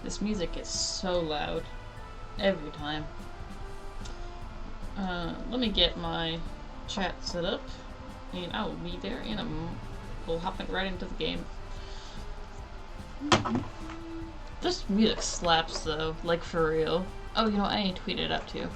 This music is so loud. Every time. Let me get my chat set up. And I will be there in a moment. We'll hop right into the game. This music slaps though, like for real. Oh, you know, I need to tweet it up too.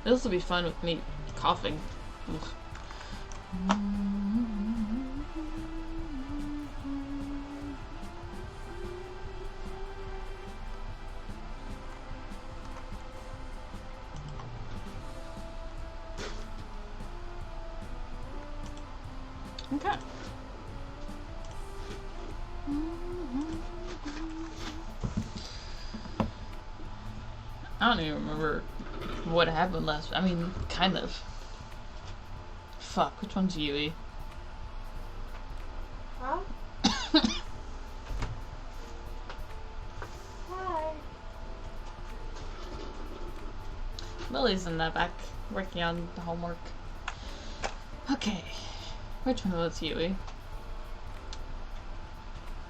This will be fun with me coughing. Ugh. Okay. I don't even remember what happened last. I mean, kind of. Fuck, which one's Yui? Huh? Hi. Lily's in the back, working on the homework. Okay. Which one was Yui?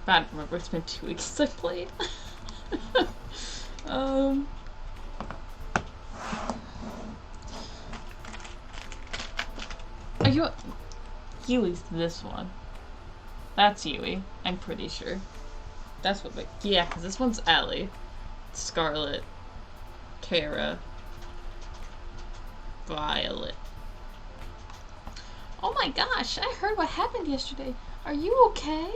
I don't remember, it's been 2 weeks since I played. Are you... Yui's this one. That's Yui, I'm pretty sure. That's what they... Yeah, because this one's Allie. Scarlet. Terra. Violet. Oh my gosh, I heard what happened yesterday. Are you okay?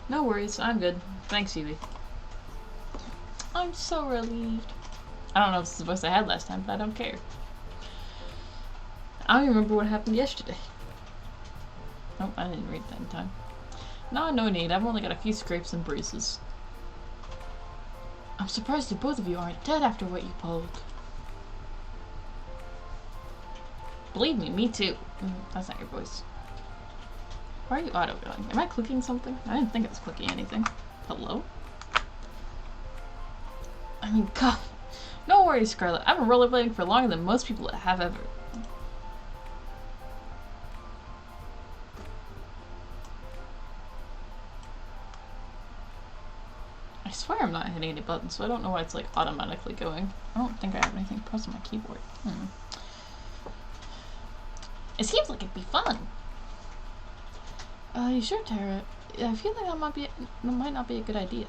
No worries, I'm good. Thanks, Yui. I'm so relieved. I don't know if this is the voice I had last time, but I don't care. I don't even remember what happened yesterday. Oh, I didn't read that in time. No, no need. I've only got a few scrapes and bruises. I'm surprised that both of you aren't dead after what you pulled. Believe me too. That's not your voice. Why are you auto-going? Am I clicking something? I didn't think I was clicking anything. Hello? I mean, God. No worries, Scarlet. I've been rollerblading for longer than most people have ever. I swear I'm not hitting any buttons, so I don't know why it's like automatically going. I don't think I have anything pressed on my keyboard. It seems like it'd be fun. You sure, Terra? I feel like that might not be a good idea.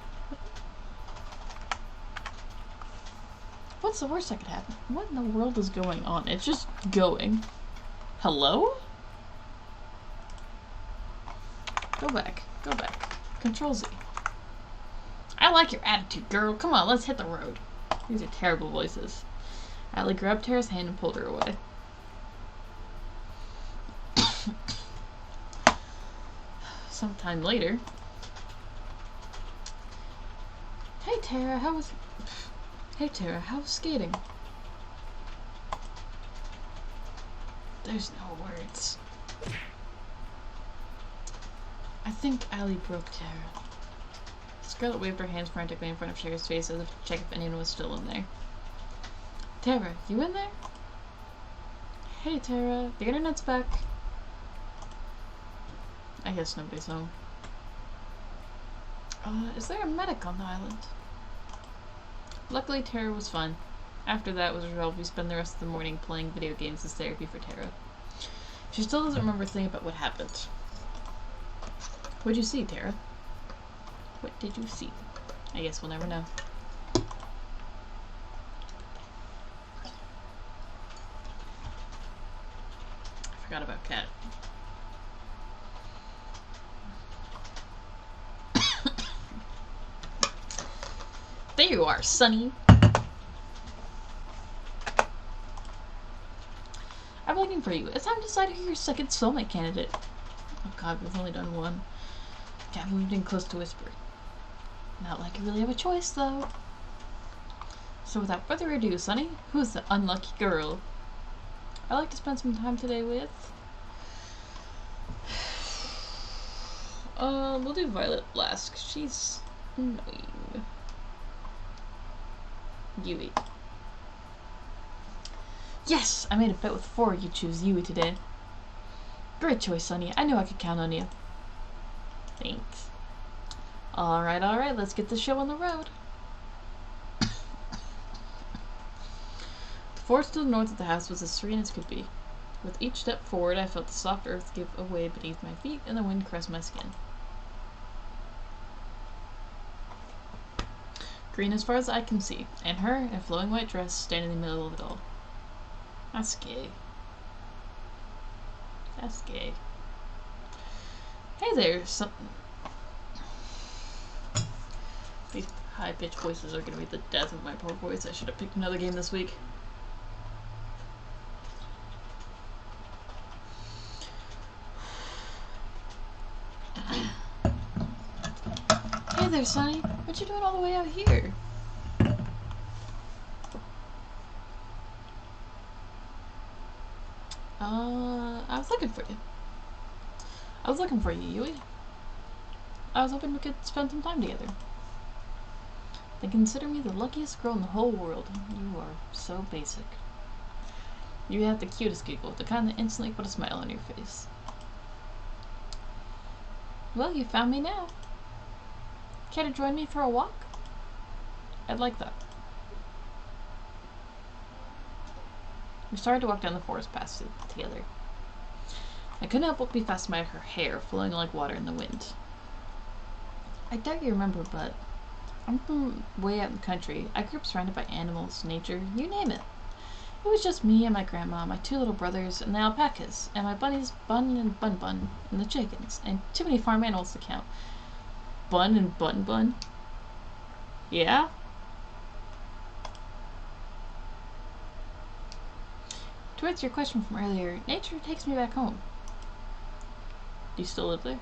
What's the worst that could happen? What in the world is going on? It's just going. Hello? Go back. Go back. Control Z. I like your attitude, girl. Come on, let's hit the road. These are terrible voices. Allie grabbed Terra's hand and pulled her away. Sometime later. Hey Terra, how was skating? There's no words. I think Allie broke Terra. Scarlet waved her hands frantically in front of Terra's face as if to check if anyone was still in there. Terra, you in there? Hey Terra, the internet's back. I guess nobody's home. Is there a medic on the island? Luckily, Terra was fine. After that was resolved, we spent the rest of the morning playing video games as therapy for Terra. She still doesn't remember a thing about what happened. What'd you see, Terra? What did you see? I guess we'll never know. I forgot about Cat. There you are, Sunny. I'm looking for you. It's time to decide who your second soulmate candidate. Oh god, we've only done one. Cat moved in close to whisper. Not like you really have a choice, though. So without further ado, Sunny, who's the unlucky girl I'd like to spend some time today with? We'll do Violet last, 'cause she's annoying. Yui. Yes! I made a bet with 4 you'd choose Yui today. Great choice, Sunny. I knew I could count on you. Thanks. Alright, let's get the show on the road. The forest to the north of the house was as serene as could be. With each step forward, I felt the soft earth give away beneath my feet and the wind caress my skin. Green as far as I can see, and her, in a flowing white dress, standing in the middle of it all. That's gay. That's gay. Hey there, These high-pitched voices are gonna be the death of my poor voice. I should have picked another game this week. Hey there, Sunny. What you doing all the way out here? I was looking for you. I was looking for you, Yui. I was hoping we could spend some time together. They consider me the luckiest girl in the whole world. You are so basic. You have the cutest giggle, the kind that instantly put a smile on your face. Well, you found me now. Care to join me for a walk? I'd like that. We started to walk down the forest path together. I couldn't help but be fascinated by her hair, flowing like water in the wind. I doubt you remember, but I'm from way out in the country. I grew up surrounded by animals, nature, you name it. It was just me and my grandma, my 2 little brothers, and the alpacas, and my bunnies Bun and Bun Bun, and the chickens, and too many farm animals to count. Bun and Bun Bun? Yeah? To answer your question from earlier, nature takes me back home. Do you still live there?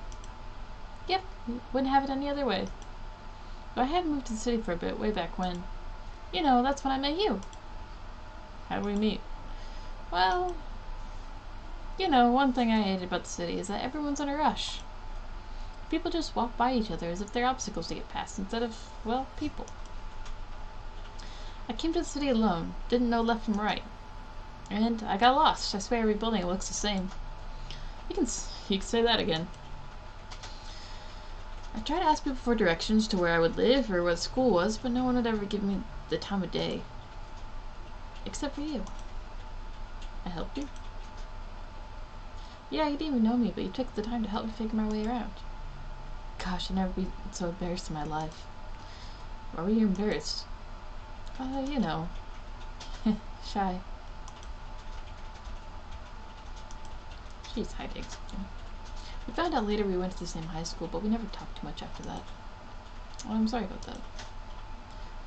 Yep, wouldn't have it any other way. Though I had moved to the city for a bit way back when. You know, that's when I met you. How did we meet? Well, you know, one thing I hated about the city is that everyone's in a rush. People just walk by each other as if they're obstacles to get past instead of, well, people. I came to the city alone, didn't know left from right. And I got lost. I swear every building looks the same. You can say that again. I tried to ask people for directions to where I would live or where the school was, but no one would ever give me the time of day. Except for you. I helped you. Yeah, you didn't even know me, but you took the time to help me figure my way around. Gosh, I've never been so embarrassed in my life. Why were you embarrassed? You know. Shy. She's hiding something. We found out later we went to the same high school, but we never talked too much after that. Well, I'm sorry about that.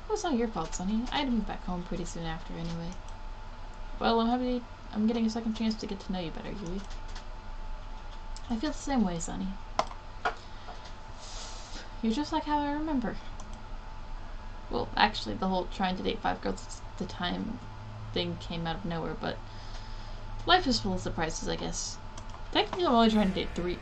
Well, it's not your fault, Sunny. I had to move back home pretty soon after anyway. Well, I'm getting a second chance to get to know you better, Yui. I feel the same way, Sunny. You're just like how I remember. Well, actually, the whole trying to date 5 girls at the time thing came out of nowhere, but life is full of surprises, I guess. Technically, I'm only trying to date 3.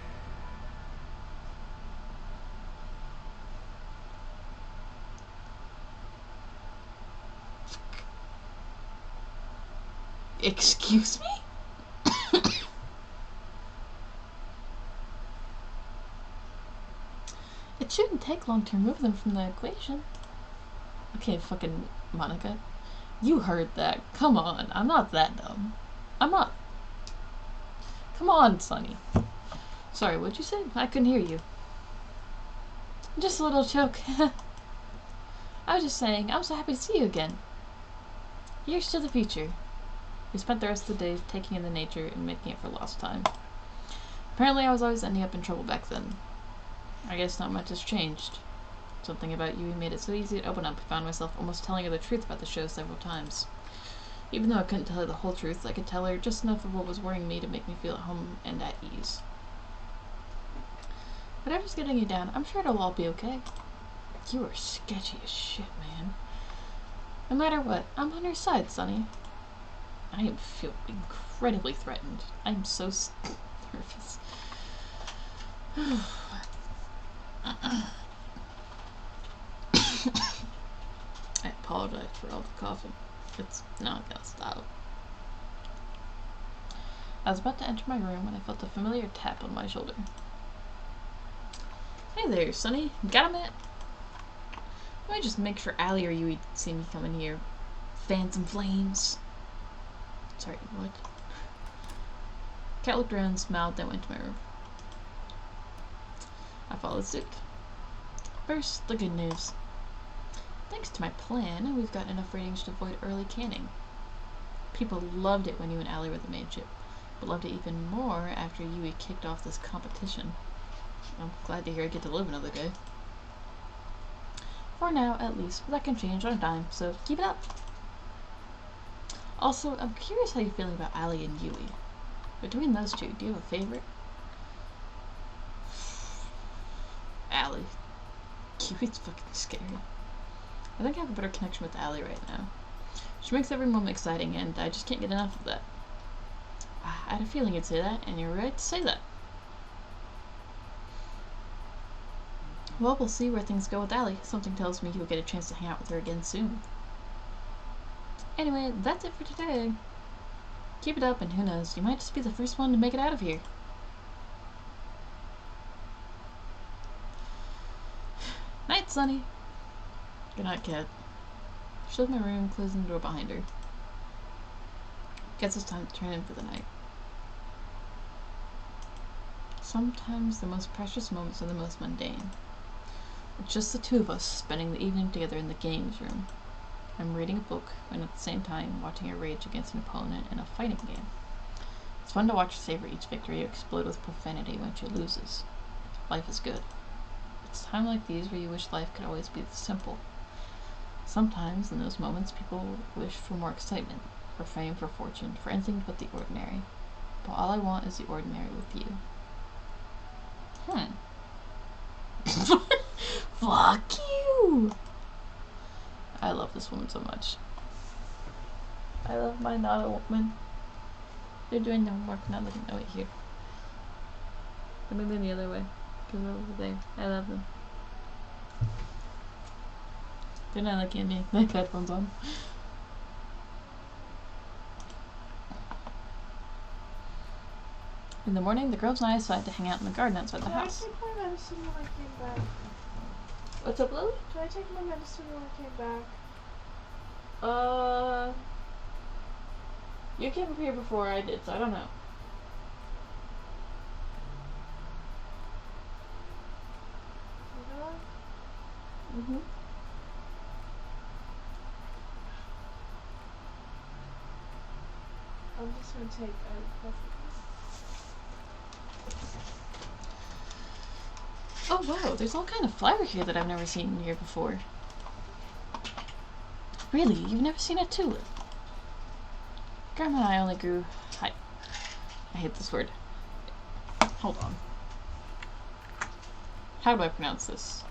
Excuse me? It shouldn't take long to remove them from the equation. Okay, fucking Monica. You heard that. Come on. I'm not that dumb. I'm not. Come on, Sunny. Sorry, what'd you say? I couldn't hear you. Just a little joke. I was just saying, I'm so happy to see you again. Here's to the future. We spent the rest of the day taking in the nature and making it for lost time. Apparently I was always ending up in trouble back then. I guess not much has changed. Something about Yui made it so easy to open up. I found myself almost telling her the truth about the show several times. Even though I couldn't tell her the whole truth, I could tell her just enough of what was worrying me to make me feel at home and at ease. Whatever's getting you down, I'm sure it'll all be okay. You are sketchy as shit, man. No matter what, I'm on your side, Sonny. I feel incredibly threatened. I'm so nervous. I apologize for all the coughing. It's not gonna stop. I was about to enter my room when I felt a familiar tap on my shoulder. Hey there, Sonny. Got a minute? Let me just make sure Allie or you see me coming here. Fan some flames. Sorry, what? Cat looked around, smiled, then went to my room. I followed suit. First, the good news. Thanks to my plan, we've got enough ratings to avoid early canning. People loved it when you and Allie were the main ship, but loved it even more after Yui kicked off this competition. I'm glad to hear I get to live another day. For now, at least, but that can change on a dime, so keep it up. Also, I'm curious how you're feeling about Allie and Yui. Between those two, do you have a favorite? Allie. Yui's fucking scary. I think I have a better connection with Allie right now. She makes every moment exciting, and I just can't get enough of that. I had a feeling you'd say that, and you're right to say that. Well, we'll see where things go with Allie. Something tells me you'll get a chance to hang out with her again soon. Anyway, that's it for today. Keep it up, and who knows, you might just be the first one to make it out of here. Night, Sonny. Good night, Cat. She left my room, closing the door behind her. Guess it's time to turn in for the night. Sometimes the most precious moments are the most mundane. It's just the two of us spending the evening together in the games room. I'm reading a book and at the same time watching her rage against an opponent in a fighting game. It's fun to watch her savor each victory or explode with profanity when she loses. Life is good. It's times like these where you wish life could always be this simple. Sometimes, in those moments, people wish for more excitement, for fame, for fortune, for anything but the ordinary. But all I want is the ordinary with you. Fuck you! I love this woman so much. I love my not a woman. They're doing their homework, not looking. Oh, wait, here. I'm moving the other way. Because they're over there. I love them. They're not looking at me. My headphones on. In the morning, the girls and I decided to hang out in the garden outside the house. Did I take my medicine when I came back? What's up, Lily? Did I take my medicine when I came back? You came up here before I did, so I don't know. Did I? I'm just gonna take Oh wow, there's all kind of flower here that I've never seen here before. Really? You've never seen a tulip? Grandma and I only grew... I hate this word. Hold on. How do I pronounce this?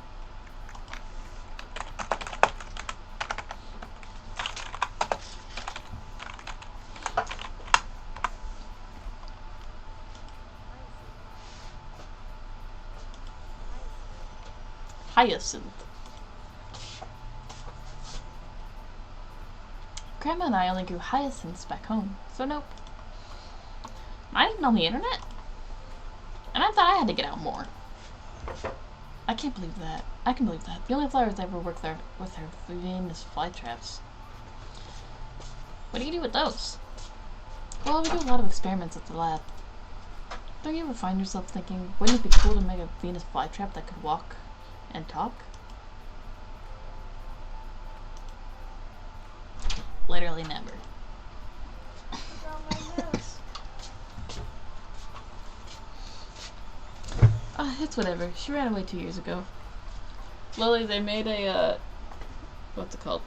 Hyacinth. Grandma and I only grew hyacinths back home, so nope. Not even on the internet? And I thought I had to get out more. I can't believe that. I can believe that. The only flowers I ever worked there with are Venus flytraps. What do you do with those? Well, we do a lot of experiments at the lab. Don't you ever find yourself thinking, wouldn't it be cool to make a Venus flytrap that could walk and talk? Literally never. It's whatever. She ran away 2 years ago. Lily, they made a, what's it called?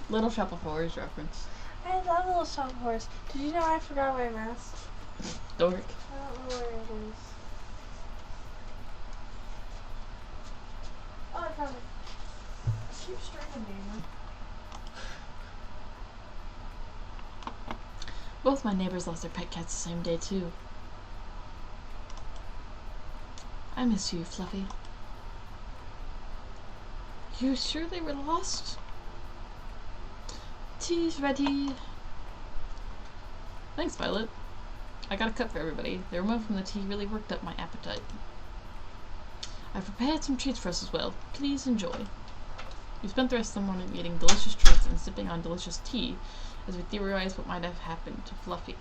Little Shop of Horrors reference. I love Little Shop of Horrors. Did you know I forgot my mask? Dork. I don't know where it is. Oh, I found it. keep streaming, gamer. Both my neighbors lost their pet cats the same day, too. I miss you, Fluffy. You sure they were lost? Tea's ready. Thanks, Violet. I got a cup for everybody. The aroma from the tea really worked up my appetite. I've prepared some treats for us as well. Please enjoy. We spent the rest of the morning eating delicious treats and sipping on delicious tea as we theorized what might have happened to Fluffy.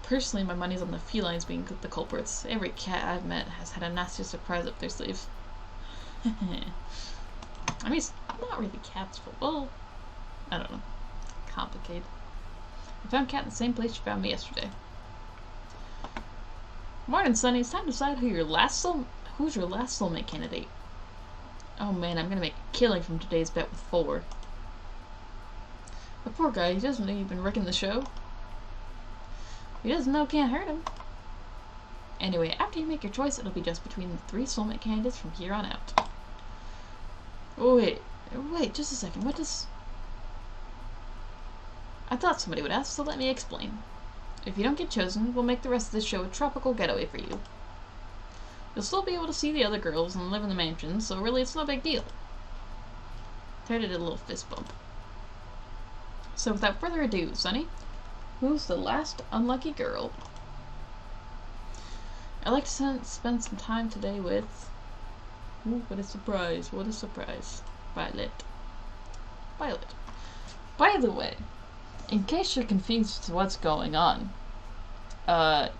Personally, my money's on the felines being the culprits. Every cat I've met has had a nasty surprise up their sleeves. I mean, it's not really cats' fault. Well, I don't know. Complicated. I found Cat in the same place she found me yesterday. Morning, Sunny. It's time to decide who's your last soulmate candidate. Oh man, I'm gonna make a killing from today's bet with 4. The poor guy, he doesn't know you've been wrecking the show. He doesn't know can't hurt him. Anyway, after you make your choice, it'll be just between the 3 soulmate candidates from here on out. Oh wait, just a second. What does... I thought somebody would ask, so let me explain. If you don't get chosen, we'll make the rest of this show a tropical getaway for you. You'll still be able to see the other girls and live in the mansion, so really it's no big deal. Tara did a little fist bump. So without further ado, Sunny, who's the last unlucky girl? I'd like to spend some time today with... Ooh, what a surprise, what a surprise. Violet. By the way, in case you're confused as to what's going on, the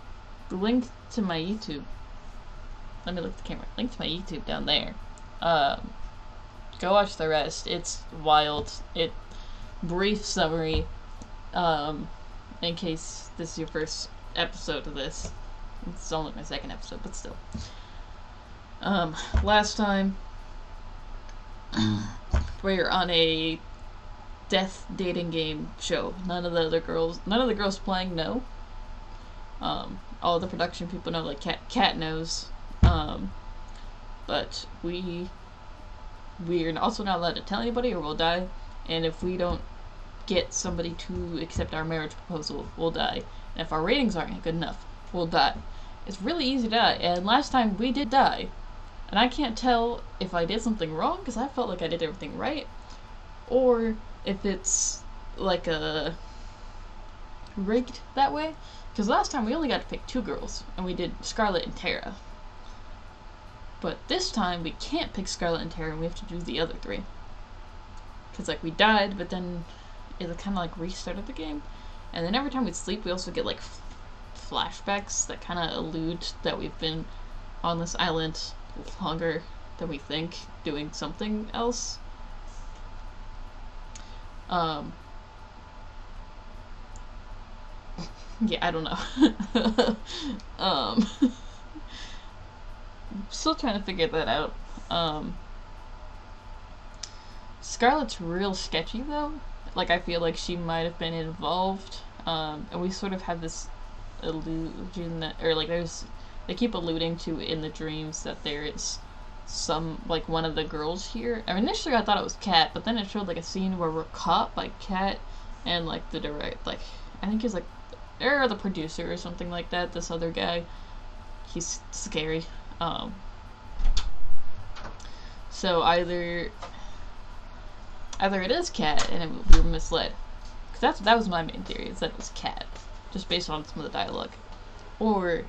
link to my YouTube... Let me look at the camera. Link to my YouTube down there. Go watch the rest. It's wild. Brief summary, in case this is your first episode of this. It's only my second episode, but still. Last time, we're on a death dating game show. None of the girls playing know. All the production people know, like Cat knows. But we're also not allowed to tell anybody or we'll die. And if we don't get somebody to accept our marriage proposal, we'll die. And if our ratings aren't good enough, we'll die. It's really easy to die, and last time we did die. And I can't tell if I did something wrong, because I felt like I did everything right, or if it's like a rigged that way. Because last time we only got to pick 2 girls, and we did Scarlet and Tara. But this time we can't pick Scarlet and Tara, and we have to do the other 3. Because like we died, but then it kind of like restarted the game. And then every time we sleep, we also get like flashbacks that kind of allude that we've been on this island longer than we think, doing something else. Yeah, I don't know. Still trying to figure that out. Scarlet's real sketchy though. Like, I feel like she might have been involved. And we sort of have this illusion that, or like they keep alluding to in the dreams that there is some, like, one of the girls here. I mean, initially I thought it was Cat, but then it showed like a scene where we're caught by Cat and like the direct, like, I think he's like, or the producer or something like that, this other guy. He's scary. So either it is Cat and we were misled. Because that was my main theory, is that it was Cat, just based on some of the dialogue. Or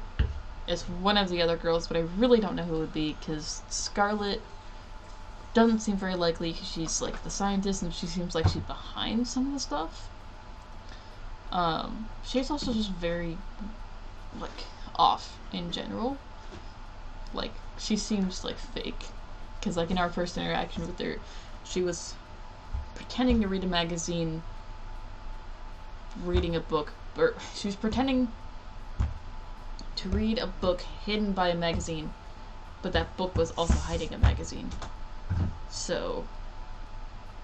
it's one of the other girls, but I really don't know who it would be, because Scarlet doesn't seem very likely, because she's like the scientist and she seems like she's behind some of the stuff. She's also just very, like, off in general. Like, she seems like fake. Because like in our first interaction with her, she was pretending to read a magazine, reading a book, or she was pretending to read a book hidden by a magazine, but that book was also hiding a magazine. So,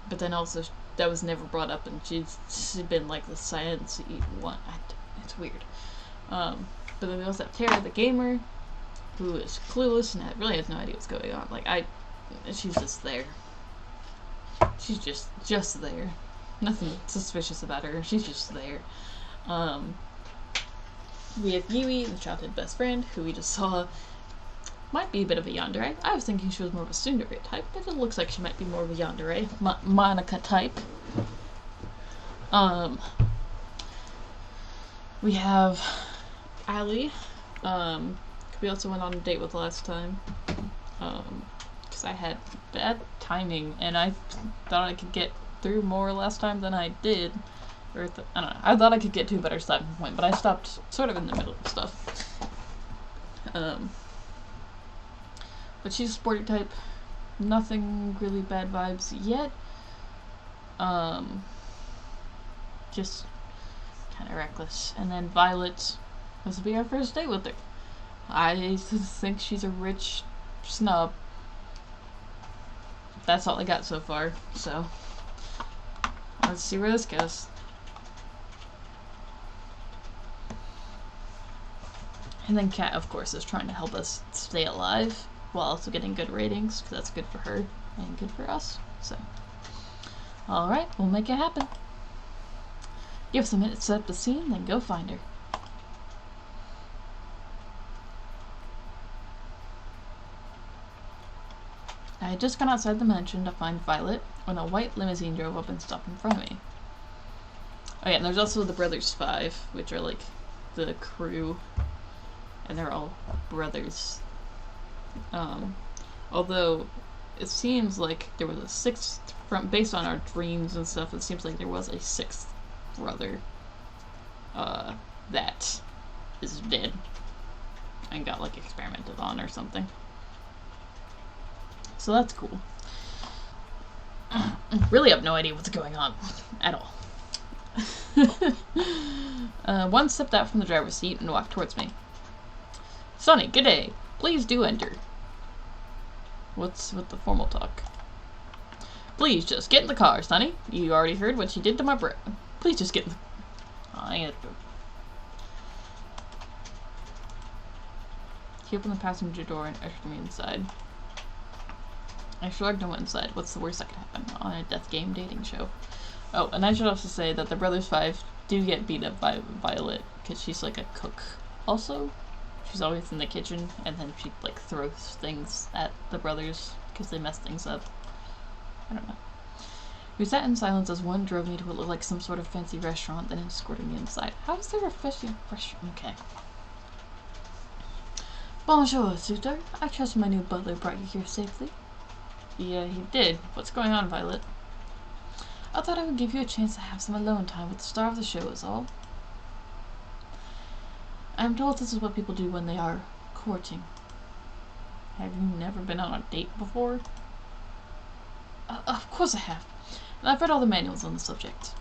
but then also that was never brought up, and she's been like the science-y one. It's weird. But then we also have Tara the gamer, who is clueless and really has no idea what's going on. Like, she's just there. She's just there. Nothing suspicious about her. She's just there. We have Yui, the childhood best friend, who we just saw. Might be a bit of a yandere. I was thinking she was more of a tsundere type, but it looks like she might be more of a yandere. Monica type. We have Allie. We also went on a date with last time. Because I had bad timing, and I thought I could get through more last time than I did. Or I don't know. I thought I could get to a better stopping point, but I stopped sort of in the middle of stuff. But she's a sporty type. Nothing really bad vibes yet. Just kind of reckless. And then Violet, this will be our first date with her. I think she's a rich snub. That's all I got so far, so let's see where this goes. And then Kat, of course, is trying to help us stay alive while also getting good ratings, because that's good for her and good for us. So, alright, we'll make it happen. Give us a minute to set up the scene, then go find her. I had just gone outside the mansion to find Violet when a white limousine drove up and stopped in front of me. Oh yeah, and there's also the Brothers 5, which are like the crew, and they're all brothers. Although it seems like there was a sixth, based on our dreams and stuff, it seems like there was a sixth brother that is dead and got like experimented on or something. So that's cool. Really have no idea what's going on at all. One stepped out from the driver's seat and walked towards me. Sonny, good day. Please do enter. What's with the formal talk? Please just get in the car, Sonny. You already heard what she did to my bro. Please just get in the... He opened the passenger door and ushered me inside. I shrugged and went inside. What's the worst that could happen on a death game dating show? Oh, and I should also say that the Brothers 5 do get beat up by Violet, because she's like a cook also. She's always in the kitchen, and then she like throws things at the brothers because they mess things up. I don't know. We sat in silence as one drove me to what looked like some sort of fancy restaurant, then escorted me inside. How is there a fancy restaurant? Okay. Bonjour, suitor. I trust my new butler brought you here safely. Yeah, he did. What's going on, Violet? I thought I would give you a chance to have some alone time with the star of the show is all. I'm told this is what people do when they are courting. Have you never been on a date before? Of course I have. And I've read all the manuals on the subject.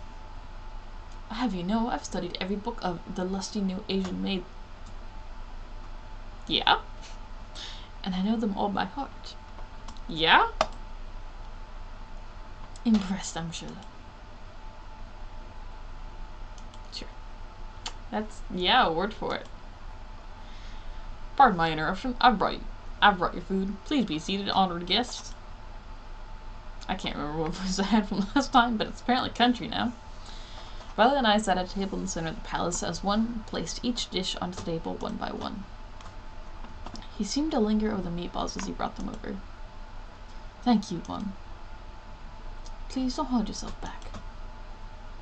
Have you know, I've studied every book of the lusty new Asian maid. Yeah? And I know them all by heart. Yeah? Impressed, I'm sure. Sure. That's, yeah, a word for it. Pardon my interruption. I've brought your food. Please be seated, honored guests. I can't remember what voice I had from last time, but it's apparently country now. Violet and I sat at a table in the center of the palace as one placed each dish onto the table one by one. He seemed to linger over the meatballs as he brought them over. Thank you, one. Please don't hold yourself back.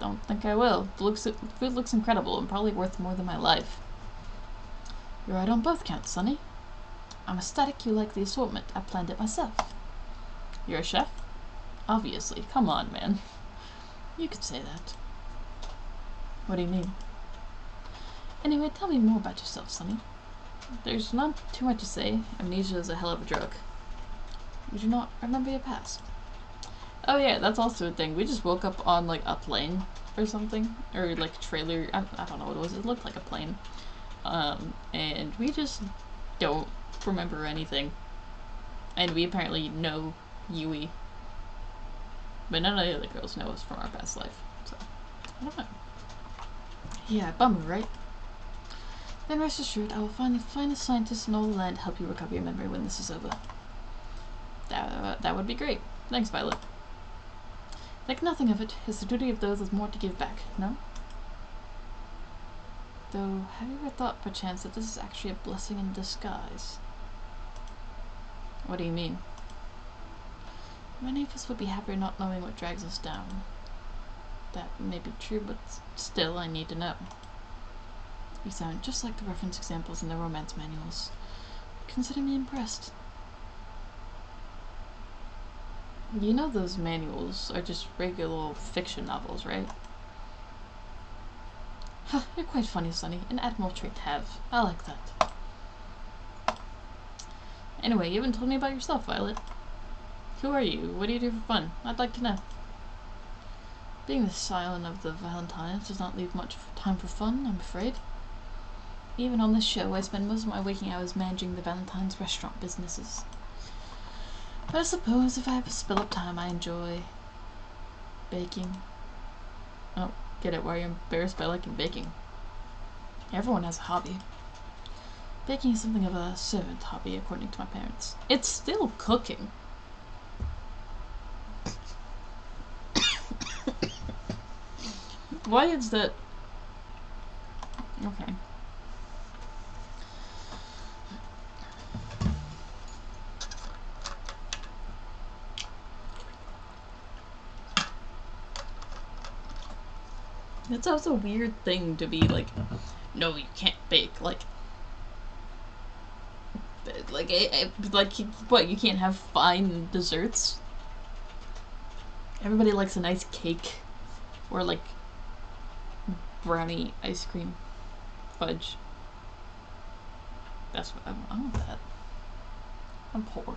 Don't think I will. The food looks incredible and probably worth more than my life. You're right on both counts, Sonny. I'm ecstatic you like the assortment. I planned it myself. You're a chef? Obviously. Come on, man. You could say that. What do you mean? Anyway, tell me more about yourself, Sonny. There's not too much to say. Amnesia is a hell of a drug. You do not remember your past. Oh yeah, that's also a thing. We just woke up on like a plane or something. Or like a trailer. I don't know what it was. It looked like a plane. And we just don't remember anything. And we apparently know Yui. But none of the other girls know us from our past life. So, I don't know. Yeah, bummer, right? Then rest assured, I will find the finest scientists in all the land to help you recover your memory when this is over. That would be great. Thanks, Violet. Think nothing of it. It's the duty of those with more to give back, no? Though, have you ever thought, perchance, that this is actually a blessing in disguise? What do you mean? Many of us would be happier not knowing what drags us down. That may be true, but still, I need to know. You sound just like the reference examples in the romance manuals. Consider me impressed. You know those manuals are just regular fiction novels, right? Huh, you're quite funny, Sonny. An admirable trait to have. I like that. Anyway, you haven't told me about yourself, Violet. Who are you? What do you do for fun? I'd like to know. Being the scion of the Valentines does not leave much time for fun, I'm afraid. Even on this show, I spend most of my waking hours managing the Valentine's restaurant businesses. But I suppose if I have a spill up time, I enjoy baking. Oh, get it? Why are you embarrassed by liking baking? Everyone has a hobby. Baking is something of a servant hobby, according to my parents. It's still cooking. Why is that? Okay. It's also a weird thing to be like, no, you can't bake. Like what? You can't have fine desserts? Everybody likes a nice cake, or like brownie, ice cream, fudge. That's what I want that. I'm poor.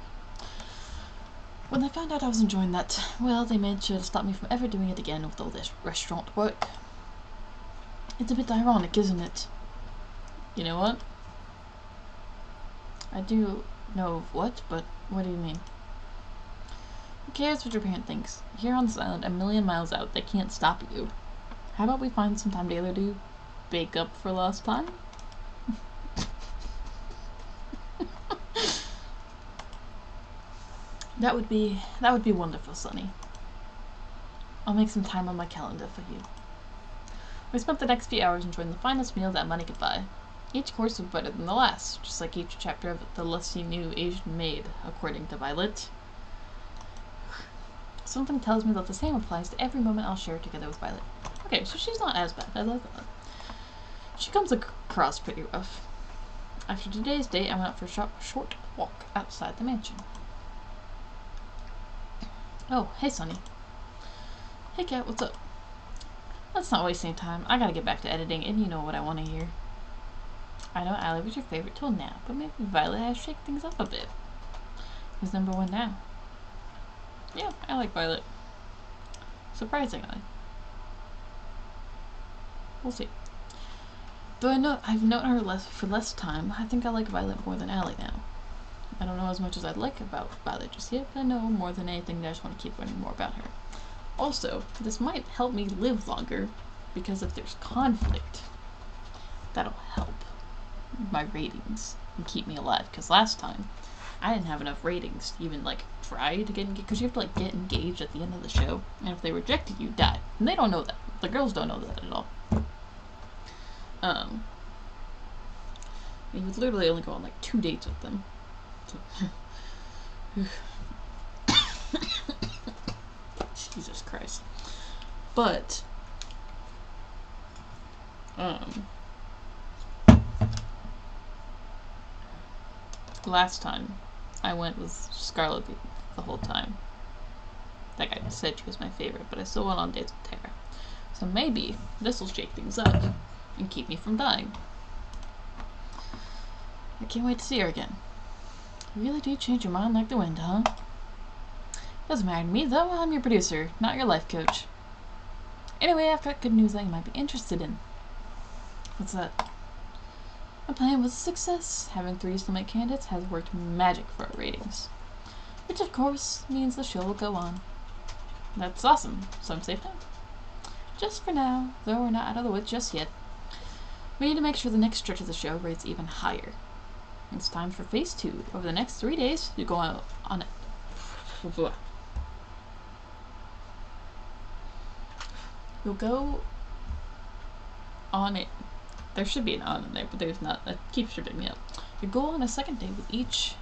When they found out I was enjoying that, well, they made sure to stop me from ever doing it again with all this restaurant work. It's a bit ironic, isn't it? You know what? I do know of what, but what do you mean? Who cares what your parent thinks? Here on this island, a million miles out, they can't stop you. How about we find some time together to bake up for lost time? That would be wonderful, Sonny. I'll make some time on my calendar for you. We spent the next few hours enjoying the finest meal that money could buy. Each course was better than the last, just like each chapter of The Lusty New Asian Maid, according to Violet. Something tells me that the same applies to every moment I'll share together with Violet. Okay, so she's not as bad. I love that. She comes across pretty rough. After today's date, I went out for a short walk outside the mansion. Oh, hey, Sonny. Hey, Kat, what's up? Let's not waste any time. I gotta get back to editing, and you know what I want to hear. I know Allie was your favorite till now, but maybe Violet has shake things up a bit. Who's number one now? Yeah, I like Violet. Surprisingly. We'll see. Though I've known her for less time, I think I like Violet more than Allie now. I don't know as much as I'd like about Violet just yet, but I know more than anything that I just want to keep learning more about her. Also, this might help me live longer, because if there's conflict, that'll help my ratings and keep me alive. Because last time, I didn't have enough ratings to even like try to get engaged, because you have to like get engaged at the end of the show, and if they reject you, you die. And they don't know that. The girls don't know that at all. You would literally only go on like 2 dates with them. Jesus Christ. But last time I went with Scarlet the whole time. Like I said, she was my favorite, but I still went on dates with Tara. So maybe this will shake things up and keep me from dying. I can't wait to see her again. You really do change your mind like the wind, huh? Doesn't matter to me, though. I'm your producer, not your life coach. Anyway, I've got good news that you might be interested in. What's that? My plan was a success. Having 3 still-mate candidates has worked magic for our ratings. Which, of course, means the show will go on. That's awesome. So I'm safe now? Just for now, though we're not out of the woods just yet. We need to make sure the next stretch of the show rates even higher. It's time for phase 2. Over the next 3 days, you go out on You'll go on it. There should be an on in there, but there's not. That keeps tripping me up. You go on a second date with each.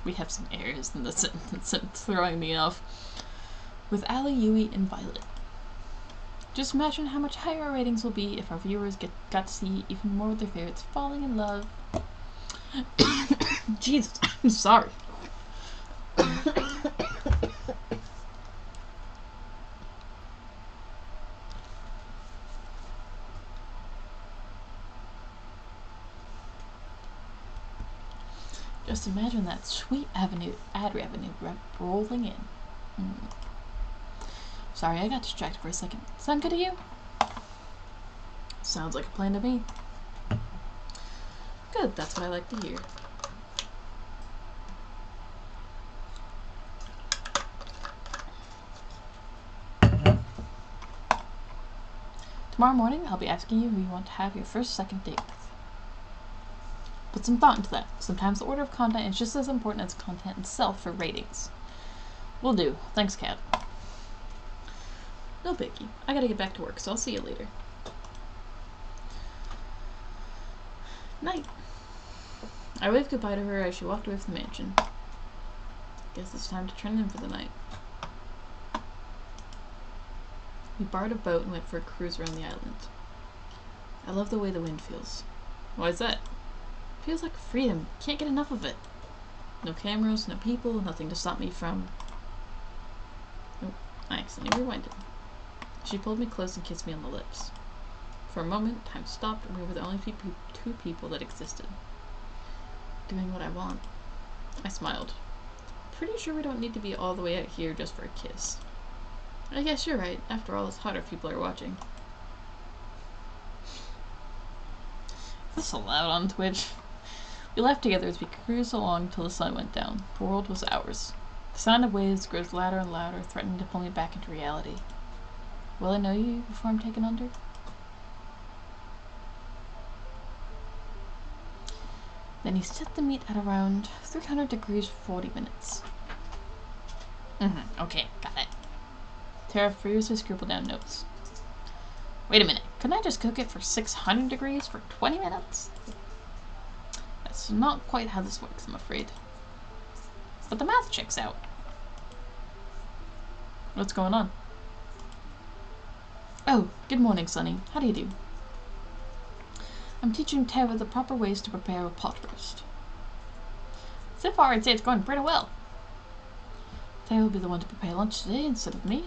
We have some errors in the sentence and it's throwing me off. With Allie, Yui, and Violet. Just imagine how much higher our ratings will be if our viewers got to see even more of their favorites falling in love. Jesus, I'm sorry. Just imagine that sweet ad revenue rolling in. Sorry, I got distracted for a second. Sound good to you? Sounds like a plan to me. Good, that's what I like to hear. Tomorrow morning, I'll be asking you who you want to have your first second date with. Put some thought into that. Sometimes the order of content is just as important as content itself for ratings. Will do. Thanks, Kat. No biggie. I gotta get back to work, so I'll see you later. Night. I waved goodbye to her as she walked away from the mansion. Guess it's time to turn in for the night. We borrowed a boat and went for a cruise around the island. I love the way the wind feels. Why is that? Feels like freedom. Can't get enough of it. No cameras, no people, nothing to stop me from... Oh, I accidentally rewinded. She pulled me close and kissed me on the lips. For a moment, time stopped and we were the only two people that existed. Doing what I want. I smiled. Pretty sure we don't need to be all the way out here just for a kiss. I guess you're right. After all, it's hotter if people are watching. Is this allowed on Twitch? We laughed together as we cruised along till the sun went down. The world was ours. The sound of waves grows louder and louder, threatening to pull me back into reality. Will I know you before I'm taken under? Then he set the meet at around 300 degrees for 40 minutes. Okay, got it. Tara furiously scribbled down notes. Wait a minute, couldn't I just cook it for 600 degrees for 20 minutes? That's not quite how this works, I'm afraid. But the math checks out. What's going on? Oh, good morning, Sonny. How do you do? I'm teaching Tara the proper ways to prepare a pot roast. So far, I'd say it's going pretty well. Tara will be the one to prepare lunch today instead of me.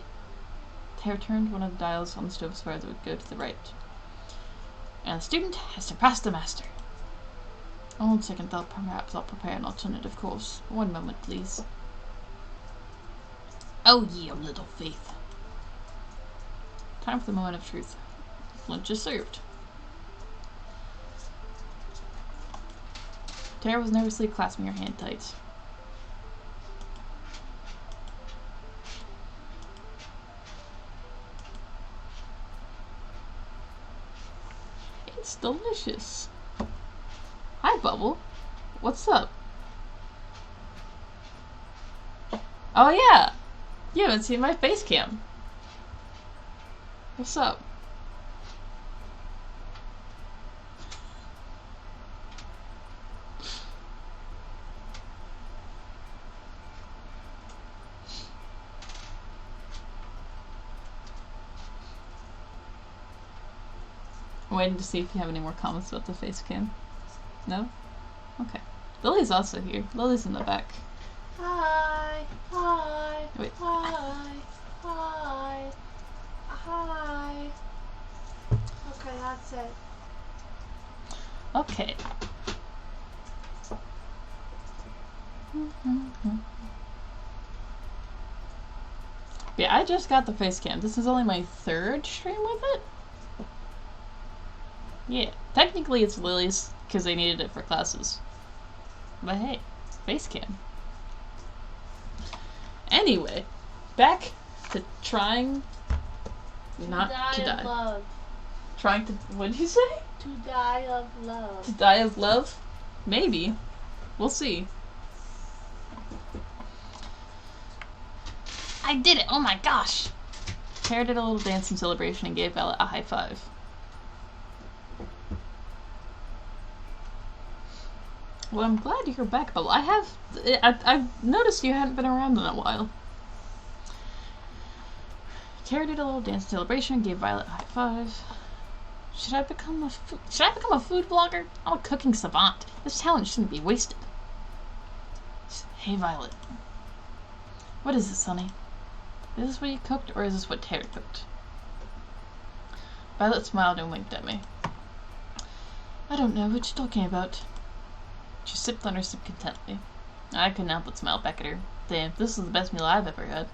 Tara turned one of the dials on the stove as far as it would go to the right. And the student has surpassed the master. On second thought, perhaps I'll prepare an alternative course. One moment, please. Oh, ye of little faith. Time for the moment of truth. Lunch is served. Tara was nervously clasping her hand tight. It's delicious. Hi, Bubble. What's up? Oh, yeah. You haven't seen my face cam. What's up? I'm waiting to see if you have any more comments about the face cam. No? Okay. Lily's also here. Lily's in the back. Hi. Hi. Wait. Hi. Hi. Hi. Okay, that's it. Okay. Yeah, I just got the face cam. This is only my third stream with it. Yeah, technically it's Lily's because they needed it for classes. But hey, face cam. Anyway, back to trying not to die. Of love. Trying to, what did you say? To die of love. To die of love? Maybe. We'll see. I did it! Oh my gosh! Tara did a little dance in celebration and gave Violet a high five. Well, I'm glad you're back, but I've noticed you hadn't been around in a while. Tara did a little dance in celebration and gave Violet a high five. Should I become a food blogger? I'm a cooking savant. This talent shouldn't be wasted. Hey, Violet. What is this, honey? Is this what you cooked, or is this what Tara cooked? Violet smiled and winked at me. I don't know what you're talking about. She sipped on her sip contentedly. I couldn't help but smile back at her. Damn, this is the best meal I've ever had.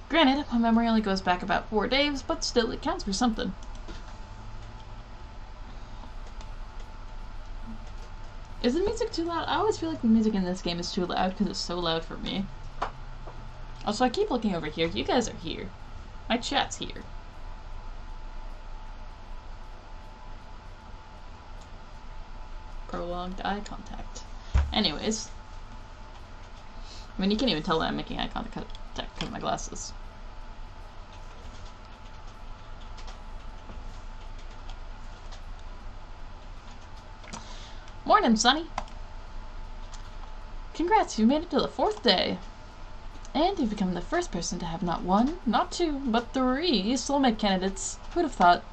Granted, my memory only goes back about 4 days, but still, it counts for something. Is the music too loud? I always feel like the music in this game is too loud because it's so loud for me. Also, I keep looking over here. You guys are here. My chat's here. Prolonged eye contact. Anyways. I mean, you can't even tell that I'm making eye contact because of my glasses. Morning, Sonny. Congrats, you made it to the 4th day. And you've become the first person to have not 1, not 2, but 3 soulmate candidates. Who'd have thought?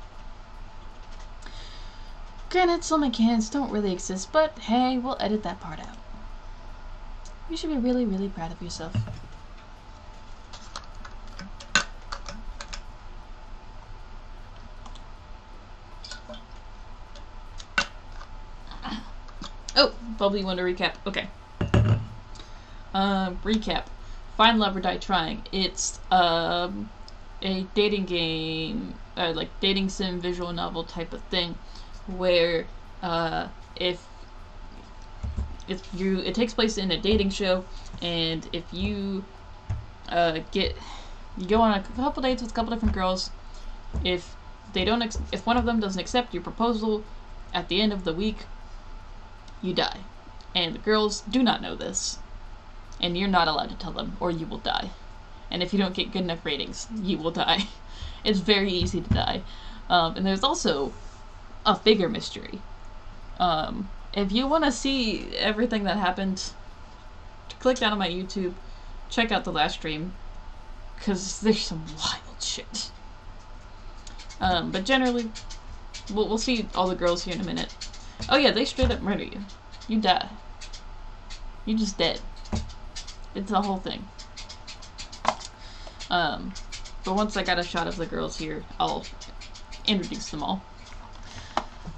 Granted, soulmate candidates don't really exist, but hey, we'll edit that part out. You should be really, really proud of yourself. Oh, Bubble, you want to recap? Okay. Recap. Find Love or Die Trying. It's a dating game, like dating sim visual novel type of thing, where it takes place in a dating show, and if you go on a couple dates with a couple different girls, if one of them doesn't accept your proposal at the end of the week, you die. And the girls do not know this. And you're not allowed to tell them, or you will die. And if you don't get good enough ratings, you will die. It's very easy to die. And there's also a figure mystery. If you want to see everything that happened, click down on my YouTube, check out the last stream, because there's some wild shit. But generally, we'll see all the girls here in a minute. Oh yeah, they straight up murder you. You die. You just dead. It's the whole thing. But once I got a shot of the girls here, I'll introduce them all.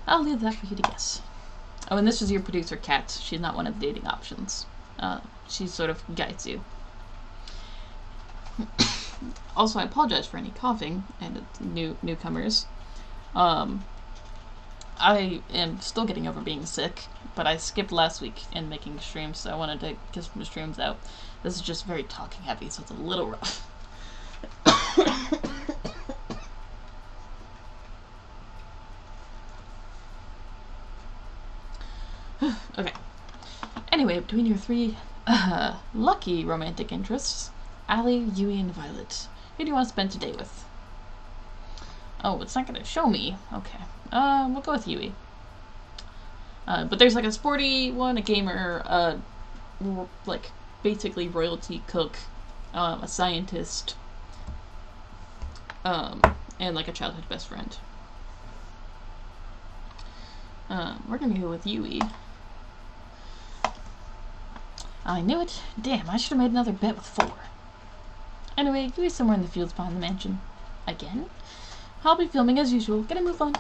I'll leave that for you to guess. Oh, and this is your producer, Kat. She's not one of the dating options. She sort of guides you. Also, I apologize for any coughing and newcomers. I am still getting over being sick, but I skipped last week in making streams, so I wanted to get some streams out. This is just very talking heavy, so it's a little rough. Okay. Anyway, between your 3 lucky romantic interests, Allie, Yui, and Violet, who do you want to spend today with? Oh, it's not gonna show me. Okay. We'll go with Yui. But there's like a sporty one, a gamer, like basically royalty cook, a scientist, and like a childhood best friend. We're gonna go with Yui. I knew it. Damn, I should have made another bet with 4. Anyway, Yui's somewhere in the fields behind the mansion. Again? I'll be filming as usual. Gonna move on.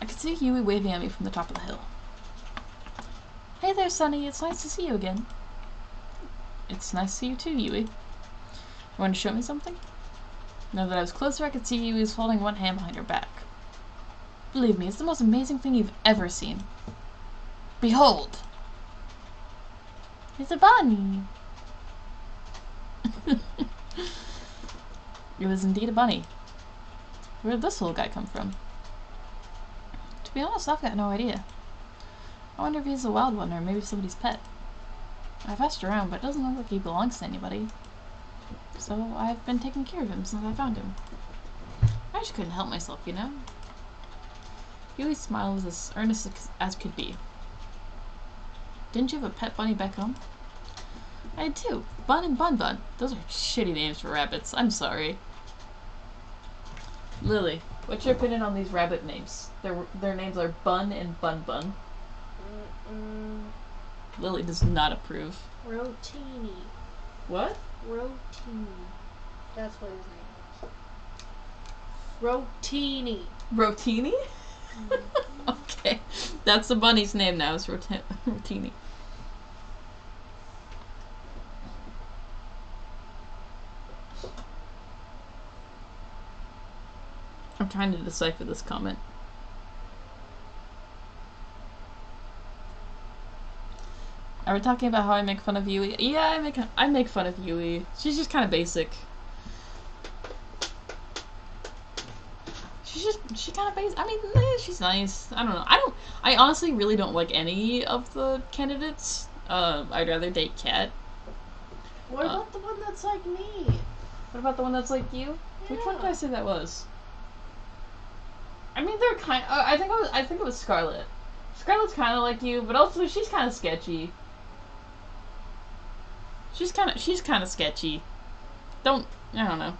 I can see Yui waving at me from the top of the hill. Hey there, Sunny. It's nice to see you again. It's nice to see you too, Yui. You want to show me something? Now that I was closer, I could see Yui was holding one hand behind her back. Believe me, it's the most amazing thing you've ever seen. Behold! It's a bunny! It was indeed a bunny. Where did this little guy come from? To be honest, I've got no idea. I wonder if he's a wild one or maybe somebody's pet. I've asked around, but it doesn't look like he belongs to anybody. So I've been taking care of him since I found him. I just couldn't help myself, you know? Huey's smile was as earnest as could be. Didn't you have a pet bunny back home? I did too. Bun and Bun Bun. Those are shitty names for rabbits. I'm sorry. Lily, what's your opinion on these rabbit names? Their names are Bun and Bun Bun. Lily does not approve. Rotini. What? Rotini. That's what his name is. Rotini. Rotini? Okay. That's the bunny's name now, is Rotini. I'm trying to decipher this comment. Are we talking about how I make fun of Yui? Yeah, I make fun of Yui. She's just kind of basic. She kind of basic. I mean, she's nice. I don't know. I honestly really don't like any of the candidates. I'd rather date Kat. What about the one that's like me? What about the one that's like you? Yeah. Which one did I say that was? I mean, they're kind. I think it was Scarlet. Scarlet's kind of like you, but also she's kind of sketchy. She's kind of sketchy. I don't know.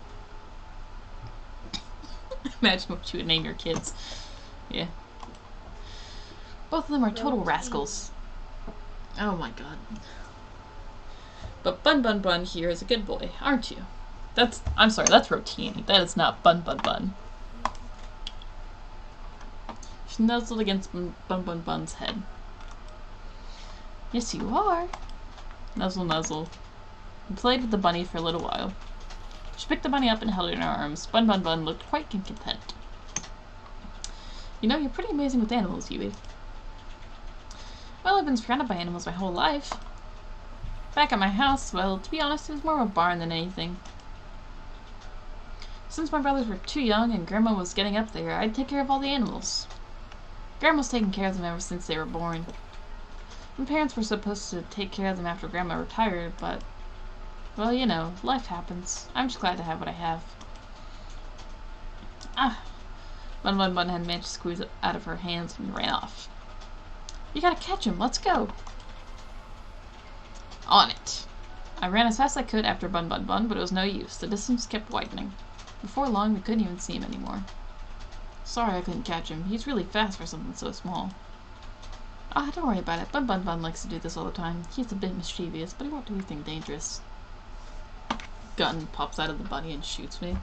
Imagine what you would name your kids. Yeah. Both of them are total rascals. Oh my god. But Bun Bun Bun here is a good boy, aren't you? I'm sorry, that's Rotini. That is not Bun Bun Bun. She nuzzled against Bun Bun Bun's head. Yes, you are. Nuzzle, nuzzle. And played with the bunny for a little while. She picked the bunny up and held it in her arms. Bun Bun Bun looked quite content. You know, you're pretty amazing with animals, Yui. Well, I've been surrounded by animals my whole life. Back at my house, well, to be honest, it was more of a barn than anything. Since my brothers were too young and Grandma was getting up there, I'd take care of all the animals. Grandma's taken care of them ever since they were born. My parents were supposed to take care of them after Grandma retired, but, well, you know, life happens. I'm just glad to have what I have. Ah! Bun Bun Bun had managed to squeeze it out of her hands and ran off. You gotta catch him, let's go! On it! I ran as fast as I could after Bun Bun Bun, but it was no use. The distance kept widening. Before long, we couldn't even see him anymore. Sorry I couldn't catch him. He's really fast for something so small. Ah, don't worry about it. Bun Bun Bun likes to do this all the time. He's a bit mischievous, but he won't do anything dangerous. Gun pops out of the bunny and shoots me.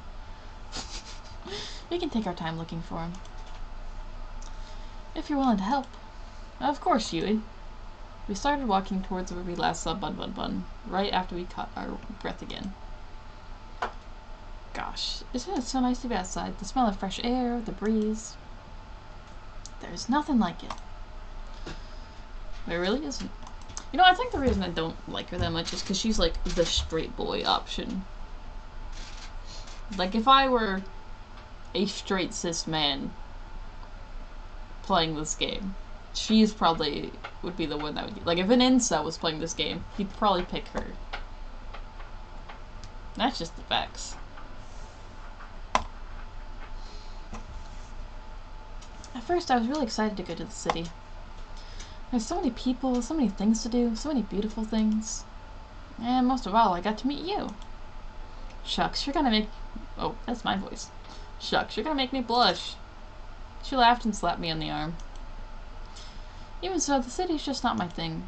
We can take our time looking for him. If you're willing to help. Of course, Yui. We started walking towards where we last saw Bun Bun Bun, right after we caught our breath again. Gosh, isn't it so nice to be outside? The smell of fresh air, the breeze. There's nothing like it. There really isn't. You know, I think the reason I don't like her that much is because she's like the straight boy option. Like, if I were a straight cis man playing this game, she's probably would be the one that would... Like, if an incel was playing this game, he'd probably pick her. That's just the facts. At first, I was really excited to go to the city. There's so many people, so many things to do, so many beautiful things. And most of all, I got to meet you. Shucks, you're gonna make... Oh, that's my voice. Shucks, you're gonna make me blush. She laughed and slapped me on the arm. Even so, the city's just not my thing.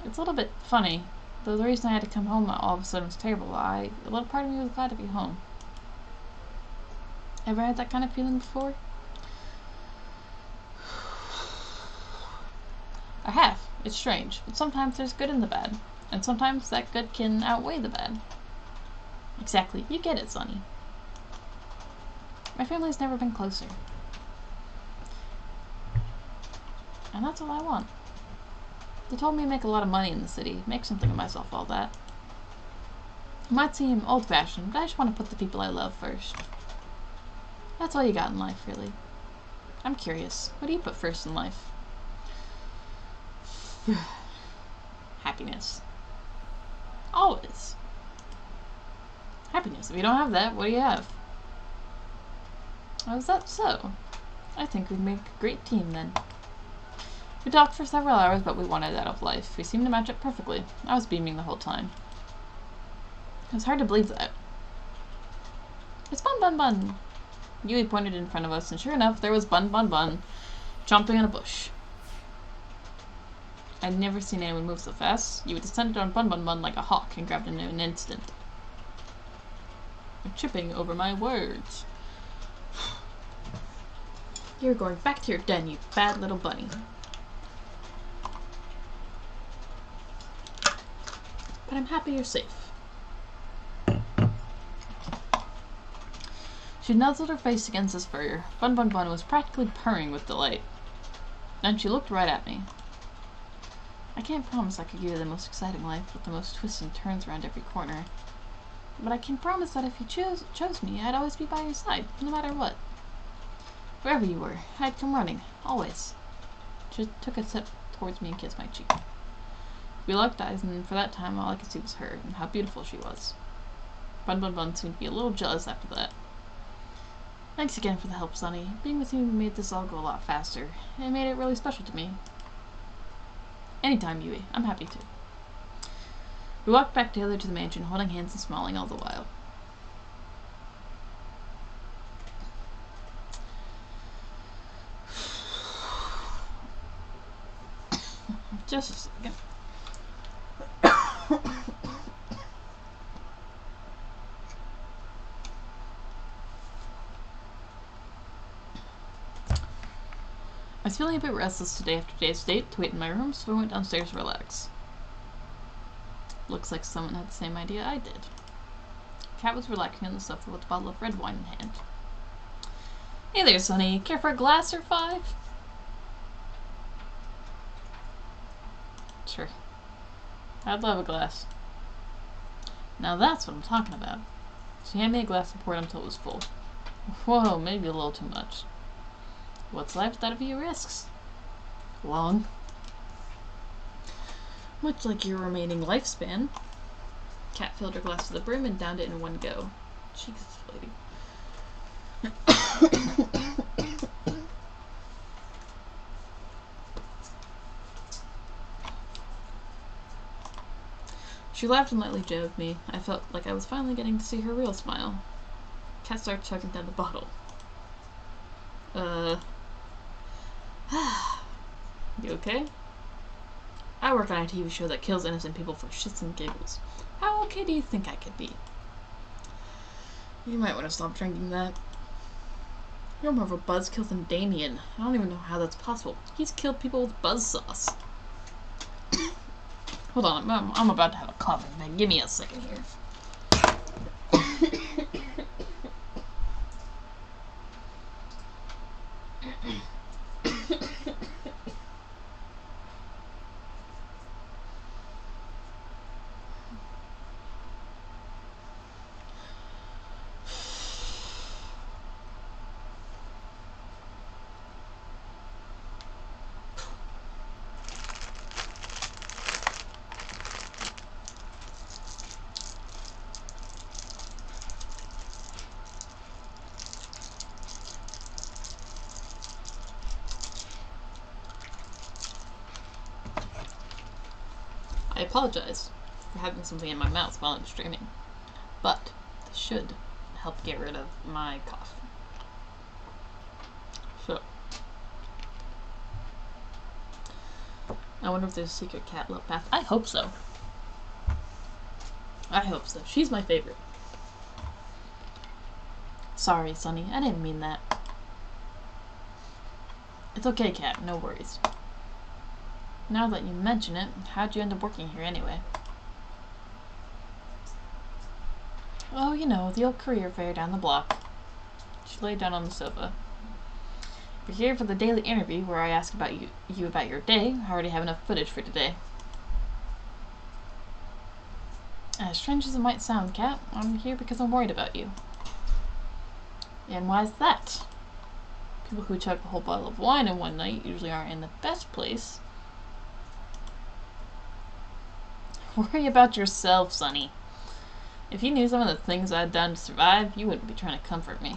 It's a little bit funny, though the reason I had to come home all of a sudden was terrible. A little part of me was glad to be home. Ever had that kind of feeling before? I have. It's strange, but sometimes there's good in the bad, and sometimes that good can outweigh the bad. Exactly. You get it, Sonny. My family's never been closer. And that's all I want. They told me to make a lot of money in the city, make something of myself, all that. It might seem old-fashioned, but I just want to put the people I love first. That's all you got in life, really. I'm curious. What do you put first in life? Happiness. Always. Happiness. If you don't have that, what do you have? Oh, is that so? I think we'd make a great team then. We talked for several hours about what we wanted out of life. We seemed to match up perfectly. I was beaming the whole time. It was hard to believe that. It's Bun Bun Bun! Yui pointed in front of us, and sure enough, there was Bun Bun Bun, chomping on a bush. I'd never seen anyone move so fast. Yui descended on Bun Bun Bun like a hawk and grabbed him in an instant. I'm tripping over my words. You're going back to your den, you bad little bunny. But I'm happy you're safe. She nuzzled her face against his fur. Bun Bun Bun was practically purring with delight. Then she looked right at me. I can't promise I could give you the most exciting life with the most twists and turns around every corner. But I can promise that if you chose me, I'd always be by your side, no matter what. Wherever you were, I'd come running, always. She took a step towards me and kissed my cheek. We locked eyes, and for that time all I could see was her, and how beautiful she was. Bun Bun Bun seemed to be a little jealous after that. Thanks again for the help, Sonny. Being with you made this all go a lot faster. It made it really special to me. Anytime, Yui. I'm happy to. We walked back together to the mansion, holding hands and smiling all the while. Just a second. I was feeling a bit restless today after today's date to wait in my room, so I went downstairs to relax. Looks like someone had the same idea I did. Cat was relaxing on the sofa with a bottle of red wine in hand. Hey there, Sonny. Care for a glass or 5? Sure. I'd love a glass. Now that's what I'm talking about. She handed me a glass and poured until it was full. Whoa, maybe a little too much. What's life without a few risks? Long. Much like your remaining lifespan. Cat filled her glass to the brim and downed it in one go. Jesus, lady. She laughed and lightly joked me. I felt like I was finally getting to see her real smile. Cat started chugging down the bottle. You okay? I work on a TV show that kills innocent people for shits and giggles. How okay do you think I could be? You might want to stop drinking that. You're more of a buzzkill than Damien. I don't even know how that's possible. He's killed people with buzzsaws. Hold on, I'm about to have a coughing fit. Give me a second here. I apologize for having something in my mouth while I'm streaming, but this should help get rid of my cough. So, I wonder if there's a secret cat love path. I hope so. I hope so. She's my favorite. Sorry, Sonny. I didn't mean that. It's okay, Cat. No worries. Now that you mention it, how'd you end up working here anyway? Oh, you know, the old career fair down the block. She laid down on the sofa. You're here for the daily interview where I ask about you about your day. I already have enough footage for today. As strange as it might sound, Cat, I'm here because I'm worried about you. And why is that? People who chug a whole bottle of wine in one night usually aren't in the best place. Worry about yourself, Sonny. If you knew some of the things I'd done to survive, you wouldn't be trying to comfort me.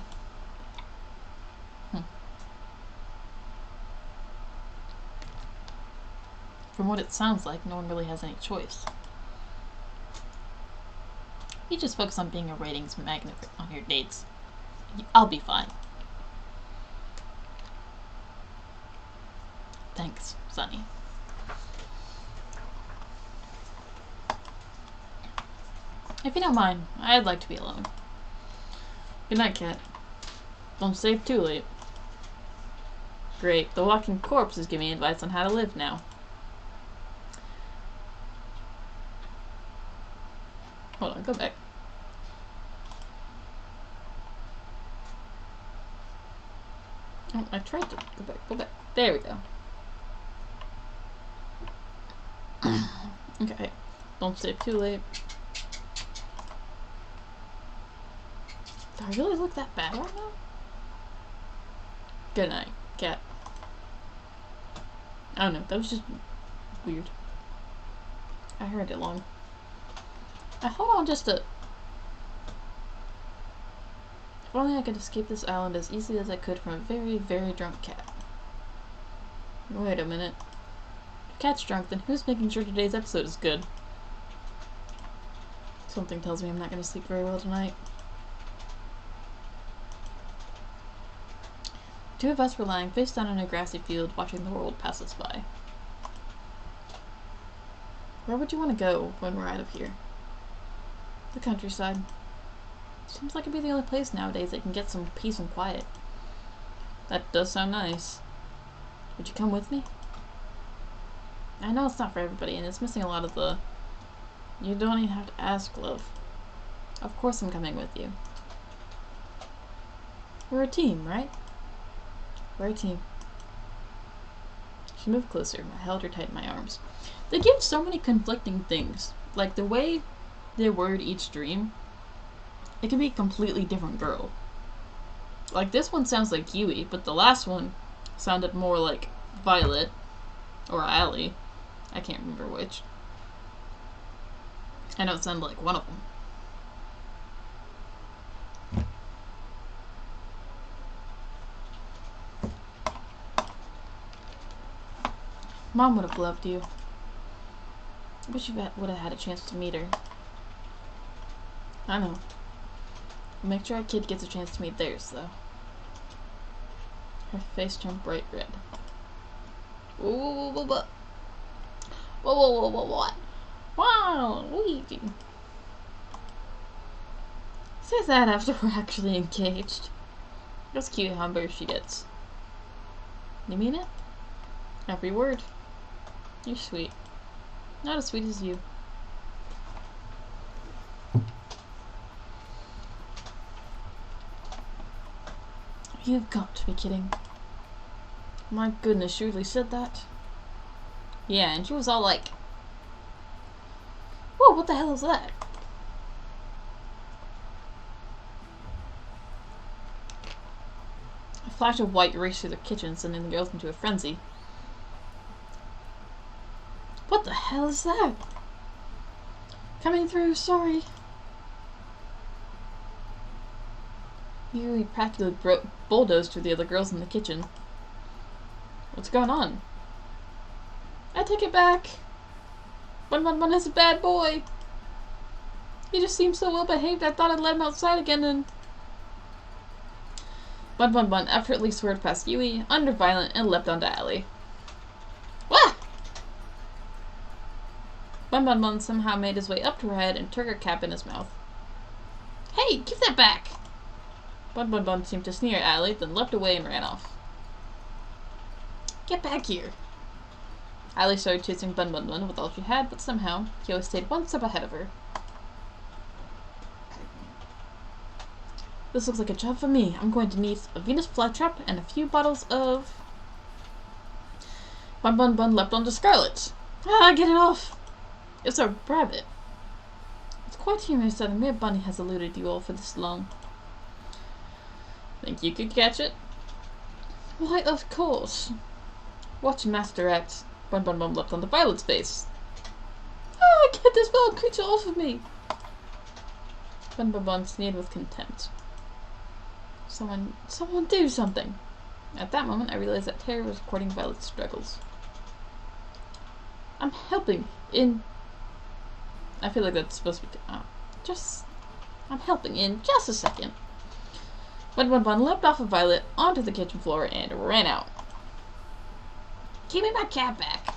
From what it sounds like, no one really has any choice. You just focus on being a ratings magnet on your dates. I'll be fine. Thanks, Sonny. If you don't mind, I'd like to be alone. Good night, Cat. Don't stay up too late. Great, the walking corpse is giving me advice on how to live now. Hold on, go back. Oh, I tried to go back, go back. There we go. Okay, don't stay up too late. Do I really look that bad right now? Good night, Cat. I don't know, that was just weird. I heard it long. Hold on just a... If only I could escape this island as easily as I could from a very, very drunk cat. Wait a minute. If Cat's drunk, then who's making sure today's episode is good? Something tells me I'm not going to sleep very well tonight. Two of us were lying face down in a grassy field, watching the world pass us by. Where would you want to go when we're out of here? The countryside. Seems like it'd be the only place nowadays that can get some peace and quiet. That does sound nice. Would you come with me? I know it's not for everybody, and it's missing a lot of the... You don't even have to ask, love. Of course I'm coming with you. We're a team, right? We're a team. She moved closer. I held her tight in my arms. They give so many conflicting things. Like, the way they word each dream, it can be a completely different girl. Like, this one sounds like Yui, but the last one sounded more like Violet. Or Allie. I can't remember which. I know it sounded like one of them. Mom would have loved you. I wish you would have had a chance to meet her. I know. I'll make sure our kid gets a chance to meet theirs, though. Her face turned bright red. Whoa, whoa, whoa, whoa. Whoa, whoa, whoa, whoa, what? Wow, Luigi. Say that after we're actually engaged. That's cute how embarrassed she gets. You mean it? Every word. You're sweet. Not as sweet as you. You've got to be kidding. My goodness, she really said that? Yeah, and she was all like, whoa, what the hell is that? A flash of white raced through the kitchen, sending the girls into a frenzy. What the hell is that? Coming through, sorry. You practically bulldozed through the other girls in the kitchen. What's going on? I take it back. Bun Bun Bun is a bad boy. He just seems so well behaved, I thought I'd let him outside again and... Bun Bun Bun effortlessly swerved past Yui, under Violent, and leapt onto Allie. Wah! Bun Bun Bun somehow made his way up to her head and took her cap in his mouth. Hey, give that back! Bun Bun Bun seemed to sneer at Allie, then leapt away and ran off. Get back here! Allie started chasing Bun Bun Bun with all she had, but somehow, he always stayed one step ahead of her. This looks like a job for me. I'm going to need a Venus flytrap and a few bottles of... Bun Bun Bun leapt onto Scarlet. Ah, get it off! It's a rabbit. It's quite humorous that a mere bunny has eluded you all for this long. The Think you could catch it? Why, of course. Watch Master act. Bun Bun Bun leapt onto Violet's face. Oh, get this wild creature off of me! Bun Bun Bun sneered with contempt. Someone do something! At that moment, I realized that Terra was recording Violet's struggles. I'm helping in... I feel like that's supposed to be... I'm helping in just a second. Bun Bun Bun leapt off of Violet onto the kitchen floor and ran out. Give me my cat back!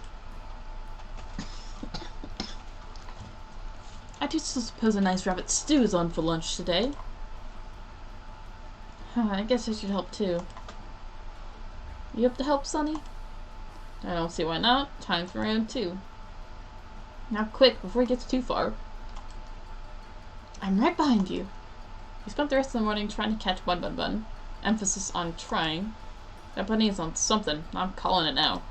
I do still suppose a nice rabbit stew is on for lunch today. I guess I should help too. You up to help, Sonny? I don't see why not. Time for round 2. Now quick, before he gets too far. I'm right behind you. We spent the rest of the morning trying to catch Bun Bun Bun. Emphasis on trying. That bunny is on something. I'm calling it now.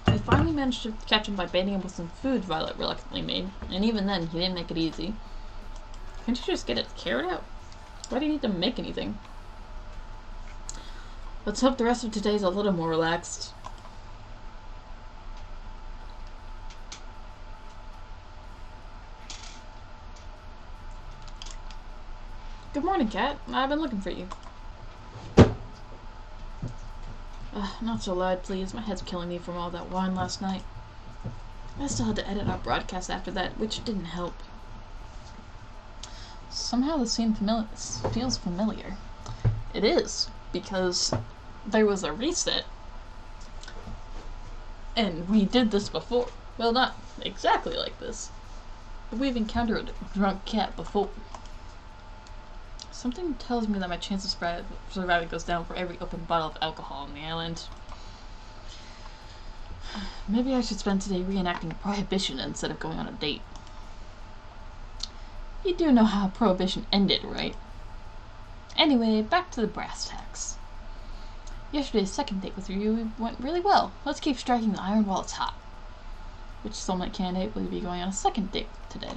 I finally managed to catch him by baiting him with some food Violet reluctantly made, and even then, he didn't make it easy. Can't you just get it carried out? Why do you need to make anything? Let's hope the rest of today's a little more relaxed. Good morning, Cat. I've been looking for you. Not so loud, please. My head's killing me from all that wine last night. I still had to edit our broadcast after that, which didn't help. Somehow the scene feels familiar. It is, because there was a reset. And we did this before. Well, not exactly like this. But we've encountered a drunk cat before. Something tells me that my chance of surviving goes down for every open bottle of alcohol on the island. Maybe I should spend today reenacting Prohibition instead of going on a date. You do know how Prohibition ended, right? Anyway, back to the brass tacks. Yesterday's second date with you went really well. Let's keep striking the iron while it's hot. Which soulmate candidate will you be going on a second date with today?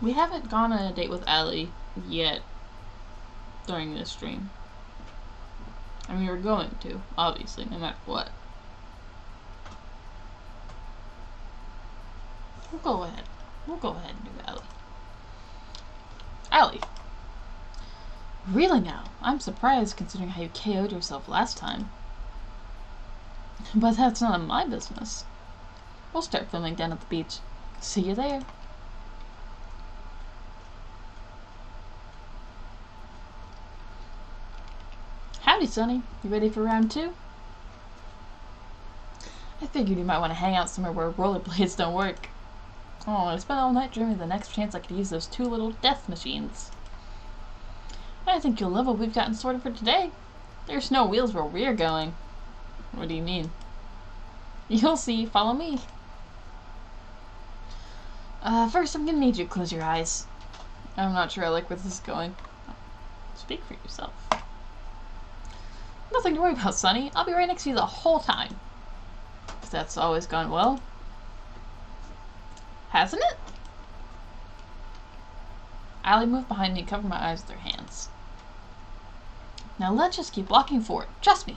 We haven't gone on a date with Allie yet during this stream. I mean, we're going to, obviously, no matter what. We'll go ahead. We'll go ahead and do Allie. Allie. Really now? I'm surprised considering how you KO'd yourself last time. But that's none of my business. We'll start filming down at the beach. See you there. Howdy, Sonny. You ready for round 2? I figured you might want to hang out somewhere where rollerblades don't work. Oh, I spent all night dreaming of the next chance I could use those 2 little death machines. I think you'll love what we've gotten sorted for today. There's no wheels where we're going. What do you mean? You'll see. Follow me. First I'm gonna need you to close your eyes. I'm not sure I like where this is going. Speak for yourself. Nothing to worry about, Sonny. I'll be right next to you the whole time. If that's always gone well. Hasn't it? Allie moved behind me and covered my eyes with her hands. Now let's just keep walking forward. Trust me.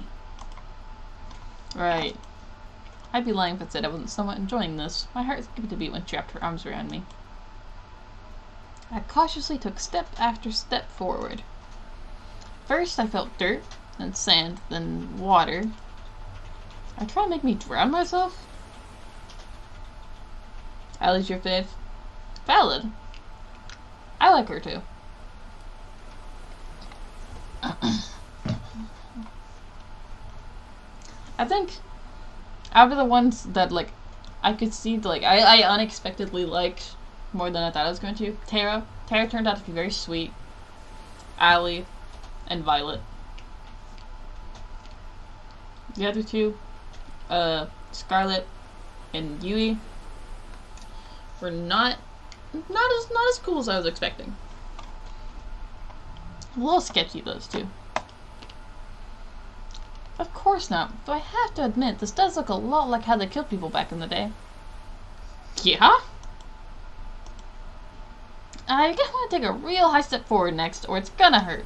Right. I'd be lying if I said I wasn't somewhat enjoying this. My heart skipped a beat when she wrapped her arms around me. I cautiously took step after step forward. First I felt dirt, then sand, then water. Are you trying to make me drown myself? Allie's your fave? Valid. I like her too. I think out of the ones that like I could see like I unexpectedly liked more than I thought I was going to, Terra turned out to be very sweet. Allie, and Violet. The other two, Scarlet and Yui, were not as cool as I was expecting. A little sketchy, those two. Of course not, though I have to admit, this does look a lot like how they killed people back in the day. Yeah? I guess I want to take a real high step forward next, or it's gonna hurt.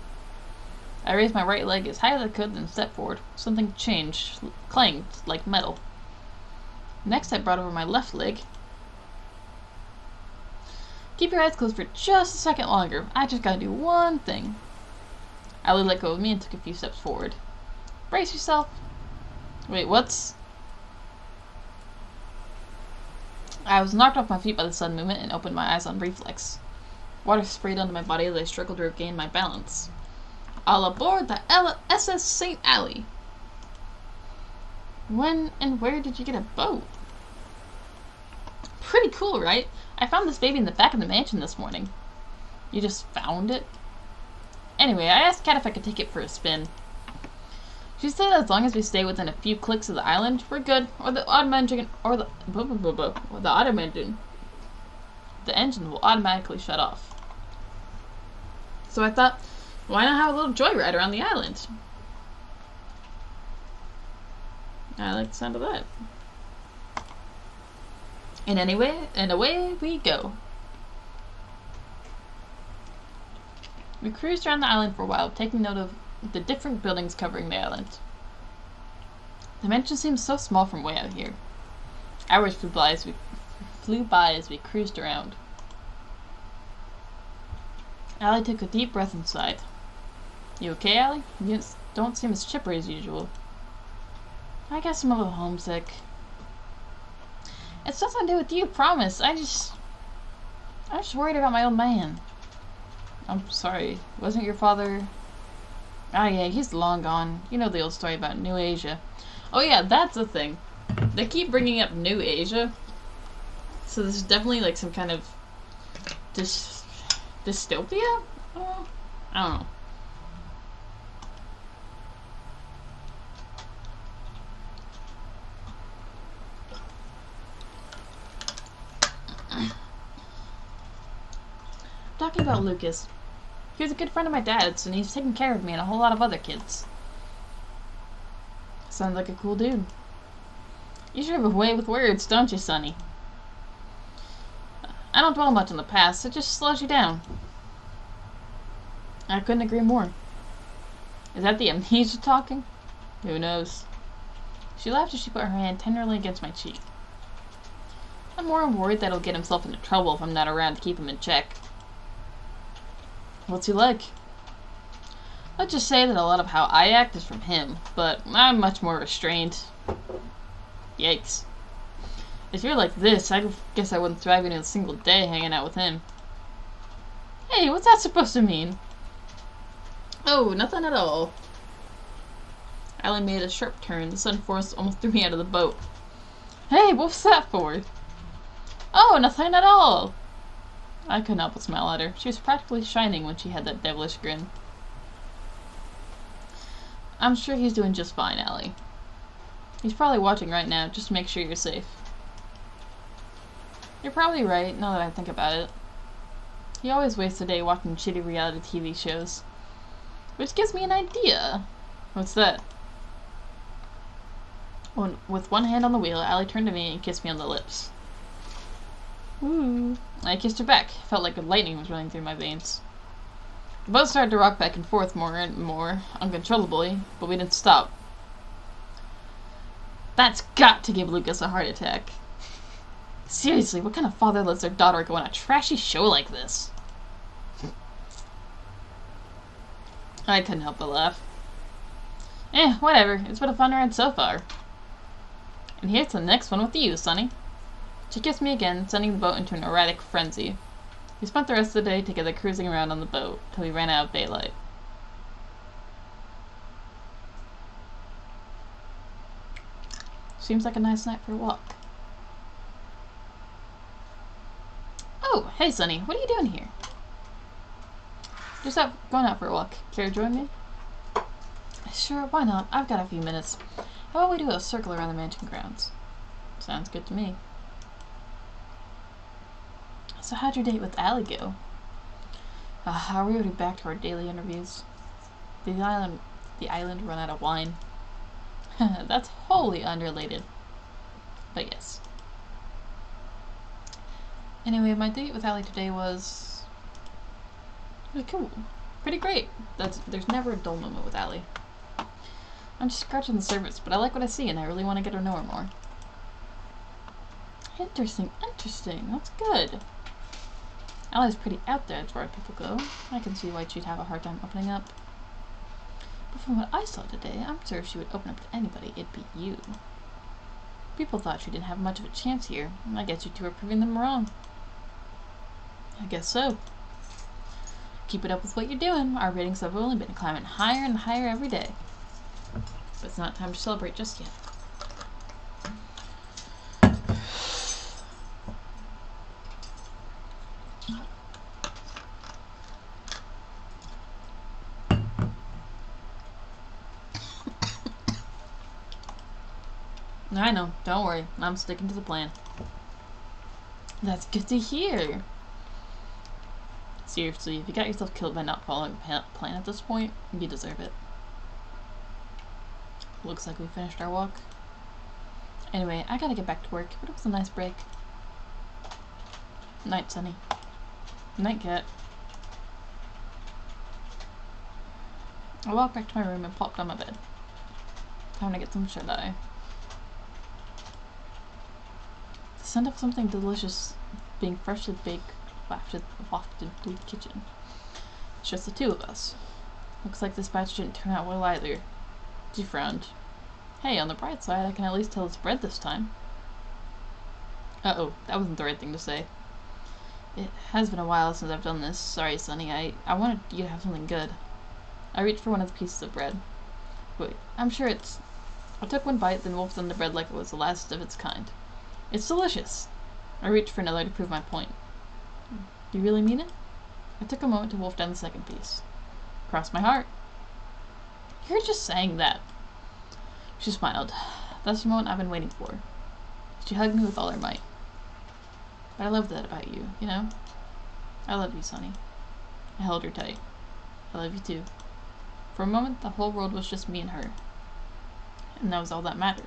I raised my right leg as high as I could, then stepped forward. Something changed, clanged like metal. Next, I brought over my left leg. Keep your eyes closed for just a second longer. I just gotta do one thing. Allie let go of me and took a few steps forward. Brace yourself. Wait, what's... I was knocked off my feet by the sudden movement and opened my eyes on reflex. Water sprayed onto my body as I struggled to regain my balance. All aboard the SS St. Allie. When and where did you get a boat? Pretty cool, right? I found this baby in the back of the mansion this morning. You just found it? Anyway, I asked Kat if I could take it for a spin. She said as long as we stay within a few clicks of the island, we're good. Or the engine will automatically shut off. So I thought, why not have a little joyride around the island? I like the sound of that. And away we go. We cruised around the island for a while, taking note of the different buildings covering the island. The mansion seems so small from way out here. Hours flew by as we cruised around. Allie took a deep breath and sighed. You okay, Allie? You don't seem as chipper as usual. I guess I'm a little homesick. It's nothing to do with you, promise. I'm just worried about my old man. I'm sorry. Wasn't your father... Ah, yeah, he's long gone. You know the old story about New Asia. Oh yeah, that's the thing. They keep bringing up New Asia. So this is definitely like some kind of dystopia? I don't know. Talking about Lucas. He was a good friend of my dad's, and he's taken care of me and a whole lot of other kids. Sounds like a cool dude. You sure have a way with words, don't you, Sonny? I don't dwell much on the past, it just slows you down. I couldn't agree more. Is that the amnesia talking? Who knows? She laughed as she put her hand tenderly against my cheek. I'm more worried that he'll get himself into trouble if I'm not around to keep him in check. What's he like? Let's just say that a lot of how I act is from him, but I'm much more restrained. Yikes. If you're like this, I guess I wouldn't thrive in a single day hanging out with him. Hey, what's that supposed to mean? Oh, nothing at all. Allie made a sharp turn. The sudden force almost threw me out of the boat. Hey, what was that for? Oh, nothing at all. I couldn't help but smile at her. She was practically shining when she had that devilish grin. I'm sure he's doing just fine, Allie. He's probably watching right now, just to make sure you're safe. You're probably right, now that I think about it. He always wastes a day watching shitty reality TV shows. Which gives me an idea. What's that? With one hand on the wheel, Allie turned to me and kissed me on the lips. Ooh. I kissed her back. Felt like lightning was running through my veins. The boat started to rock back and forth more and more, uncontrollably, but we didn't stop. That's got to give Lucas a heart attack. Seriously, what kind of father lets their daughter go on a trashy show like this? I couldn't help but laugh. Whatever. It's been a fun ride so far. And here's the next one with you, Sonny. She kissed me again, sending the boat into an erratic frenzy. We spent the rest of the day together cruising around on the boat, till we ran out of daylight. Seems like a nice night for a walk. Oh, hey Sonny, what are you doing here? Just going out for a walk. Care to join me? Sure, why not? I've got a few minutes. How about we do a circle around the mansion grounds? Sounds good to me. So how'd your date with Allie go? Are we already back to our daily interviews? Did the island run out of wine? That's wholly unrelated. But yes. Anyway, my date with Allie today was cool. Pretty great. There's never a dull moment with Allie. I'm just scratching the surface, but I like what I see and I really want to get to know her more. Interesting. That's good. Allie's pretty out there as far as people go. I can see why she'd have a hard time opening up. But from what I saw today, I'm sure if she would open up to anybody, it'd be you. People thought she didn't have much of a chance here, and I guess you two are proving them wrong. I guess so. Keep it up with what you're doing. Our ratings have only been climbing higher and higher every day. But it's not time to celebrate just yet. I know. Don't worry. I'm sticking to the plan. That's good to hear. Seriously, if you got yourself killed by not following plan at this point, you deserve it. Looks like we finished our walk. Anyway, I gotta get back to work, but it was a nice break. Night, Sunny. Night, Cat. I walked back to my room and plopped on my bed. Time to get some shut-eye. The scent of something delicious being freshly baked wafted through the kitchen. It's just the two of us. Looks like this batch didn't turn out well either. She frowned. Hey, on the bright side, I can at least tell it's bread this time. Uh-oh, that wasn't the right thing to say. It has been a while since I've done this. Sorry, Sunny. I wanted you to have something good. I reached for one of the pieces of bread. Wait, I'm sure it's... I took one bite, then wolfed on the bread like it was the last of its kind. It's delicious! I reached for another to prove my point. You really mean it? I took a moment to wolf down the second piece. Cross my heart. You're just saying that. She smiled. That's the moment I've been waiting for. She hugged me with all her might. But I love that about you, you know? I love you, Sunny. I held her tight. I love you too. For a moment, the whole world was just me and her. And that was all that mattered.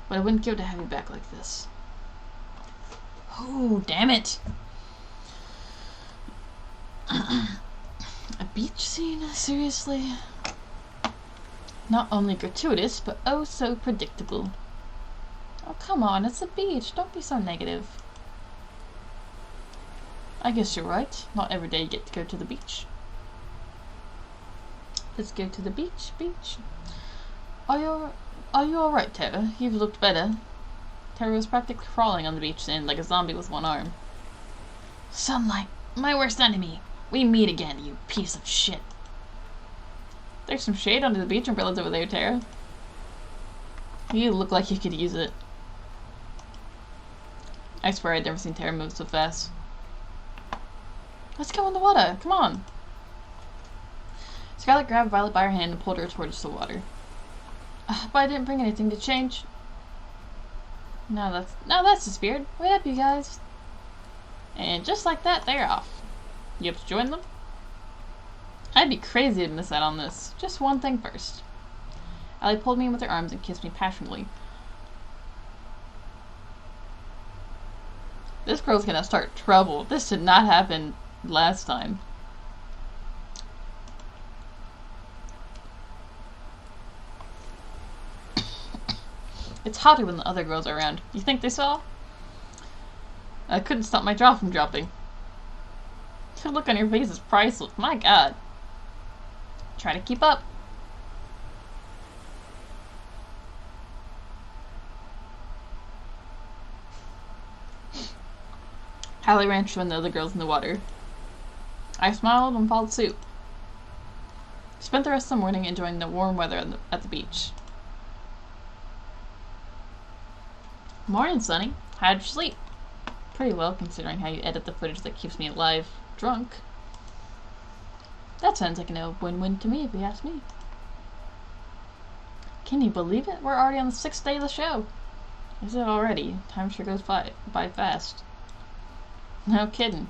But I wouldn't give to have you back like this. Oh, damn it! A beach scene? Seriously? Not only gratuitous, but oh so predictable. Oh, come on, it's a beach. Don't be so negative. I guess you're right. Not every day you get to go to the beach. Let's go to the beach. Are you alright, Tara? You've looked better. Tara was practically crawling on the beach sand like a zombie with one arm. Sunlight, my worst enemy. We meet again, you piece of shit. There's some shade under the beach umbrellas over there, Tara. You look like you could use it. I swear I'd never seen Tara move so fast. Let's go in the water, come on. Scarlet grabbed Violet by her hand and pulled her towards the water. But I didn't bring anything to change. Now that's the spirit. Wait up, you guys. And just like that, they're off. You have to join them? I'd be crazy to miss out on this. Just one thing first. Allie pulled me in with her arms and kissed me passionately. This girl's gonna start trouble. This did not happen last time. It's hotter when the other girls are around. You think they saw? I couldn't stop my jaw from dropping. The look on your face is priceless. My god. Try to keep up. Allie ran to join the other girls in the water. I smiled and followed suit. Spent the rest of the morning enjoying the warm weather at the beach. Morning, Sunny. How'd you sleep? Pretty well, considering how you edit the footage that keeps me alive, drunk. That sounds like a win-win to me, if you ask me. Can you believe it? We're already on the 6th day of the show. Is it already? Time sure goes by fast. No kidding.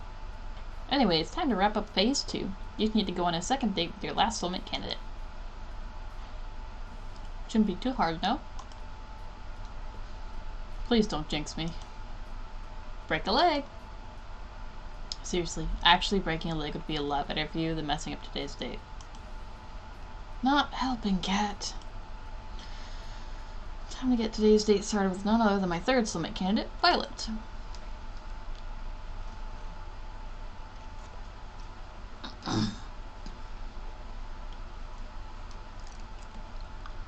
Anyway, it's time to wrap up phase 2. You need to go on a second date with your last soulmate candidate. Shouldn't be too hard, no? Please don't jinx me. Break a leg. Seriously, actually breaking a leg would be a lot better for you than messing up today's date. Not helping, Cat. Time to get today's date started with none other than my third soulmate candidate, Violet.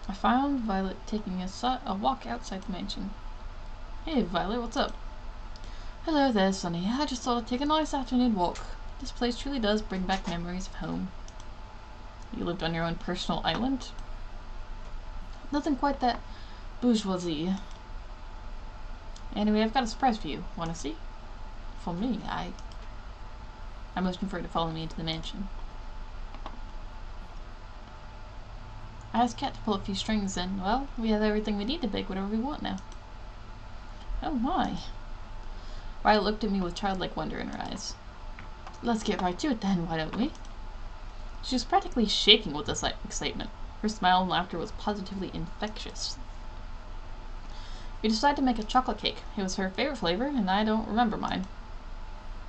I found Violet taking a walk outside the mansion. Hey, Violet, what's up? Hello there, Sunny. I just thought I'd take a nice afternoon walk. This place truly does bring back memories of home. You lived on your own personal island? Nothing quite that bourgeoisie. Anyway, I've got a surprise for you. Want to see? For me, I motioned for her to follow me into the mansion. I asked Cat to pull a few strings and, well, we have everything we need to bake whatever we want now. Oh my. Violet looked at me with childlike wonder in her eyes. Let's get right to it then, why don't we? She was practically shaking with this excitement. Her smile and laughter was positively infectious. We decided to make a chocolate cake. It was her favorite flavor, and I don't remember mine.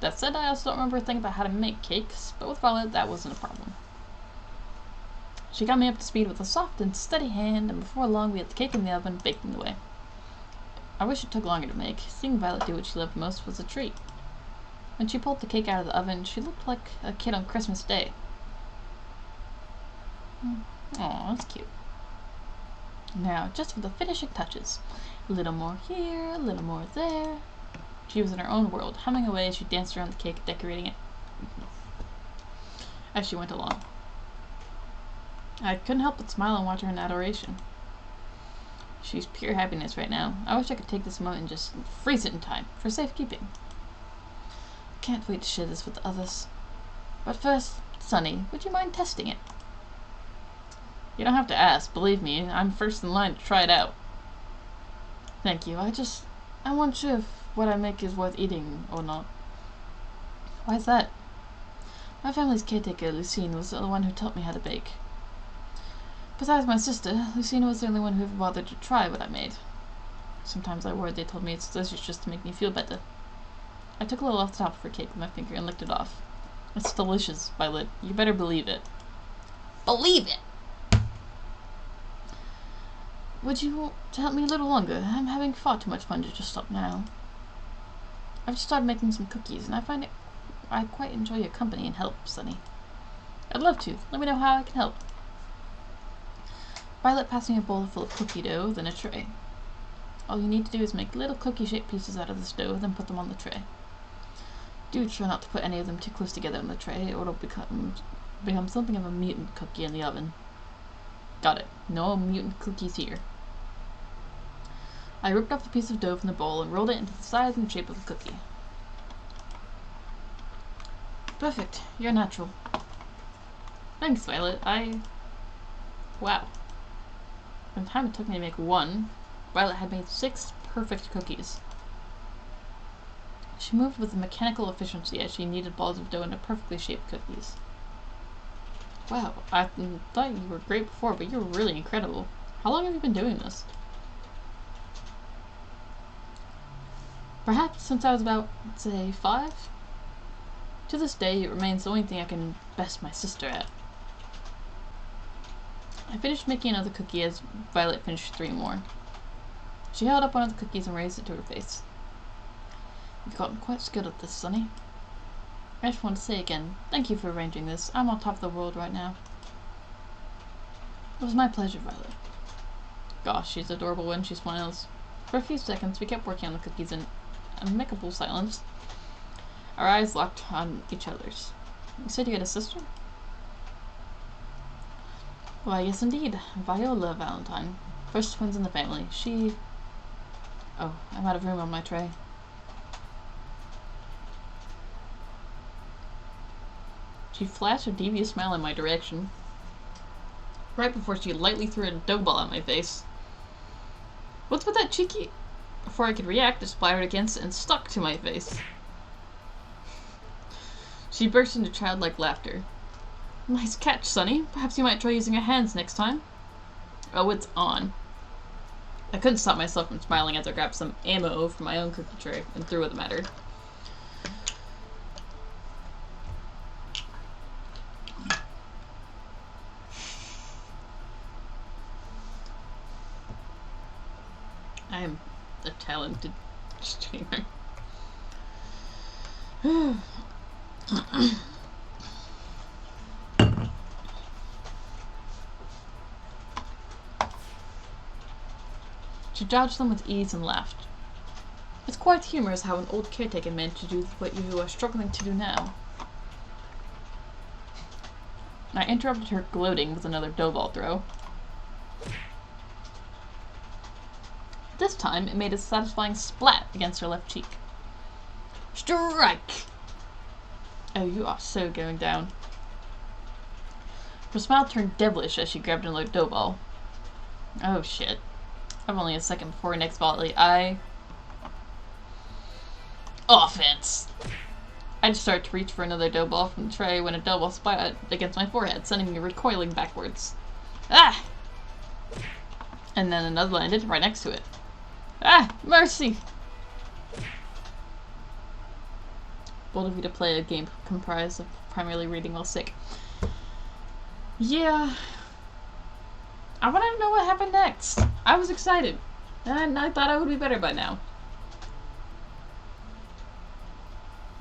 That said, I also don't remember a thing about how to make cakes, but with Violet, that wasn't a problem. She got me up to speed with a soft and steady hand, and before long we had the cake in the oven, baking away. I wish it took longer to make. Seeing Violet do what she loved most was a treat. When she pulled the cake out of the oven, she looked like a kid on Christmas Day. Aw, that's cute. Now, just for the finishing touches. A little more here, a little more there. She was in her own world, humming away as she danced around the cake, decorating it as she went along. I couldn't help but smile and watch her in adoration. She's pure happiness right now. I wish I could take this moment and just freeze it in time, for safekeeping. Can't wait to share this with the others. But first, Sunny, would you mind testing it? You don't have to ask, believe me, I'm first in line to try it out. Thank you, I want sure if what I make is worth eating or not. Why's that? My family's caretaker, Lucine, was the one who taught me how to bake. Besides my sister, Lucina was the only one who ever bothered to try what I made. Sometimes I worried they told me it's delicious just to make me feel better. I took a little off the top of her cake with my finger and licked it off. It's delicious, Violet. You better believe it. Believe it! Would you want to help me a little longer? I'm having far too much fun to just stop now. I've just started making some cookies, and I quite enjoy your company and help, Sunny. I'd love to. Let me know how I can help. Violet passed me a bowl full of cookie dough, then a tray. All you need to do is make little cookie-shaped pieces out of this dough, then put them on the tray. Do try not to put any of them too close together on the tray, or it'll become something of a mutant cookie in the oven. Got it. No mutant cookies here. I ripped off the piece of dough from the bowl and rolled it into the size and shape of a cookie. Perfect. You're natural. Thanks, Violet. Wow. By the time it took me to make one, Violet had made 6 perfect cookies. She moved with mechanical efficiency as she kneaded balls of dough into perfectly shaped cookies. Wow, I thought you were great before, but you're really incredible. How long have you been doing this? Perhaps since I was about, say, 5? To this day, it remains the only thing I can best my sister at. I finished making another cookie as Violet finished 3 more. She held up one of the cookies and raised it to her face. You've gotten quite skilled at this, Sunny. I just want to say again, thank you for arranging this. I'm on top of the world right now. It was my pleasure, Violet. Gosh, she's adorable when she smiles. For a few seconds, we kept working on the cookies in amicable silence. Our eyes locked on each other's. You said you had a sister? Why, yes indeed. Viola Valentine. First twins in the family. Oh, I'm out of room on my tray. She flashed a devious smile in my direction. right before she lightly threw a dough ball at my face. What's with that cheeky? Before I could react, it splattered against it and stuck to my face. She burst into childlike laughter. Nice catch, Sonny. Perhaps you might try using your hands next time. Oh, it's on. I couldn't stop myself from smiling as I grabbed some ammo from my own cookie tray and threw it at her. I am a talented streamer. She dodged them with ease and laughed. It's quite humorous how an old caretaker managed to do what you are struggling to do now. I interrupted her gloating with another dough ball throw. This time, it made a satisfying splat against her left cheek. Strike! Oh, you are so going down. Her smile turned devilish as she grabbed another dough ball. Oh shit. I'm only a second before her next volley. Offense! I just started to reach for another dough ball from the tray when a dough ball splattered against my forehead, sending me recoiling backwards. Ah! And then another landed right next to it. Ah! Mercy! Bold of you to play a game comprised of primarily reading while sick. Yeah. I wanted to know what happened next. I was excited. And I thought I would be better by now.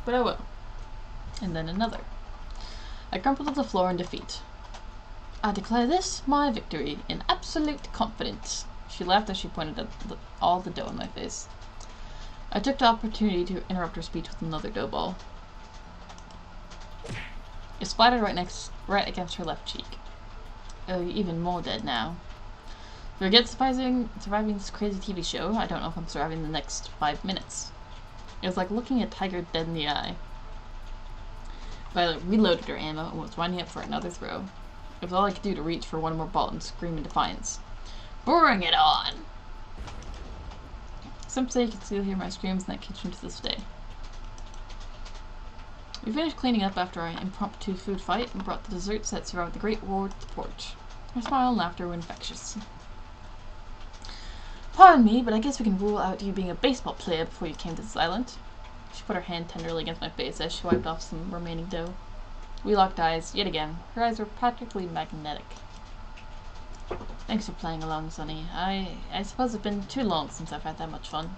But oh well. And then another. I crumpled to the floor in defeat. I declare this my victory in absolute confidence. She laughed as she pointed at all the dough in my face. I took the opportunity to interrupt her speech with another dough ball. It splattered right against her left cheek. Oh, you're even more dead now. Forget surviving this crazy TV show. I don't know if I'm surviving the next 5 minutes. It was like looking a tiger dead in the eye. Violet reloaded her ammo and was winding up for another throw. It was all I could do to reach for one more ball and scream in defiance. Bring it on! Some say you can still hear my screams in that kitchen to this day. We finished cleaning up after our impromptu food fight and brought the desserts that survived the Great War to the porch. Her smile and laughter were infectious. Pardon me, but I guess we can rule out you being a baseball player before you came to this island. She put her hand tenderly against my face as she wiped off some remaining dough. We locked eyes, yet again. Her eyes were practically magnetic. Thanks for playing along, Sonny. I suppose it's been too long since I've had that much fun.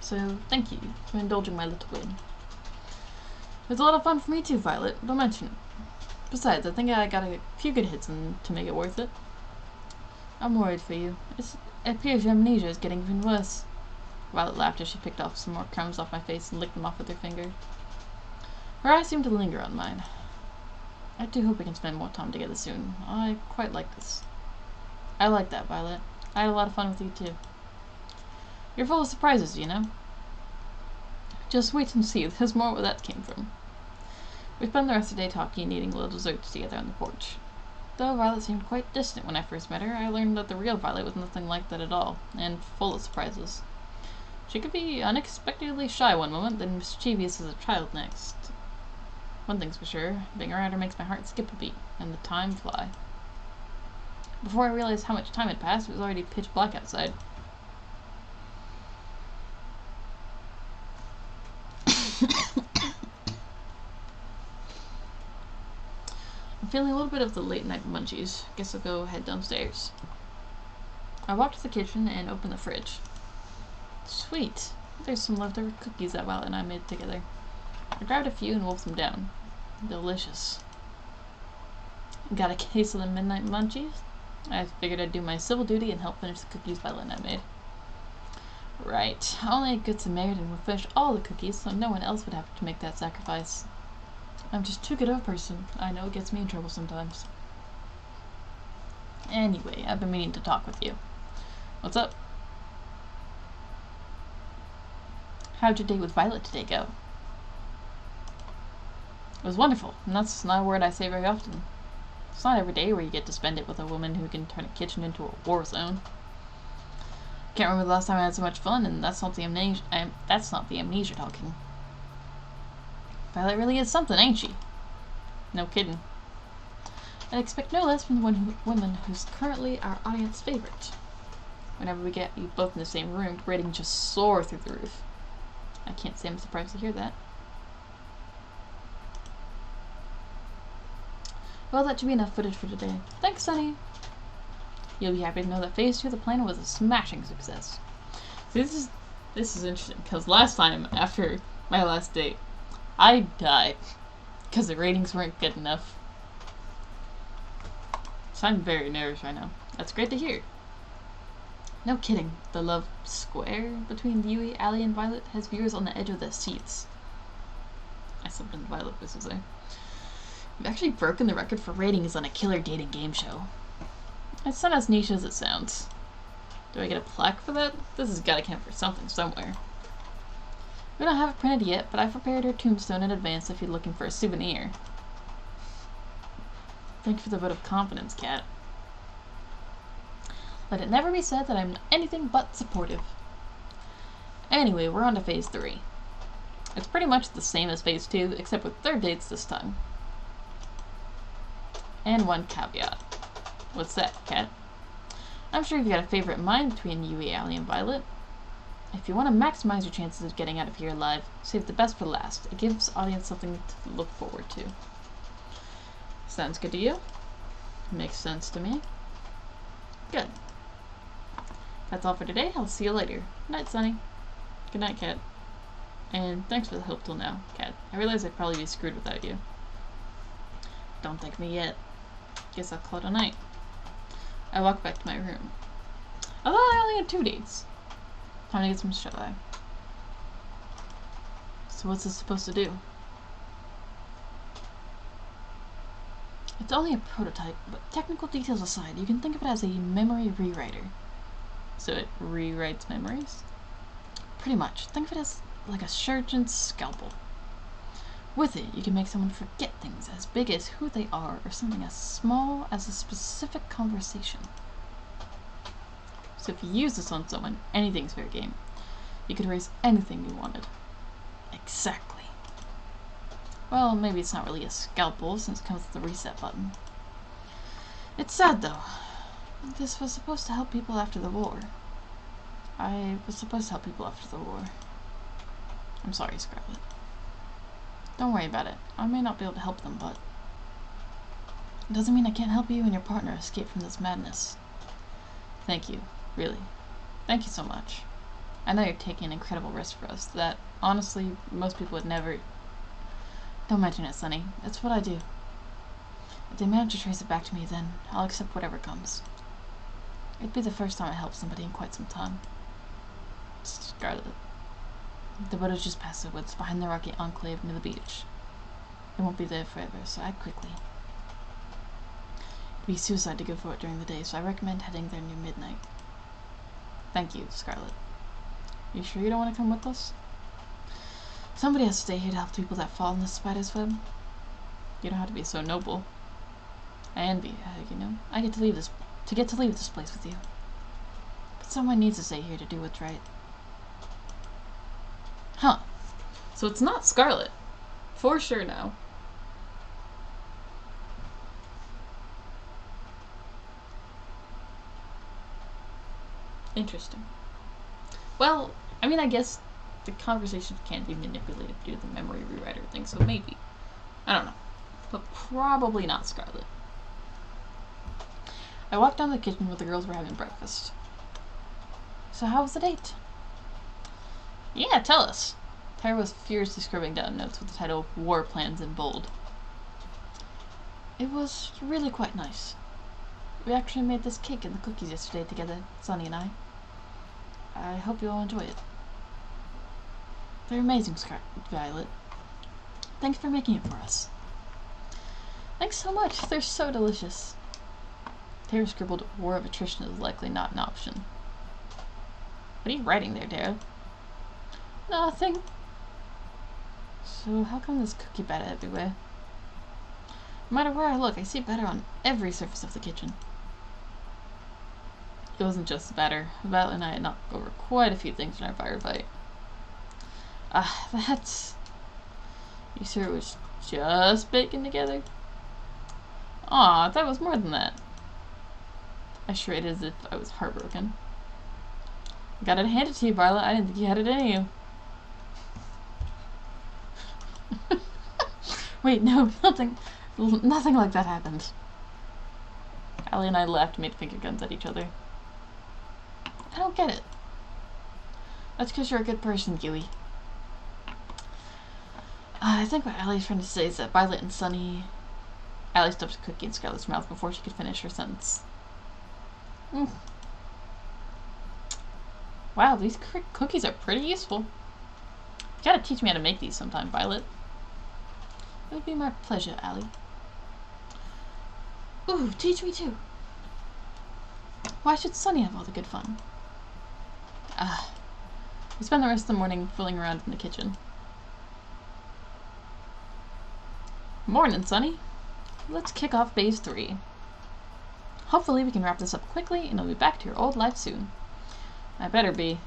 So, thank you for indulging my little whim. It was a lot of fun for me too, Violet. Don't mention it. Besides, I think I got a few good hits in to make it worth it. I'm worried for you. It appears your amnesia is getting even worse. Violet laughed as she picked off some more crumbs off my face and licked them off with her finger. Her eyes seemed to linger on mine. I do hope we can spend more time together soon. I quite like this. I like that, Violet. I had a lot of fun with you too. You're full of surprises, you know. Just wait and see. There's more where that came from. We spent the rest of the day talking and eating little desserts together on the porch. Though Violet seemed quite distant when I first met her, I learned that the real Violet was nothing like that at all, and full of surprises. She could be unexpectedly shy one moment, then mischievous as a child next. One thing's for sure, being around her makes my heart skip a beat, and the time fly. Before I realized how much time had passed, it was already pitch black outside. I'm feeling a little bit of the late night munchies. Guess I'll go head downstairs. I walked to the kitchen and opened the fridge. Sweet. There's some leftover cookies that Violet and I made together. I grabbed a few and wolfed them down. Delicious. Got a case of the midnight munchies? I figured I'd do my civil duty and help finish the cookies Violet and I made. Right. I only ate good Samaritan would finish all the cookies so no one else would have to make that sacrifice. I'm just too good of a person. I know it gets me in trouble sometimes. Anyway, I've been meaning to talk with you. What's up? How'd your date with Violet today go? It was wonderful, and that's not a word I say very often. It's not every day where you get to spend it with a woman who can turn a kitchen into a war zone. Can't remember the last time I had so much fun, and that's not the amnesia talking. Violet really is something, ain't she? No kidding. I'd expect no less from the woman who's currently our audience favorite. Whenever we get you both in the same room, ratings just soar through the roof. I can't say I'm surprised to hear that. Well, that should be enough footage for today. Thanks, Sunny! You'll be happy to know that Phase 2 of the plan was a smashing success. See, this is interesting, because last time, after my last date, I died, because the ratings weren't good enough. So I'm very nervous right now. That's great to hear. No kidding, the love square between Yui, Allie, and Violet has viewers on the edge of their seats. I subbed in Violet voices there. We've actually broken the record for ratings on a killer dating game show. It's not as niche as it sounds. Do I get a plaque for that? This has got to count for something somewhere. We don't have it printed yet, but I've prepared her tombstone in advance if you're looking for a souvenir. Thank you for the vote of confidence, Kat. Let it never be said that I'm anything but supportive. Anyway, we're on to Phase 3. It's pretty much the same as Phase 2, except with third dates this time. And one caveat. What's that, Kat? I'm sure you've got a favorite in mind between Yui, Allie, and Violet. If you want to maximize your chances of getting out of here alive, save the best for last. It gives audience something to look forward to. Sounds good to you? Makes sense to me. Good. That's all for today. I'll see you later. Good night, Sunny. Good night, Kat. And thanks for the help till now, Kat. I realize I'd probably be screwed without you. Don't thank me yet. Guess I'll call it a night. I walk back to my room. Although I only had 2 dates. Time to get some shut-eye. So what's this supposed to do? It's only a prototype, but technical details aside, you can think of it as a memory rewriter. So it rewrites memories? Pretty much. Think of it as like a surgeon's scalpel. With it, you can make someone forget things as big as who they are or something as small as a specific conversation. So if you use this on someone, anything's fair game. You could erase anything you wanted. Exactly. Well, maybe it's not really a scalpel since it comes with the reset button. It's sad though. This was supposed to help people after the war. I was supposed to help people after the war. I'm sorry, Scarlet. Don't worry about it. I may not be able to help them, but it doesn't mean I can't help you and your partner escape from this madness. Thank you, really. Thank you so much. I know you're taking an incredible risk for us that, honestly, most people would never... Don't mention it, Sunny. It's what I do. If they manage to trace it back to me, then I'll accept whatever comes. It'd be the first time I helped somebody in quite some time. Scarlet. The boat is just past the woods, behind the rocky enclave near the beach. It won't be there forever, so act quickly. It'd be suicide to go for it during the day, so I recommend heading there near midnight. Thank you, Scarlet. You sure you don't want to come with us? Somebody has to stay here to help the people that fall in this spider's web. You don't have to be so noble. I envy you, you know. I get to leave this place with you. But someone needs to stay here to do what's right. Huh. So it's not Scarlet. For sure now. Interesting. Well, I mean, I guess the conversation can't be manipulated to do the memory rewriter thing, so maybe. I don't know. But probably not Scarlet. I walked down to the kitchen where the girls were having breakfast. So how was the date? Yeah, tell us. Tyra was furiously scribbling down notes with the title War Plans in bold. It was really quite nice. We actually made this cake and the cookies yesterday together, Sunny and I. I hope you all enjoy it. They're amazing, Violet. Thanks for making it for us. Thanks so much. They're so delicious. Tara scribbled, War of Attrition is likely not an option. What are you writing there, Tara? Nothing. So how come there's cookie batter everywhere? No matter where I look, I see batter on every surface of the kitchen. It wasn't just the batter. Violet and I had knocked over quite a few things in our firefight. That's... You sure it was just bacon together? Aw, that was more than that. I shrieked as if I was heartbroken. I gotta hand it to you, Violet. I didn't think you had it in you. Wait, no, nothing like that happened. Allie and I laughed and made finger guns at each other. I don't get it. That's because you're a good person, Yui. I think what Allie's trying to say is that Violet and Sunny... Allie stuffed a cookie in Scarlett's mouth before she could finish her sentence. Wow, these cookies are pretty useful. You gotta teach me how to make these sometime, Violet. It would be my pleasure, Allie. Ooh, teach me too. Why should Sunny have all the good fun? We spend the rest of the morning fooling around in the kitchen. Morning, Sunny. Let's kick off phase 3. Hopefully we can wrap this up quickly and you'll be back to your old life soon. I better be.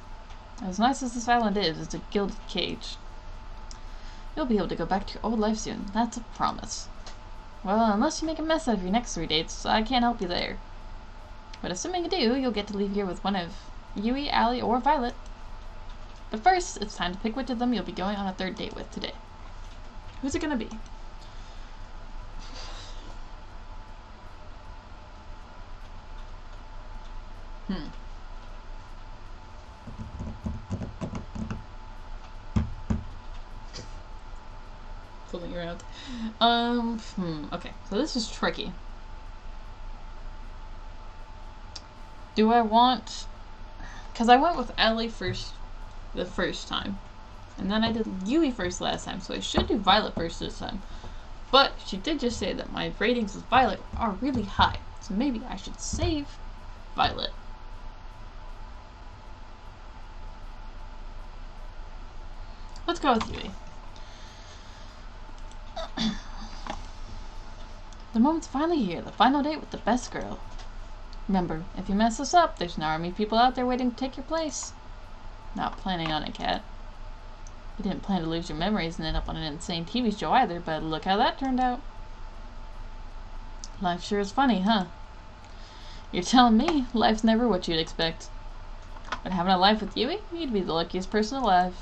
As nice as this island is, it's a gilded cage. You'll be able to go back to your old life soon. That's a promise. Well, unless you make a mess out of your next 3 dates, I can't help you there. But assuming you do, you'll get to leave here with one of Yui, Allie, or Violet. But first, it's time to pick which of them you'll be going on a 3rd date with today. Who's it gonna be? Fooling around. Okay, so this is tricky. Do I want... Because I went with Allie first the first time. And then I did Yui first last time, so I should do Violet first this time. But she did just say that my ratings with Violet are really high. So maybe I should save Violet. Let's go with Yui. The moment's finally here, the final date with the best girl. Remember, if you mess this up, there's an army of people out there waiting to take your place. Not planning on it, Cat. You didn't plan to lose your memories and end up on an insane TV show either, but look how that turned out. Life sure is funny, huh? You're telling me life's never what you'd expect. But having a life with Yui, you'd be the luckiest person alive.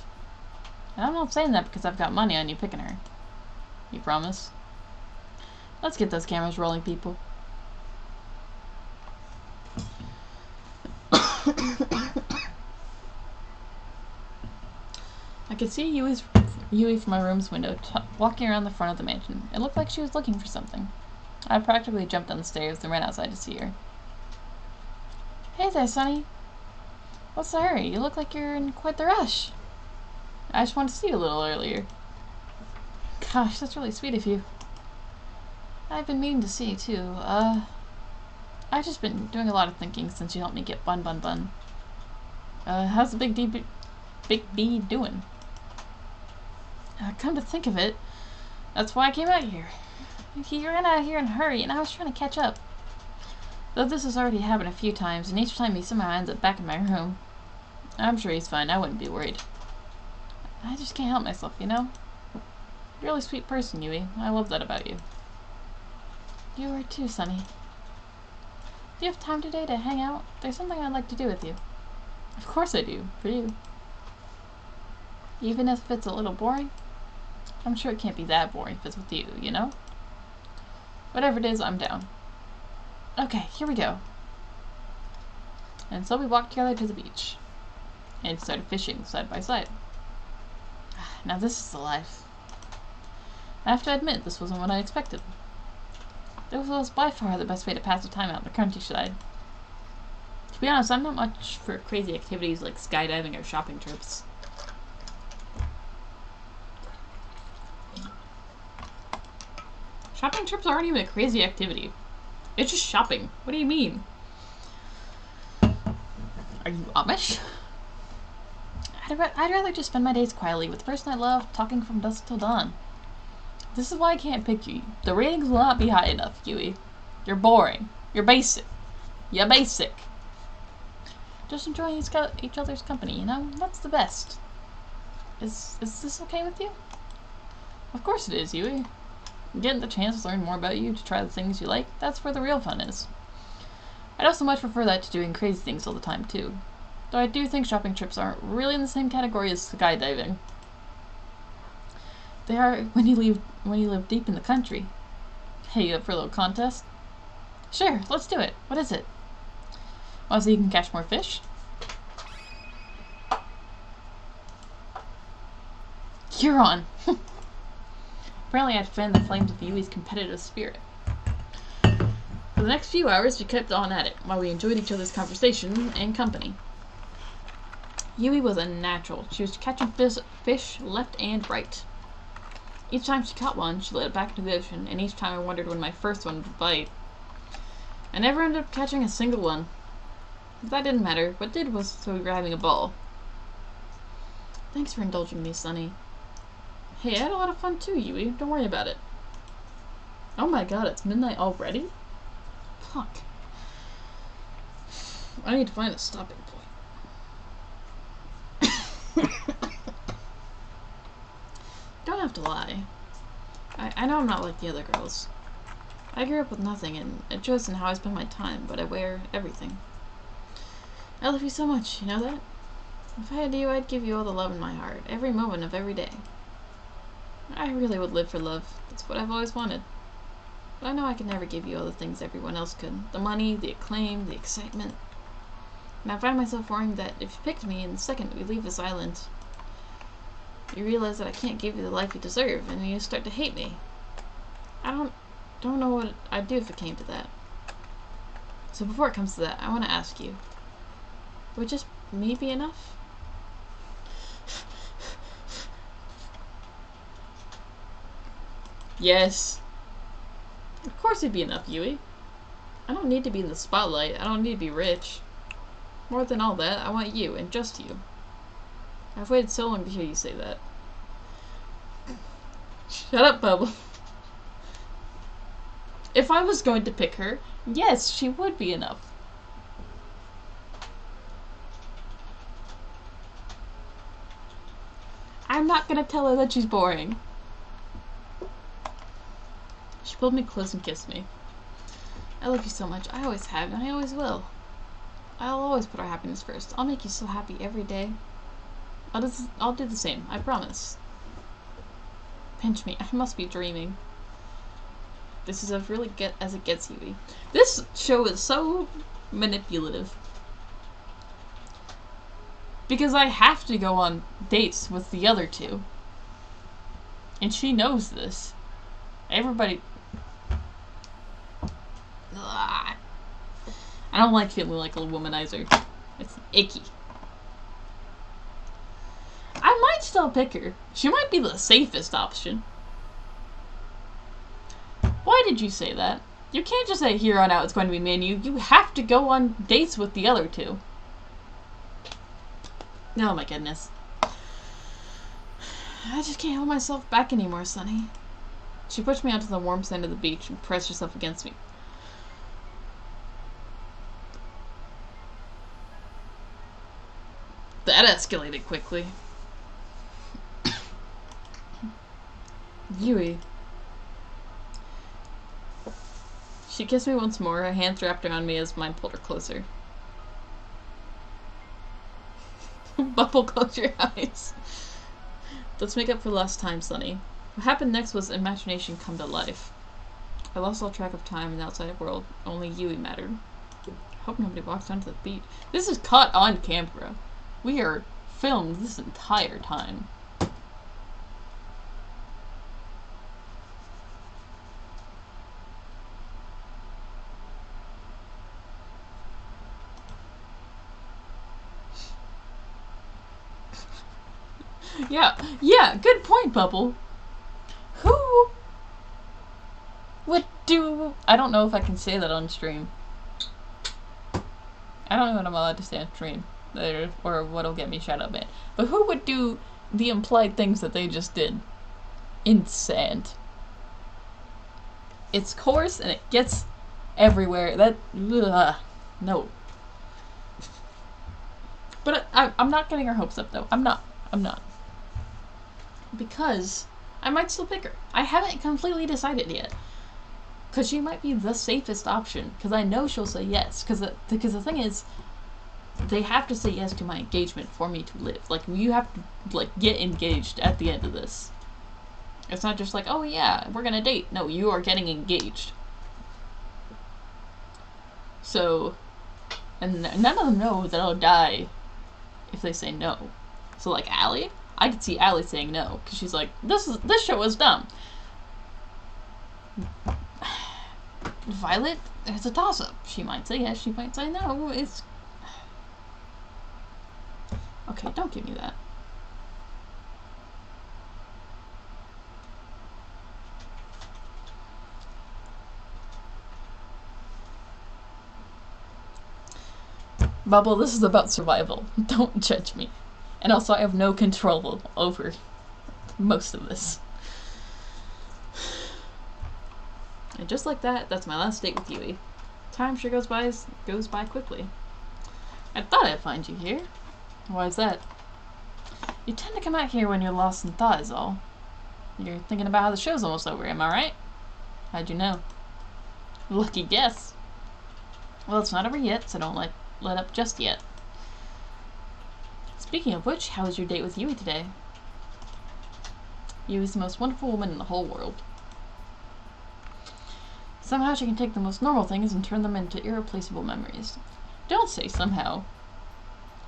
And I'm not saying that because I've got money on you picking her. You promise? Let's get those cameras rolling, people. I could see Yui from my room's window walking around the front of the mansion. It looked like she was looking for something. I practically jumped down the stairs and ran outside to see her. Hey there, Sunny. What's the hurry? You look like you're in quite the rush. I just wanted to see you a little earlier. Gosh, that's really sweet of you. I've been meaning to see you too. I've just been doing a lot of thinking since you helped me get Bun. How's the Big B doing? Come to think of it, that's why I came out here. He ran out of here in a hurry, and I was trying to catch up. Though this has already happened a few times, and each time he somehow ends up back in my room. I'm sure he's fine. I wouldn't be worried. I just can't help myself, you know? You're a really sweet person, Yui. I love that about you. You are too, Sunny. Do you have time today to hang out? There's something I'd like to do with you. Of course I do. For you. Even if it's a little boring? I'm sure it can't be that boring if it's with you, you know? Whatever it is, I'm down. Okay, here we go. And so we walked together to the beach. And started fishing side by side. Now this is the life. I have to admit, this wasn't what I expected. This was by far the best way to pass the time out in the countryside. To be honest, I'm not much for crazy activities like skydiving or shopping trips. Shopping trips aren't even a crazy activity. It's just shopping. What do you mean? Are you Amish? I'd rather just spend my days quietly with the person I love, talking from dusk till dawn. This is why I can't pick you. The ratings will not be high enough, Yui. You're boring. You're basic. You're basic. Just enjoying each other's company, you know? That's the best. Is this okay with you? Of course it is, Yui. Getting the chance to learn more about you, to try the things you like, that's where the real fun is. I'd also much prefer that to doing crazy things all the time, too. Though I do think shopping trips aren't really in the same category as skydiving. They are when you live deep in the country. Hey, you up for a little contest? Sure, let's do it. What is it? Want to see you can catch more fish? You're on. Apparently I'd fanned the flames of Yui's competitive spirit. For the next few hours we kept on at it, while we enjoyed each other's conversation and company. Yui was a natural. She was catching fish left and right. Each time she caught one, she let it back into the ocean, and each time I wondered when my first one would bite. I never ended up catching a single one. But that didn't matter. What did was so we were having a ball. Thanks for indulging me, Sunny. Hey, I had a lot of fun too, Yui. Don't worry about it. Oh my god, it's midnight already? Fuck. I need to find a stopping point. Don't have to lie. I know I'm not like the other girls. I grew up with nothing, and it shows in how I spend my time, but I wear everything. I love you so much, you know that? If I had you, I'd give you all the love in my heart, every moment of every day. I really would live for love. That's what I've always wanted. But I know I could never give you all the things everyone else could. The money, the acclaim, the excitement. And I find myself worrying that if you picked me, in the second we leave this island, you realize that I can't give you the life you deserve, and you start to hate me. I don't know what I'd do if it came to that. So before it comes to that, I want to ask you, would just me be enough? Yes. Of course it'd be enough, Yui. I don't need to be in the spotlight. I don't need to be rich. More than all that, I want you, and just you. I've waited so long to hear you say that. Shut up, Bubble. If I was going to pick her, yes, she would be enough. I'm not gonna tell her that she's boring. She pulled me close and kissed me. I love you so much. I always have, and I always will. I'll always put our happiness first. I'll make you so happy every day. I'll do the same. I promise. Pinch me. I must be dreaming. This is as really as it gets, Yui. This show is so manipulative. Because I have to go on dates with the other two. And she knows this. Everybody... Ugh. I don't like feeling like a womanizer. It's icky. I might still pick her. She might be the safest option. Why did you say that? You can't just say here on out it's going to be me and you. You have to go on dates with the other two. Oh my goodness. I just can't hold myself back anymore, Sunny. She pushed me onto the warm sand of the beach and pressed herself against me. That escalated quickly. Yui. She kissed me once more, her hands wrapped around me as mine pulled her closer. Bubble, close your eyes. Let's make up for lost time, Sunny. What happened next was imagination come to life. I lost all track of time in the outside world. Only Yui mattered. I hope nobody walks onto the beach. This is caught on camera. We are filmed this entire time. Yeah, good point, Bubble. Who would do... I don't know if I can say that on stream. I don't know what I'm allowed to say on stream. Or what'll get me shut up, man. But who would do the implied things that they just did? In sand. It's coarse and it gets everywhere. No. But I'm not getting her hopes up, though. I'm not. Because I might still pick her. I haven't completely decided yet. Because she might be the safest option. Because I know she'll say yes. Because the thing is, they have to say yes to my engagement for me to live. Like, you have to, like, get engaged at the end of this. It's not just like, oh yeah, we're gonna date. No, you are getting engaged. So, and none of them know that I'll die if they say no. So, like, Allie, I could see Allie saying no. Because she's like, this show is dumb. Violet, it's a toss-up. She might say yes, she might say no. It's... Okay, don't give me that. Bubble, this is about survival. Don't judge me. And also, I have no control over most of this. And just like that, that's my last date with Yui. Time sure goes by quickly. I thought I'd find you here. Why is that? You tend to come out here when you're lost in thought is all. You're thinking about how the show's almost over, am I right? How'd you know? Lucky guess. Well, it's not over yet, so don't let up just yet. Speaking of which, how was your date with Yui today? Yui's the most wonderful woman in the whole world. Somehow she can take the most normal things and turn them into irreplaceable memories. Don't say somehow.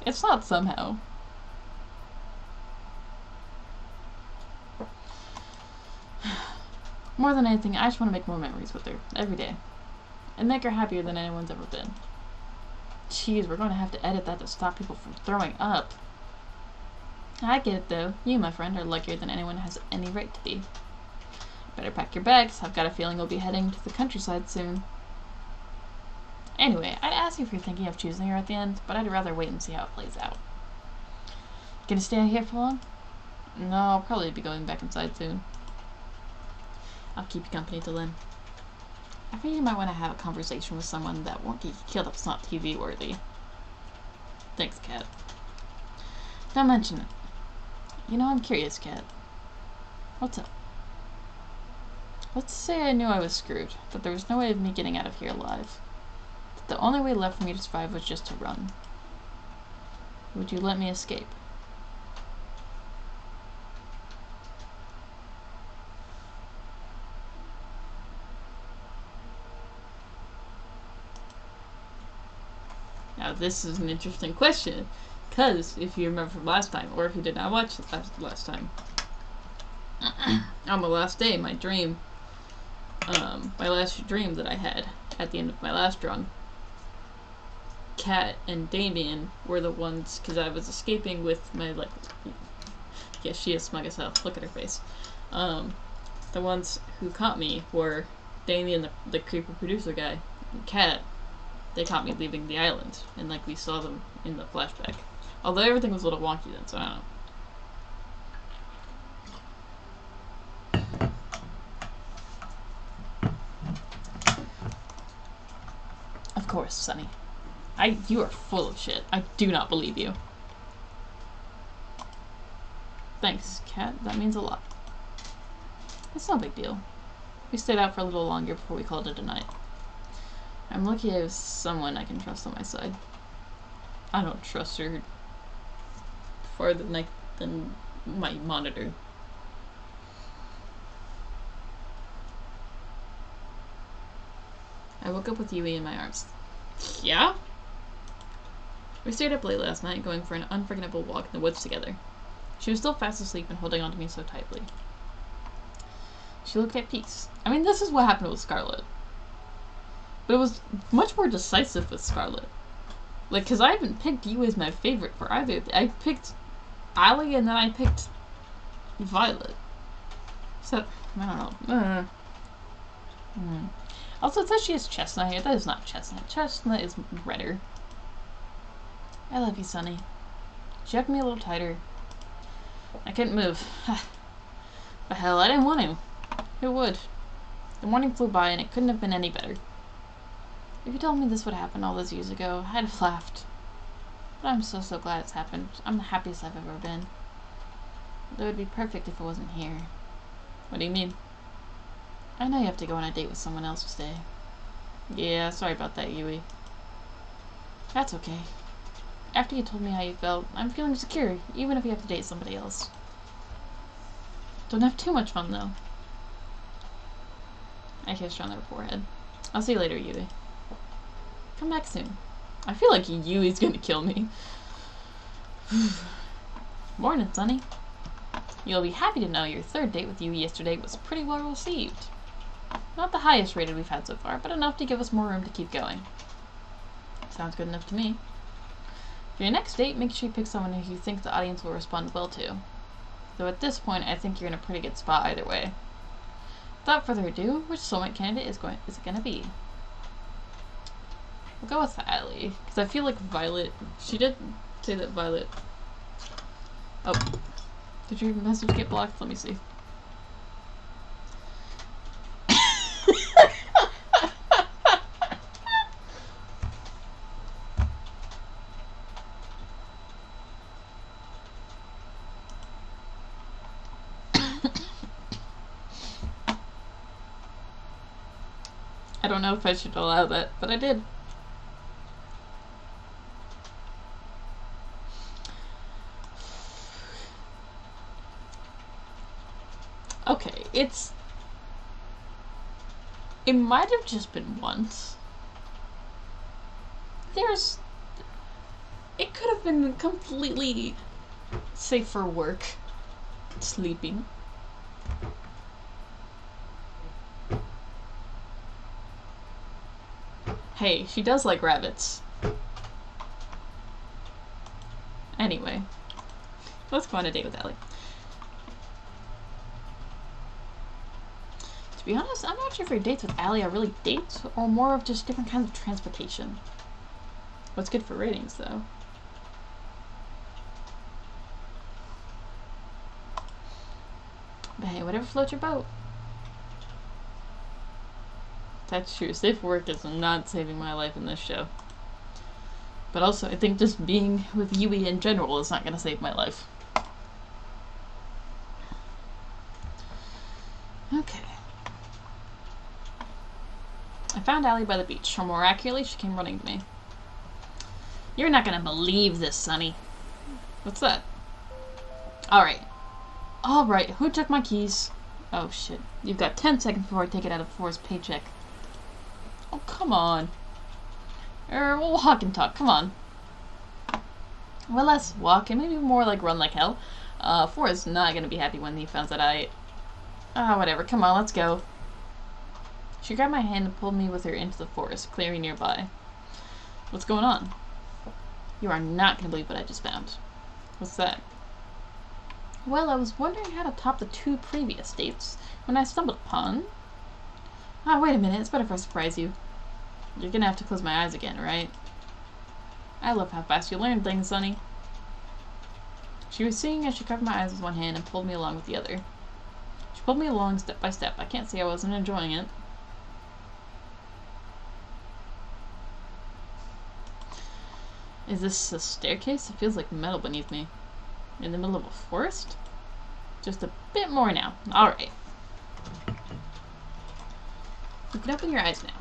It's not somehow. More than anything, I just want to make more memories with her, every day. And make her happier than anyone's ever been. Jeez, we're going to have to edit that to stop people from throwing up. I get it, though. You, my friend, are luckier than anyone has any right to be. Better pack your bags. I've got a feeling we'll be heading to the countryside soon. Anyway, I'd ask you if you're thinking of choosing her at the end, but I'd rather wait and see how it plays out. Gonna stay here for long? No, I'll probably be going back inside soon. I'll keep you company till then. I think you might want to have a conversation with someone that won't get you killed if it's not TV worthy. Thanks, Kat. Don't mention it. You know, I'm curious, Kat. What's up? Let's say I knew I was screwed, that there was no way of me getting out of here alive. That the only way left for me to survive was just to run. Would you let me escape? Now this is an interesting question, because if you remember from last time, or if you did not watch it last time, on my last day, my last dream that I had at the end of my last run, Kat and Damien were the ones, because I was escaping with my, like, yeah, she is smug as hell, look at her face. The ones who caught me were Damien, the creeper producer guy, and Kat. They caught me leaving the island, and like we saw them in the flashback. Although everything was a little wonky then, so I don't know. Of course, Sunny. You are full of shit. I do not believe you. Thanks, Kat. That means a lot. It's no big deal. We stayed out for a little longer before we called it a night. I'm lucky I have someone I can trust on my side. I don't trust her farther than my monitor. I woke up with Yui in my arms. Yeah? We stayed up late last night, going for an unforgettable walk in the woods together. She was still fast asleep and holding on to me so tightly. She looked at peace. I mean, this is what happened with Scarlet. But it was much more decisive with Scarlet. Like, because I haven't picked you as my favorite for either. I picked Allie and then I picked Violet. So, I don't know. Also, it says she has chestnut hair. That is not chestnut. Chestnut is redder. I love you, Sunny. She hugged me a little tighter. I couldn't move. But hell, I didn't want to. Who would? The morning flew by and it couldn't have been any better. If you told me this would happen all those years ago, I'd have laughed. But I'm so glad it's happened. I'm the happiest I've ever been. It would be perfect if it wasn't here. What do you mean? I know you have to go on a date with someone else today. Yeah, sorry about that, Yui. That's okay. After you told me how you felt, I'm feeling secure, even if you have to date somebody else. Don't have too much fun, though. I kissed her on her forehead. I'll see you later, Yui. Come back soon. I feel like Yui's gonna kill me. Morning, Sunny. You'll be happy to know your third date with Yui yesterday was pretty well received. Not the highest rated we've had so far, but enough to give us more room to keep going. Sounds good enough to me. For your next date, make sure you pick someone who you think the audience will respond well to. Though at this point, I think you're in a pretty good spot either way. Without further ado, which soulmate candidate is it gonna be? We'll go with Allie, because I feel like Violet. She did say that Violet. Oh, did your message get blocked? Let me see. I don't know if I should allow that, but I did. Okay, it might have just been once. It could have been completely safe for work. Sleeping. Hey, she does like rabbits. Anyway, let's go on a date with Allie. To be honest, I'm not sure if your dates with Allie are really dates or more of just different kinds of transportation. What's good for ratings, though? But hey, whatever floats your boat. That's true. Safe work is not saving my life in this show. But also, I think just being with Yui in general is not going to save my life. Okay. I found Allie by the beach, or more accurately, she came running to me. You're not going to believe this, Sunny. What's that? Alright. Alright, who took my keys? Oh shit. You've got 10 seconds before I take it out of Forrest's paycheck. Oh, come on. We'll walk and talk. Come on. Well, less walk and maybe more like run like hell. Forrest's not gonna be happy when he finds that I... whatever. Come on, let's go. She grabbed my hand and pulled me with her into the forest, clearing nearby. What's going on? You are not gonna believe what I just found. What's that? Well, I was wondering how to top the 2 previous dates when I stumbled upon... wait a minute. It's better if I surprise you. You're gonna have to close my eyes again, right? I love how fast you learn things, Sunny. She was singing as she covered my eyes with one hand and pulled me along with the other. She pulled me along step by step. I can't say I wasn't enjoying it. Is this a staircase? It feels like metal beneath me. In the middle of a forest? Just a bit more now. Alright. You can open your eyes now.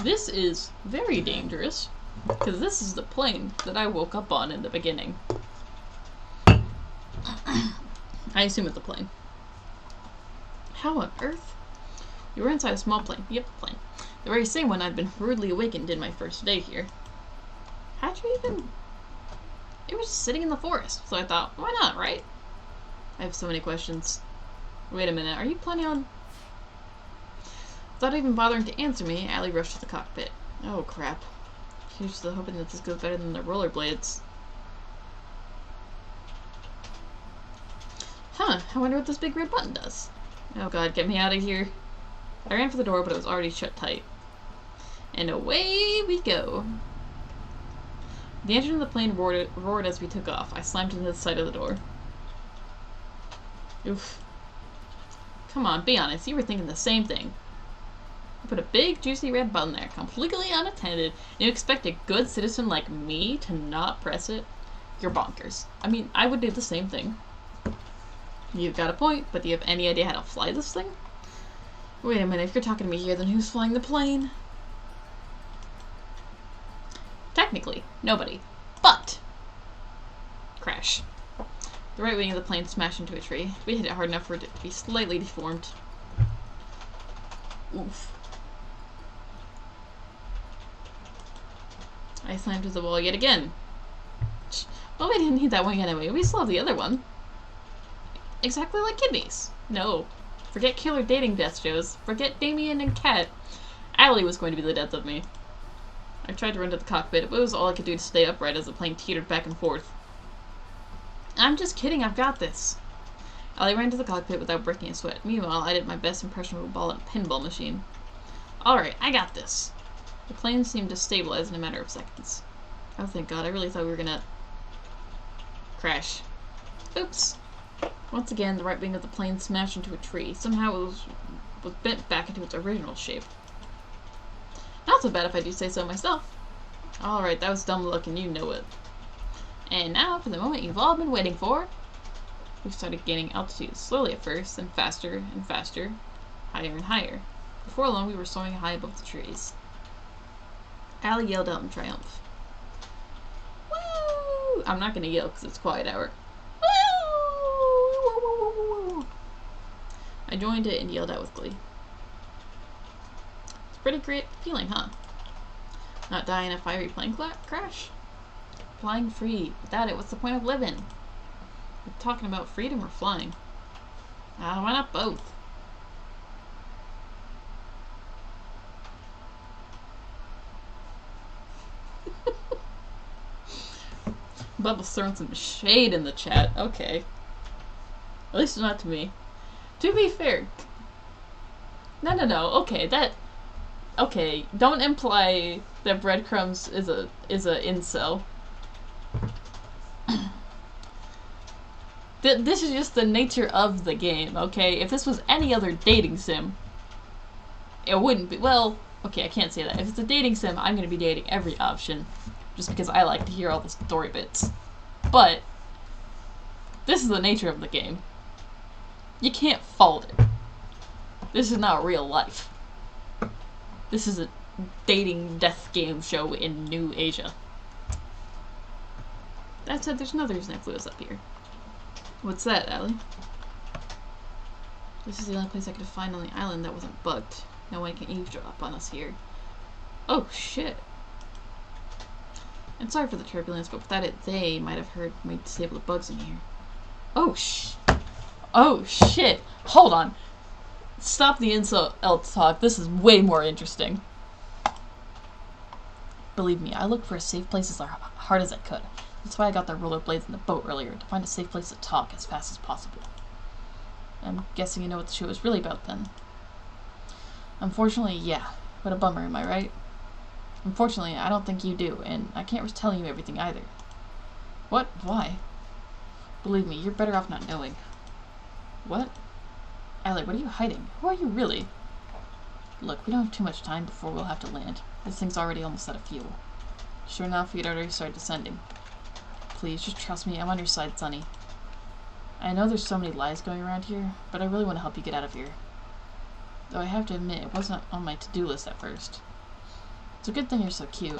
This is very dangerous, because this is the plane that I woke up on in the beginning. I assume it's a plane. How on earth? You were inside a small plane. Yep, plane. The very same one I'd been rudely awakened in my first day here. How'd you even... It was just sitting in the forest, so I thought, why not, right? I have so many questions. Wait a minute, are you planning on... Without even bothering to answer me, Allie rushed to the cockpit. Oh, crap. Here's still hoping that this goes better than the rollerblades. Huh, I wonder what this big red button does. Oh god, get me out of here. I ran for the door, but it was already shut tight. And away we go. The engine of the plane roared as we took off. I slammed into the side of the door. Oof. Come on, be honest. You were thinking the same thing. I put a big, juicy red button there, completely unattended, and you expect a good citizen like me to not press it? You're bonkers. I mean, I would do the same thing. You've got a point, but do you have any idea how to fly this thing? Wait a minute, if you're talking to me here, then who's flying the plane? Technically, nobody. But! Crash. The right wing of the plane smashed into a tree. We hit it hard enough for it to be slightly deformed. Oof. I slammed into the wall yet again. Well, we didn't need that wing anyway. We still have the other one. Exactly like kidneys. No. Forget killer dating death shows. Forget Damien and Kat. Allie was going to be the death of me. I tried to run to the cockpit, but it was all I could do to stay upright as the plane teetered back and forth. I'm just kidding, I've got this. Allie ran to the cockpit without breaking a sweat. Meanwhile, I did my best impression of a ball and pinball machine. Alright, I got this. The plane seemed to stabilize in a matter of seconds. Oh, thank God, I really thought we were gonna crash. Oops. Once again, the right wing of the plane smashed into a tree. Somehow it was bent back into its original shape. Not so bad if I do say so myself. Alright, that was dumb luck and you know it. And now for the moment you've all been waiting for. We started gaining altitude, slowly at first, then faster and faster, higher and higher. Before long we were soaring high above the trees. Allie yelled out in triumph. Woo! I'm not going to yell because it's quiet hour. Woo! I joined it and yelled out with glee. It's a pretty great feeling, huh? Not die in a fiery plane crash? Flying free. Without it, what's the point of living? We're talking about freedom or flying. Why not both? Bubba's throwing some shade in the chat. Okay. At least not to me. To be fair. No. Okay, okay, don't imply that Breadcrumbs is a incel. This is just the nature of the game, okay? If this was any other dating sim, it wouldn't be. Well, okay, I can't say that. If it's a dating sim, I'm gonna be dating every option, just because I like to hear all the story bits. But this is the nature of the game. You can't fault it. This is not real life. This is a dating death game show in New Asia. That said, there's another reason I flew us up here. What's that, Allie? This is the only place I could find on the island that wasn't bugged. No one can eavesdrop on us here. Oh, shit. And sorry for the turbulence, but without it, they might have heard me disable the bugs in here. Oh, shit. Hold on. Stop the incel talk. This is way more interesting. Believe me, I looked for a safe place as hard as I could. That's why I got the rollerblades in the boat earlier, to find a safe place to talk as fast as possible. I'm guessing you know what the show is really about then. Unfortunately, yeah. What a bummer, am I right? Unfortunately, I don't think you do, and I can't risk telling you everything either. What? Why? Believe me, you're better off not knowing. What? Allie, what are you hiding? Who are you really? Look, we don't have too much time before we'll have to land. This thing's already almost out of fuel. Sure enough, we'd already started descending. Please, just trust me, I'm on your side, Sonny. I know there's so many lies going around here, but I really want to help you get out of here. Though I have to admit, it wasn't on my to-do list at first. It's a good thing you're so cute.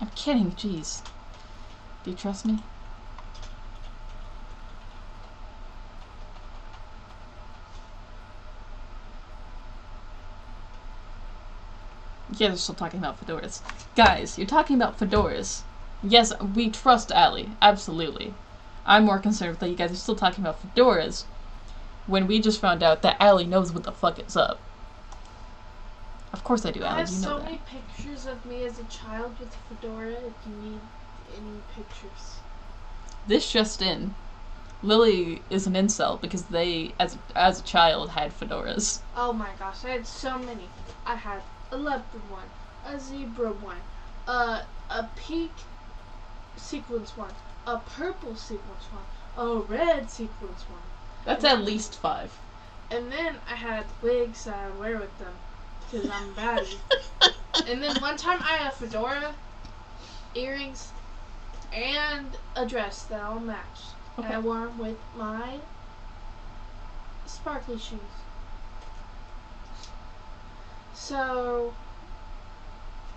I'm kidding, jeez. Do you trust me? Yeah, they're still talking about fedoras. Guys, you're talking about fedoras. Yes, we trust Allie. Absolutely. I'm more concerned that you guys are still talking about fedoras when we just found out that Allie knows what the fuck is up. Of course I do, Allie. You know that. I have so many pictures of me as a child with a fedora if you need any pictures. This just in. Lily is an incel because they, as a child, had fedoras. Oh my gosh, I had so many. I had a leopard one, a zebra one, a pink sequence one, a purple sequence one, a red sequence one. That's at least 5. And then I had wigs that I would wear with them because I'm a baddie. And then one time I had a fedora, earrings, and a dress that all matched. Okay. And I wore them with my sparkly shoes. So,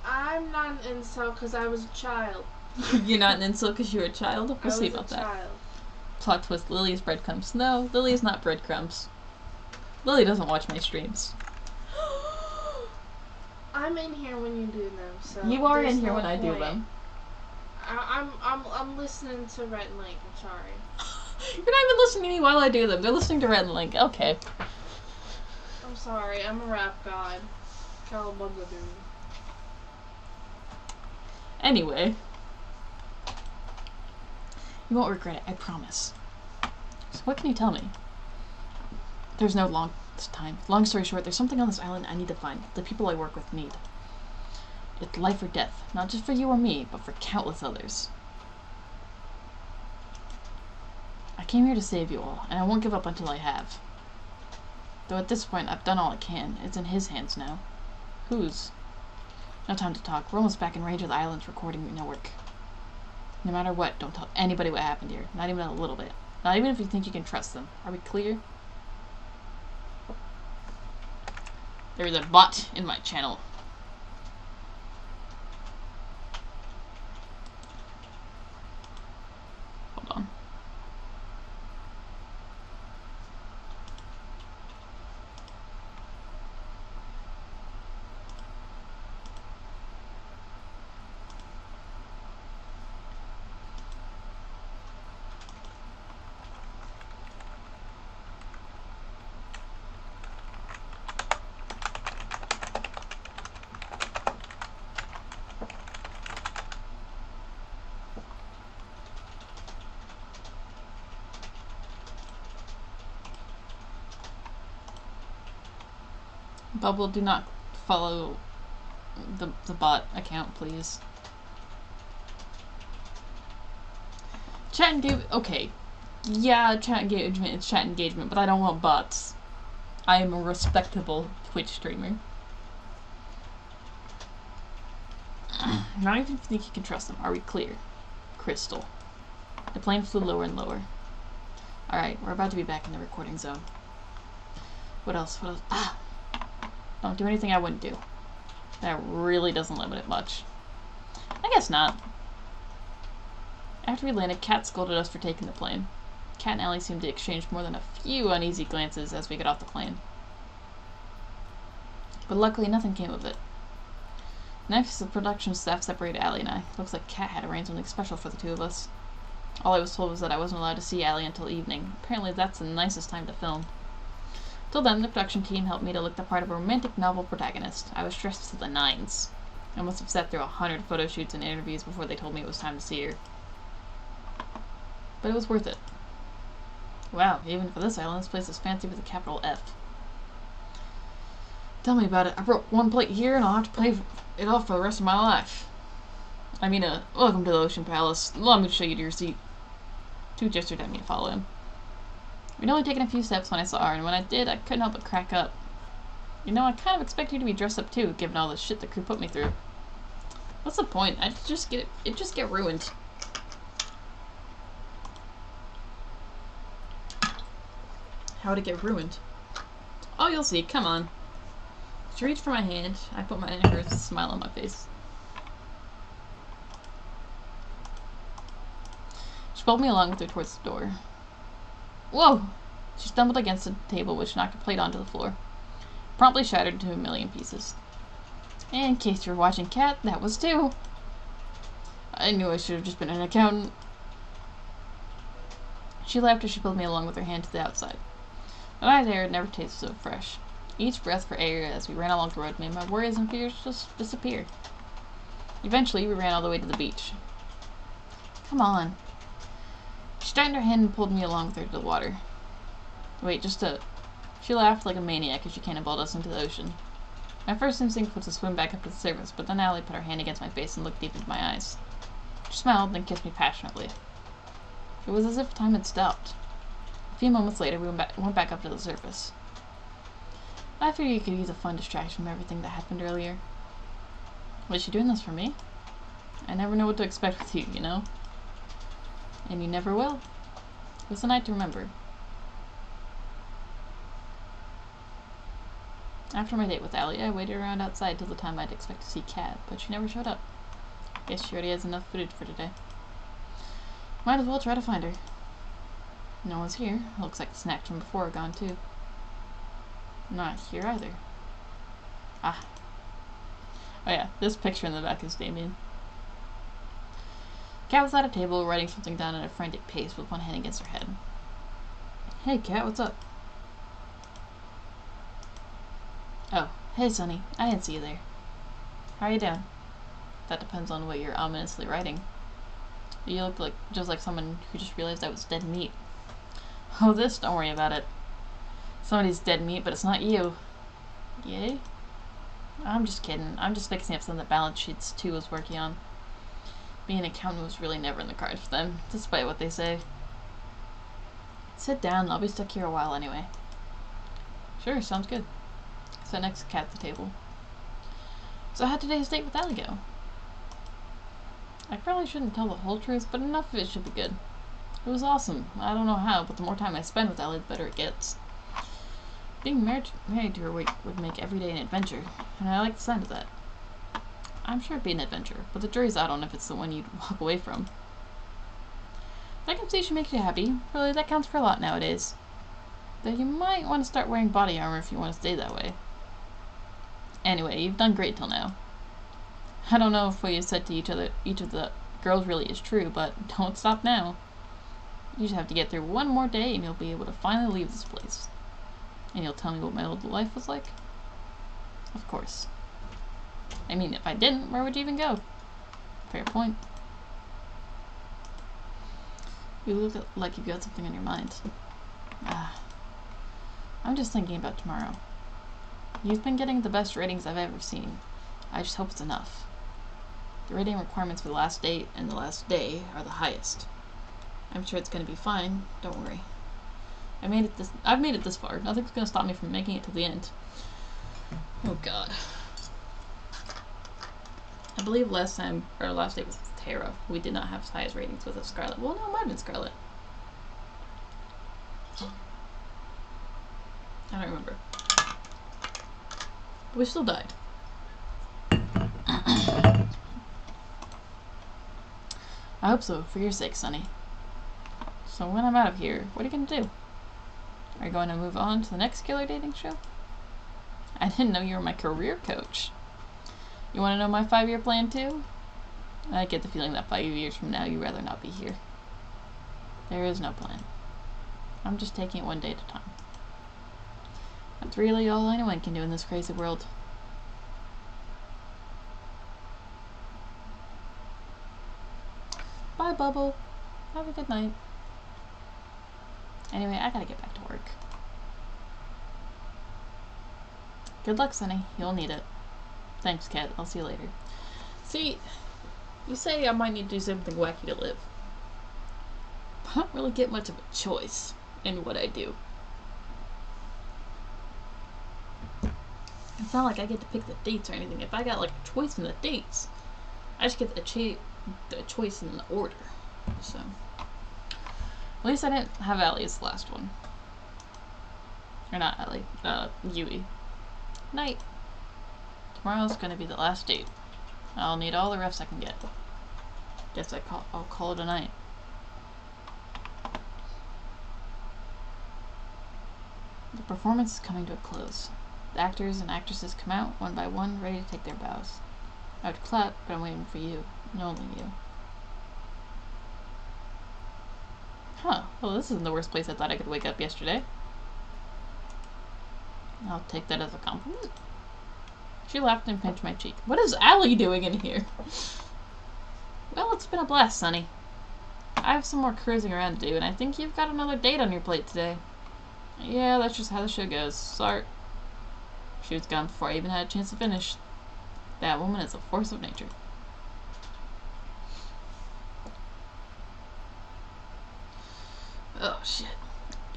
I'm not an incel because I was a child. You're not an incel because you're a child? I We'll was see a about that. child. Plot twist, Lily is breadcrumbs. No, Lily is not breadcrumbs. Lily doesn't watch my streams. I'm in here when you do them, so You are there's in here no when I do point. them. I'm listening to Rhett and Link. I'm sorry. You're not even listening to me while I do them. They're listening to Red and Link. Okay. I'm sorry. I'm a rap god. Cowabunga dude. Anyway. You won't regret it, I promise. So what can you tell me? There's no long time. Long story short, there's something on this island I need to find. The people I work with need. It's life or death. Not just for you or me, but for countless others. I came here to save you all, and I won't give up until I have. Though at this point, I've done all I can. It's in his hands now. Whose? No time to talk. We're almost back in range of the island's recording network. No matter what, don't tell anybody what happened here. Not even a little bit. Not even if you think you can trust them. Are we clear? There is a bot in my channel. Hold on. Bubble, do not follow the bot account, please. Chat engagement. Okay. Yeah, chat engagement is chat engagement, but I don't want bots. I am a respectable Twitch streamer. Not even think you can trust them. Are we clear? Crystal. The plane flew lower and lower. Alright, we're about to be back in the recording zone. What else? What else? Ah! Don't do anything I wouldn't do. That really doesn't limit it much. I guess not. After we landed, Kat scolded us for taking the plane. Kat and Allie seemed to exchange more than a few uneasy glances as we got off the plane. But luckily nothing came of it. Next, the production staff separated Allie and I. Looks like Kat had arranged something special for the two of us. All I was told was that I wasn't allowed to see Allie until evening. Apparently that's the nicest time to film. Till then, the production team helped me to look the part of a romantic novel protagonist. I was stressed to the nines. I must have sat through 100 photo shoots and interviews before they told me it was time to see her. But it was worth it. Wow, even for this island, this place is fancy with a capital F. Tell me about it. I broke one plate here and I'll have to pay it off for the rest of my life. I mean, welcome to the Ocean Palace. Allow me to show you to your seat. Two gestured at me to follow him. We'd only taken a few steps when I saw her, and when I did, I couldn't help but crack up. You know, I kind of expect you to be dressed up too, given all the shit the crew put me through. What's the point? It just get ruined. How'd it get ruined? Oh, you'll see. Come on. She reached for my hand. I put mine in hers with a smile on my face. She pulled me along with her towards the door. Whoa! She stumbled against the table, which knocked a plate onto the floor. Promptly shattered into a million pieces. And in case you were watching Kat, that was two. I knew I should have just been an accountant. She laughed as she pulled me along with her hand to the outside. The night air had never tasted so fresh. Each breath for air as we ran along the road made my worries and fears just disappear. Eventually, we ran all the way to the beach. Come on. She straightened her hand and pulled me along with her to the water. Wait, She laughed like a maniac as she cannonballed us into the ocean. My first instinct was to swim back up to the surface, but then Allie put her hand against my face and looked deep into my eyes. She smiled, then kissed me passionately. It was as if time had stopped. A few moments later, we went back up to the surface. I figured you could use a fun distraction from everything that happened earlier. Was she doing this for me? I never know what to expect with you, you know? And you never will. It was a night to remember. After my date with Allie, I waited around outside till the time I'd expect to see Kat, but she never showed up. Guess she already has enough footage for today. Might as well try to find her. No one's here. Looks like the snacks from before are gone too. Not here either. Ah. Oh yeah, this picture in the back is Damien. Kat was at a table writing something down at a frantic pace with one hand against her head. Hey Kat, what's up? Oh, hey Sonny. I didn't see you there. How are you doing? That depends on what you're ominously writing. You look like just like someone who just realized I was dead meat. Oh, this? Don't worry about it. Somebody's dead meat, but it's not you. Yay? I'm just kidding. I'm just fixing up some of the balance sheets Tu was working on. Being an accountant was really never in the cards for them, despite what they say. Sit down. I'll be stuck here a while anyway. Sure, sounds good. Sat next to Kat at the table. So how'd today's date with Allie go? I probably shouldn't tell the whole truth, but enough of it should be good. It was awesome. I don't know how, but the more time I spend with Allie, the better it gets. Being married to her would make every day an adventure, and I like the sound of that. I'm sure it'd be an adventure, but the jury's out on if it's the one you'd walk away from. I can see she makes you happy. Really, that counts for a lot nowadays. Though you might want to start wearing body armor if you want to stay that way. Anyway, you've done great till now. I don't know if what you said to each of the girls really is true, but don't stop now. You just have to get through one more day and you'll be able to finally leave this place. And you'll tell me what my old life was like? Of course. I mean, if I didn't, where would you even go? Fair point. You look like you've got something on your mind. I'm just thinking about tomorrow. You've been getting the best ratings I've ever seen. I just hope it's enough. The rating requirements for the last date and the last day are the highest. I'm sure it's going to be fine. Don't worry. I've made it this far. Nothing's going to stop me from making it to the end. Oh God. I believe last date was with Tara. We did not have as high as ratings with Scarlet. Well, no, it might have been Scarlet. I don't remember. But we still died. I hope so, for your sake, Sonny. So when I'm out of here, what are you going to do? Are you going to move on to the next killer dating show? I didn't know you were my career coach. You want to know my 5-year plan too? I get the feeling that 5 years from now you'd rather not be here. There is no plan. I'm just taking it one day at a time. That's really all anyone can do in this crazy world. Bye, Bubble. Have a good night. Anyway, I gotta get back to work. Good luck, Sonny. You'll need it. Thanks, Kat. I'll see you later. See, you say I might need to do something wacky to live. I don't really get much of a choice in what I do. It's not like I get to pick the dates or anything. If I got like a choice in the dates, I just get the choice in the order. So, at least I didn't have Allie as the last one. Or not Allie, Yui. Night. Tomorrow's gonna be the last date. I'll need all the refs I can get. Guess I'll call it a night. The performance is coming to a close. The actors and actresses come out, one by one, ready to take their bows. I would clap, but I'm waiting for you, and only you. Huh, well this isn't the worst place I thought I could wake up yesterday. I'll take that as a compliment. She laughed and pinched my cheek. What is Allie doing in here? Well, it's been a blast, Sonny. I have some more cruising around to do, and I think you've got another date on your plate today. Yeah, that's just how the show goes. Sorry. She was gone before I even had a chance to finish. That woman is a force of nature. Oh, shit.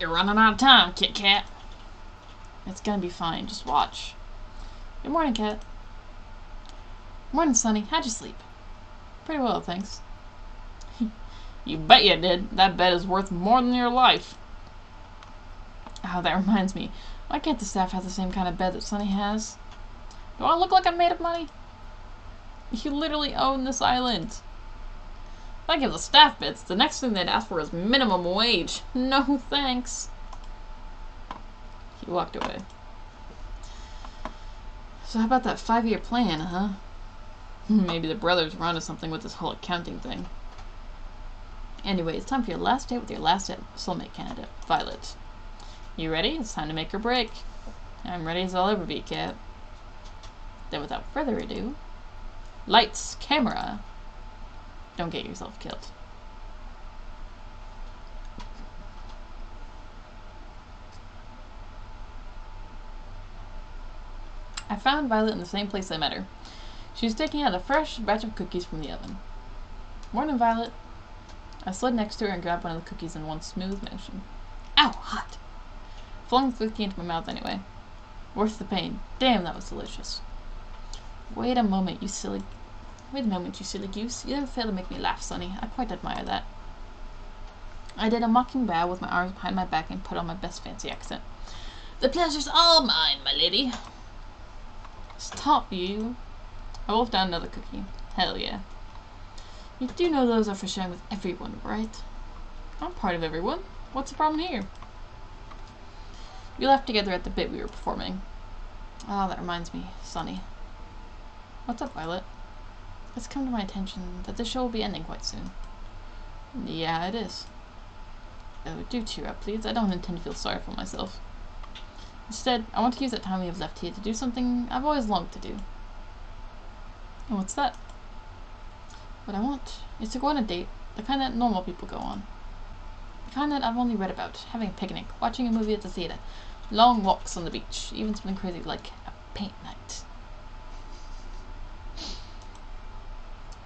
You're running out of time, Kit Kat. It's gonna be fine. Just watch. Good morning, Kat. Morning, Sonny. How'd you sleep? Pretty well, thanks. You bet you did. That bed is worth more than your life. Oh, that reminds me. Why can't the staff have the same kind of bed that Sonny has? Do I look like I'm made of money? You literally own this island. If I give the staff beds, the next thing they'd ask for is minimum wage. No thanks. He walked away. So how about that 5-year plan, huh? Maybe the brothers were onto something with this whole accounting thing. Anyway, it's time for your last date with your last soulmate candidate, Violet. You ready? It's time to make or break. I'm ready as I'll ever be, Kat. Then without further ado, lights, camera. Don't get yourself killed. I found Violet in the same place I met her. She was taking out a fresh batch of cookies from the oven. Morning, Violet. I slid next to her and grabbed one of the cookies in one smooth motion. Ow, hot! Flung the cookie into my mouth anyway. Worth the pain. Damn, that was delicious. Wait a moment, you silly goose. You never fail to make me laugh, Sonny. I quite admire that. I did a mocking bow with my arms behind my back and put on my best fancy accent. The pleasure's all mine, my lady. Stop, you. I wolfed down another cookie. Hell yeah. You do know those are for sharing with everyone, right? I'm part of everyone. What's the problem here? We laughed together at the bit we were performing. Ah, that reminds me, Sonny. What's up, Violet? It's come to my attention that the show will be ending quite soon. Yeah, it is. Oh, do cheer up, please. I don't intend to feel sorry for myself. Instead, I want to use that time we have left here to do something I've always longed to do. And what's that? What I want is to go on a date, the kind that normal people go on. The kind that I've only read about, having a picnic, watching a movie at the theater, long walks on the beach, even something crazy like a paint night.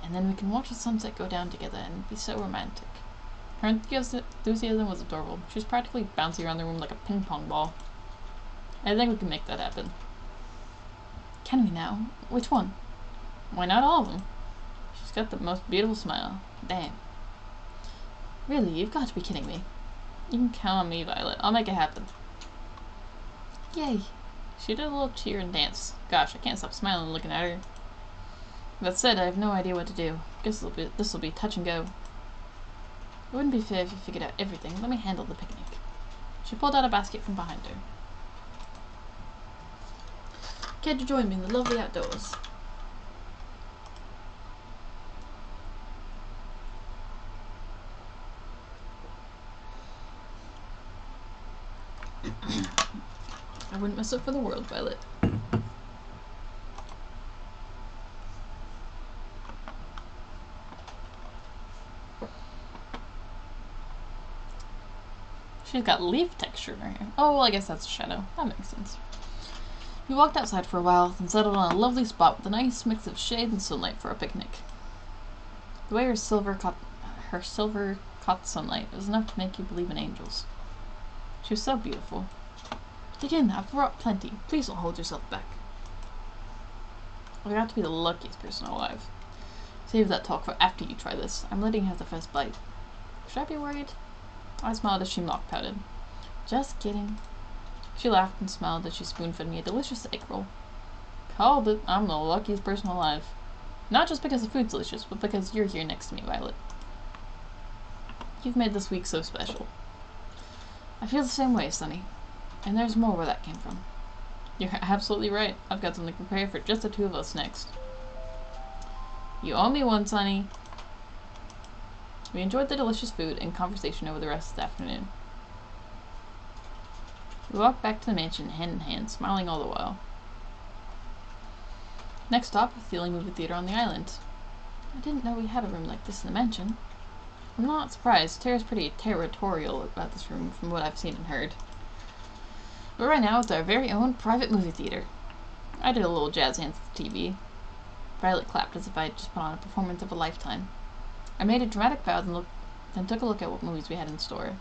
And then we can watch the sunset go down together and be so romantic. Her enthusiasm was adorable. She was practically bouncing around the room like a ping pong ball. I think we can make that happen. Can we now? Which one? Why not all of them? She's got the most beautiful smile. Damn. Really, you've got to be kidding me. You can count on me, Violet. I'll make it happen. Yay. She did a little cheer and dance. Gosh, I can't stop smiling looking at her. That said, I have no idea what to do. Guess this will be touch and go. It wouldn't be fair if you figured out everything. Let me handle the picnic. She pulled out a basket from behind her. Care to join me in the lovely outdoors? I wouldn't miss it for the world, Violet. She's got leaf texture in her hair. Oh, well, I guess that's a shadow. That makes sense. We walked outside for a while, then settled on a lovely spot with a nice mix of shade and sunlight for a picnic. The way her silver caught the sunlight was enough to make you believe in angels. She was so beautiful. Dig in, I've brought plenty. Please don't hold yourself back. I got to be the luckiest person alive. Save that talk for after you try this. I'm letting you have the first bite. Should I be worried? I smiled as she mock pouted. Just kidding. She laughed and smiled as she spoon-fed me a delicious egg roll. Called it. I'm the luckiest person alive. Not just because the food's delicious, but because you're here next to me, Violet. You've made this week so special. I feel the same way, Sonny. And there's more where that came from. You're absolutely right. I've got something prepared for just the two of us next. You owe me one, Sonny. We enjoyed the delicious food and conversation over the rest of the afternoon. We walked back to the mansion hand in hand, smiling all the while. Next stop was the only movie theater on the island. I didn't know we had a room like this in the mansion. I'm not surprised. Tara's pretty territorial about this room from what I've seen and heard. But right now it's our very own private movie theater. I did a little jazz hands at the TV. Violet clapped as if I had just put on a performance of a lifetime. I made a dramatic bow then took a look at what movies we had in store.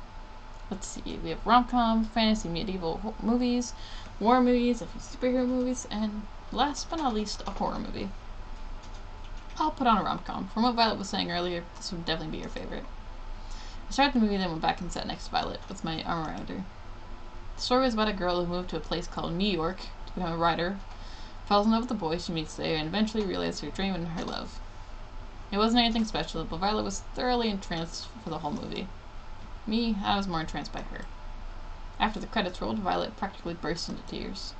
Let's see, we have rom-com, fantasy, medieval movies, war movies, a few superhero movies, and last but not least, a horror movie. I'll put on a rom-com. From what Violet was saying earlier, this would definitely be her favorite. I started the movie, then went back and sat next to Violet with my arm around her. The story was about a girl who moved to a place called New York to become a writer, falls in love with the boy she meets there, and eventually realizes her dream and her love. It wasn't anything special, but Violet was thoroughly entranced for the whole movie. Me, I was more entranced by her. After the credits rolled, Violet practically burst into tears.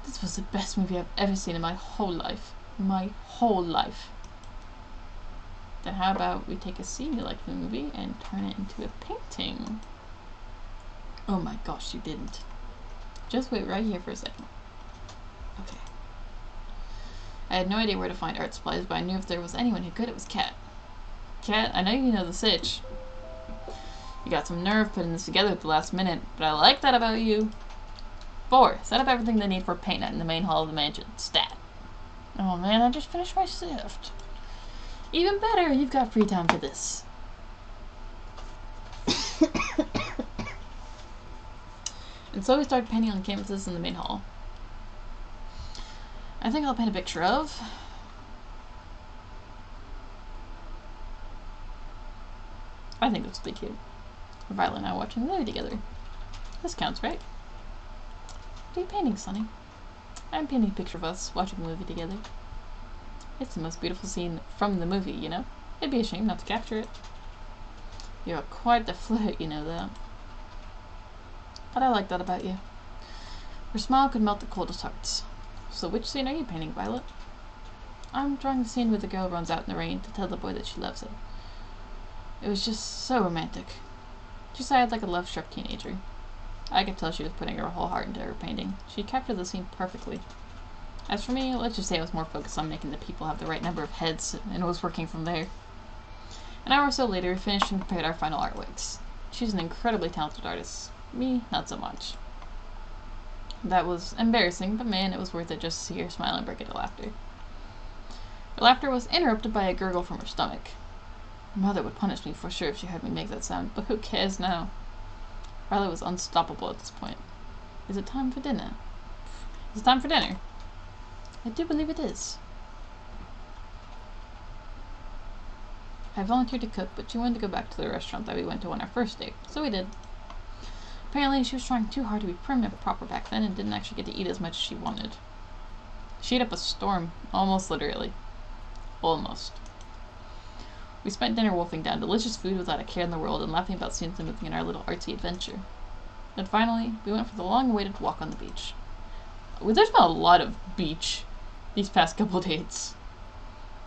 This was the best movie I've ever seen in my whole life. My whole life. Then how about we take a scene you like from the movie and turn it into a painting? Oh my gosh, you didn't. Just wait right here for a second. Okay. I had no idea where to find art supplies, but I knew if there was anyone who could, it was Kat. Kat, I know you know the sitch. You got some nerve putting this together at the last minute, but I like that about you. 4. Set up everything they need for a paint night in the main hall of the mansion. Stat. Oh man, I just finished my shift. Even better, you've got free time for this. And so we started painting on canvases in the main hall. I think I'll paint a picture of I think this will be cute. Violet and I watching the movie together. This counts, right? What are you painting, Sonny? I'm painting a picture of us watching the movie together. It's the most beautiful scene from the movie, you know? It'd be a shame not to capture it. You're quite the flirt, you know that. But I like that about you. Your smile could melt the coldest hearts. So which scene are you painting, Violet? I'm drawing the scene where the girl runs out in the rain to tell the boy that she loves him. It was just so romantic. She sighed like a love-struck teenager. I could tell she was putting her whole heart into her painting. She captured the scene perfectly. As for me, let's just say I was more focused on making the people have the right number of heads, and was working from there. An hour or so later, we finished and prepared our final artworks. She's an incredibly talented artist. Me, not so much. That was embarrassing, but man, it was worth it just to see her smile and break into laughter. Her laughter was interrupted by a gurgle from her stomach. Mother would punish me for sure if she heard me make that sound, but who cares now? Violet was unstoppable at this point. Is it time for dinner? Is it time for dinner? I do believe it is. I volunteered to cook, but she wanted to go back to the restaurant that we went to on our first date, so we did. Apparently, she was trying too hard to be prim and proper back then and didn't actually get to eat as much as she wanted. She ate up a storm, almost literally. Almost. We spent dinner wolfing down delicious food without a care in the world and laughing about scenes of moving in our little artsy adventure. Then finally, we went for the long-awaited walk on the beach. There's been a lot of beach these past couple dates.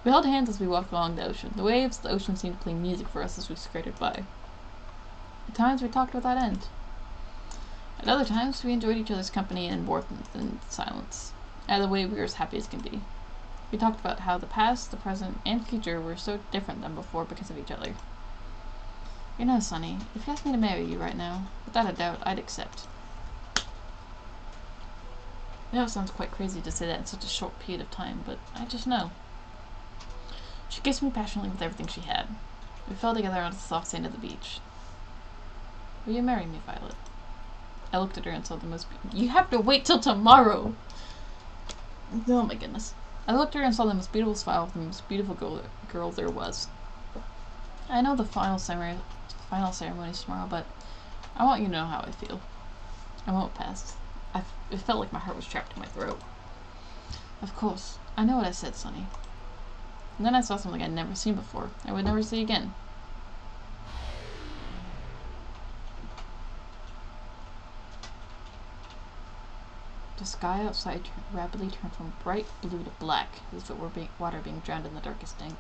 We held hands as we walked along the ocean. The waves, the ocean seemed to play music for us as we skirted by. At times we talked without end. At other times we enjoyed each other's company and warmth in silence. Either way, we were as happy as can be. We talked about how the past, the present, and future were so different than before because of each other. You know, Sonny, if you asked me to marry you right now, without a doubt, I'd accept. I know it sounds quite crazy to say that in such a short period of time, but I just know. She kissed me passionately with everything she had. We fell together on the soft sand of the beach. Will you marry me, Violet? I looked at her and saw the most You have to wait till tomorrow! Oh my goodness. I looked at her and saw the most beautiful smile of the most beautiful girl there was. I know the final ceremony is tomorrow, but I want you to know how I feel. I won't pass. It felt like my heart was trapped in my throat. Of course. I know what I said, Sonny. And then I saw something I'd never seen before. I would never see again. The sky outside rapidly turned from bright blue to black, as if it were water being drowned in the darkest ink.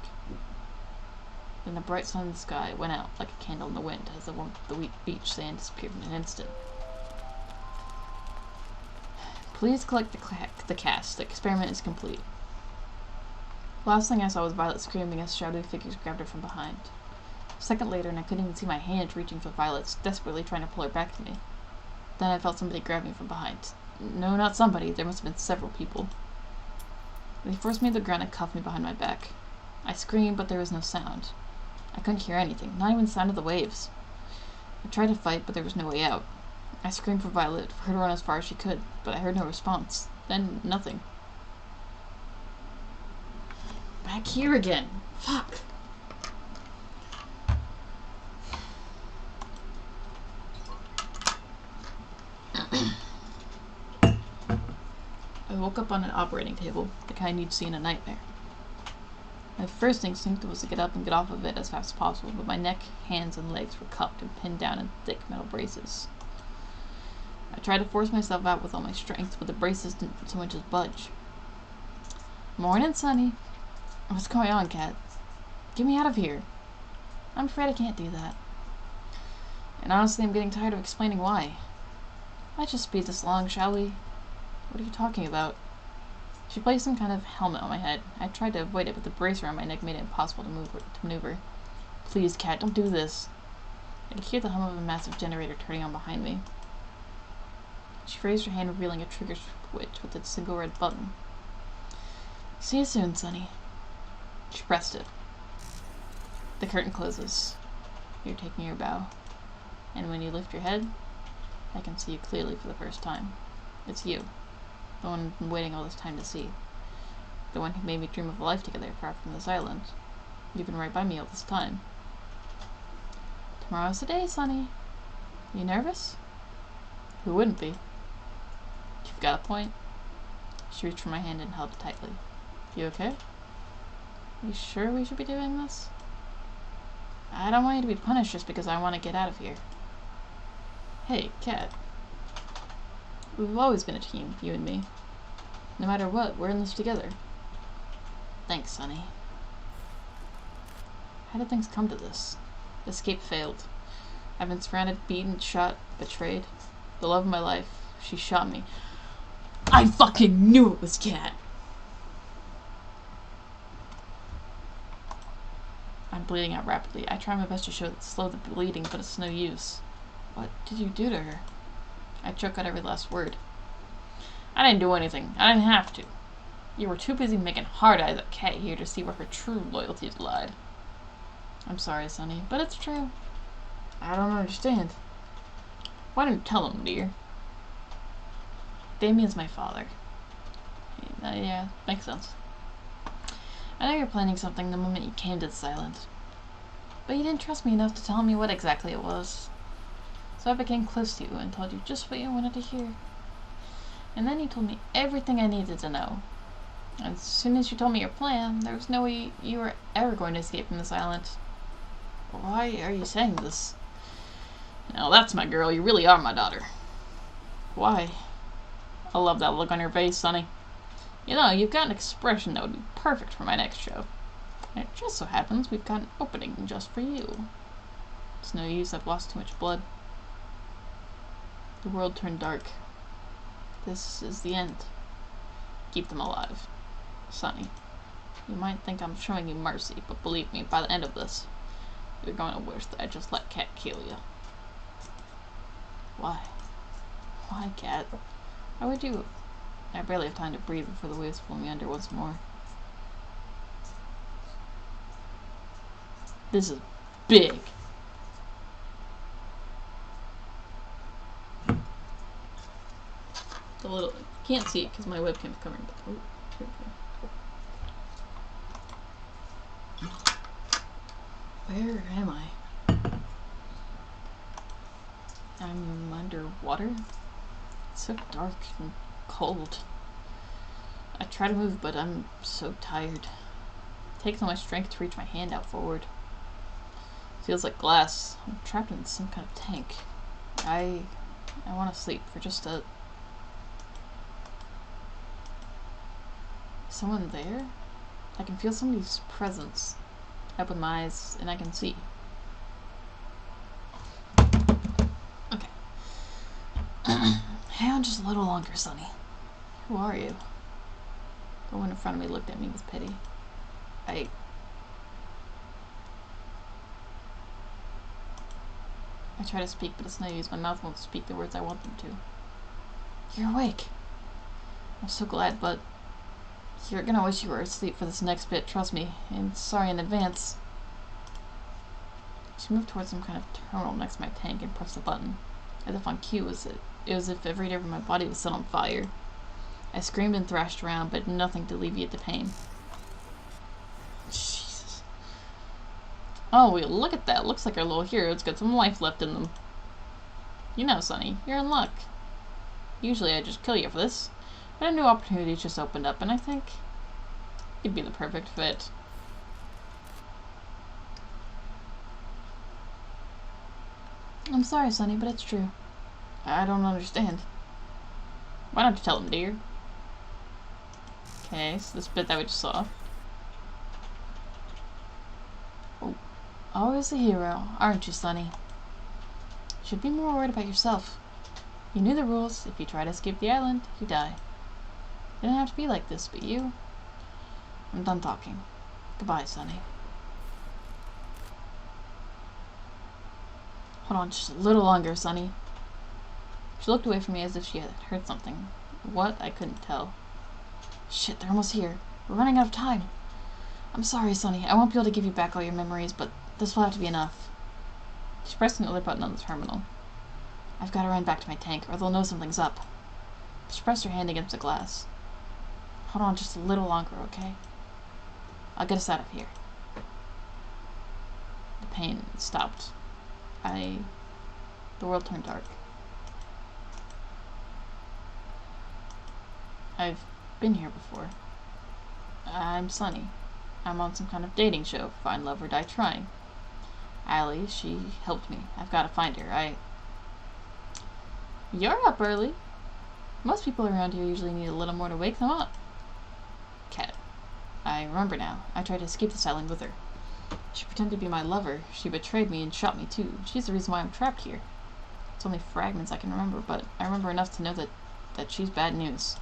Then the bright sun in the sky went out like a candle in the wind as the warmth of the beach sand disappeared in an instant. Please collect the cast. The experiment is complete. The last thing I saw was Violet screaming as shadowy figures grabbed her from behind. A second later, and I couldn't even see my hand reaching for Violet, desperately trying to pull her back to me. Then I felt somebody grab me from behind. No, not somebody. There must have been several people. They forced me to the ground and cuffed me behind my back. I screamed, but there was no sound. I couldn't hear anything, not even the sound of the waves. I tried to fight, but there was no way out. I screamed for Violet, for her to run as far as she could, but I heard no response. Then, nothing. Back here again. Fuck. I woke up on an operating table, the kind you'd see in a nightmare. My first instinct was to get up and get off of it as fast as possible, but my neck, hands, and legs were cuffed and pinned down in thick metal braces. I tried to force myself out with all my strength, but the braces didn't so much as budge. Morning, Sonny. What's going on, Cat? Get me out of here. I'm afraid I can't do that. And honestly, I'm getting tired of explaining why. Let's just speed this along, shall we? What are you talking about? She placed some kind of helmet on my head. I tried to avoid it, but the brace around my neck made it impossible to maneuver. Please, Cat, don't do this. I could hear the hum of a massive generator turning on behind me. She raised her hand, revealing a trigger switch with its single red button. See you soon, Sonny. She pressed it. The curtain closes. You're taking your bow. And when you lift your head, I can see you clearly for the first time. It's you. The one I've been waiting all this time to see. The one who made me dream of a life together far from this island. You've been right by me all this time. Tomorrow's the day, Sonny. You nervous? Who wouldn't be? You've got a point. She reached for my hand and held it tightly. You okay? You sure we should be doing this? I don't want you to be punished just because I want to get out of here. Hey, Cat. We've always been a team, you and me. No matter what, we're in this together. Thanks, Sonny. How did things come to this? Escape failed. I've been surrounded, beaten, shot, betrayed. The love of my life. She shot me. I fucking knew it was Cat! I'm bleeding out rapidly. I try my best to slow the bleeding, but it's no use. What did you do to her? I choke out every last word. I didn't do anything. I didn't have to. You were too busy making hard eyes at Cat here to see where her true loyalty lied. I'm sorry, Sonny, but it's true. I don't understand. Why didn't you tell him, dear? Damien's my father. Yeah, makes sense. I know you're planning something the moment you came to this island. But you didn't trust me enough to tell me what exactly it was. So I became close to you and told you just what you wanted to hear. And then you told me everything I needed to know. And as soon as you told me your plan, there was no way you were ever going to escape from this island. Why are you saying this? Now that's my girl. You really are my daughter. Why? I love that look on your face, Sonny. You know, you've got an expression that would be perfect for my next show. And it just so happens we've got an opening just for you. It's no use, I've lost too much blood. The world turned dark. This is the end. Keep them alive. Sonny, you might think I'm showing you mercy, but believe me, by the end of this, you're going to wish that I just let Cat kill you. Why? Why, Cat? Why would you? I barely have time to breathe before the waves pull me under once more. This is big. It's a little. Can't see it because my webcam's covering. But, oh, here we go. Where am I? I'm underwater. It's so dark and cold. I try to move, but I'm so tired. It takes all my strength to reach my hand out forward. It feels like glass. I'm trapped in some kind of tank. I want to sleep for just a... Someone there? I can feel somebody's presence. I open my eyes and I can see. Okay. Hang on just a little longer, Sonny. Who are you? The one in front of me looked at me with pity. I try to speak, but it's no use. My mouth won't speak the words I want them to. You're awake. I'm so glad, but you're gonna wish you were asleep for this next bit, trust me, and sorry in advance. She moved towards some kind of terminal next to my tank and pressed the button. As if on cue, it was as if every nerve in my body was set on fire. I screamed and thrashed around, but nothing to alleviate the pain. Jesus. Oh, well, look at that. Looks like our little hero's got some life left in them. You know, Sonny, you're in luck. Usually I just kill you for this, but a new opportunity just opened up, and I think you'd be the perfect fit. I'm sorry, Sonny, but it's true. I don't understand. Why don't you tell him, dear? Okay, so this bit that we just saw. Oh, always a hero, aren't you, Sonny? Should be more worried about yourself. You knew the rules. If you try to escape the island, you die. It didn't have to be like this, but you... I'm done talking. Goodbye, Sonny. Hold on just a little longer, Sonny. She looked away from me as if she had heard something. What? I couldn't tell. Shit, they're almost here. We're running out of time. I'm sorry, Sonny. I won't be able to give you back all your memories, but this will have to be enough. She pressed another button on the terminal. I've got to run back to my tank, or they'll know something's up. She pressed her hand against the glass. Hold on just a little longer, okay? I'll get us out of here. The pain stopped. The world turned dark. I've been here before. I'm Sonny. I'm on some kind of dating show. Find love or die trying. Allie, she helped me. I've got to find her. You're up early. Most people around here usually need a little more to wake them up. Cat. I remember now. I tried to escape this island with her. She pretended to be my lover. She betrayed me and shot me too. She's the reason why I'm trapped here. It's only fragments I can remember, but I remember enough to know that she's bad news.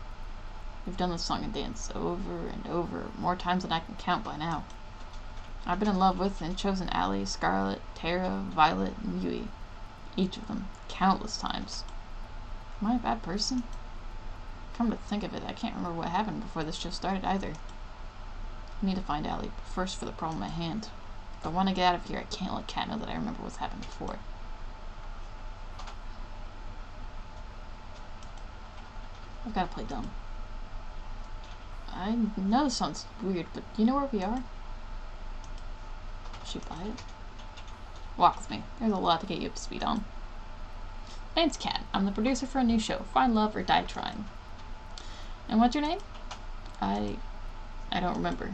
We've done this song and dance over and over, more times than I can count by now. I've been in love with and chosen Allie, Scarlet, Tara, Violet, and Yui. Each of them, countless times. Am I a bad person? Come to think of it, I can't remember what happened before this show started either. I need to find Allie, but first for the problem at hand. If I want to get out of here, I can't let Kat know that I remember what's happened before. I've got to play dumb. I know this sounds weird, but do you know where we are? Should buy it? Walk with me. There's a lot to get you up to speed on. My name's Kat. I'm the producer for a new show, Find Love or Die Trying. And what's your name? I don't remember.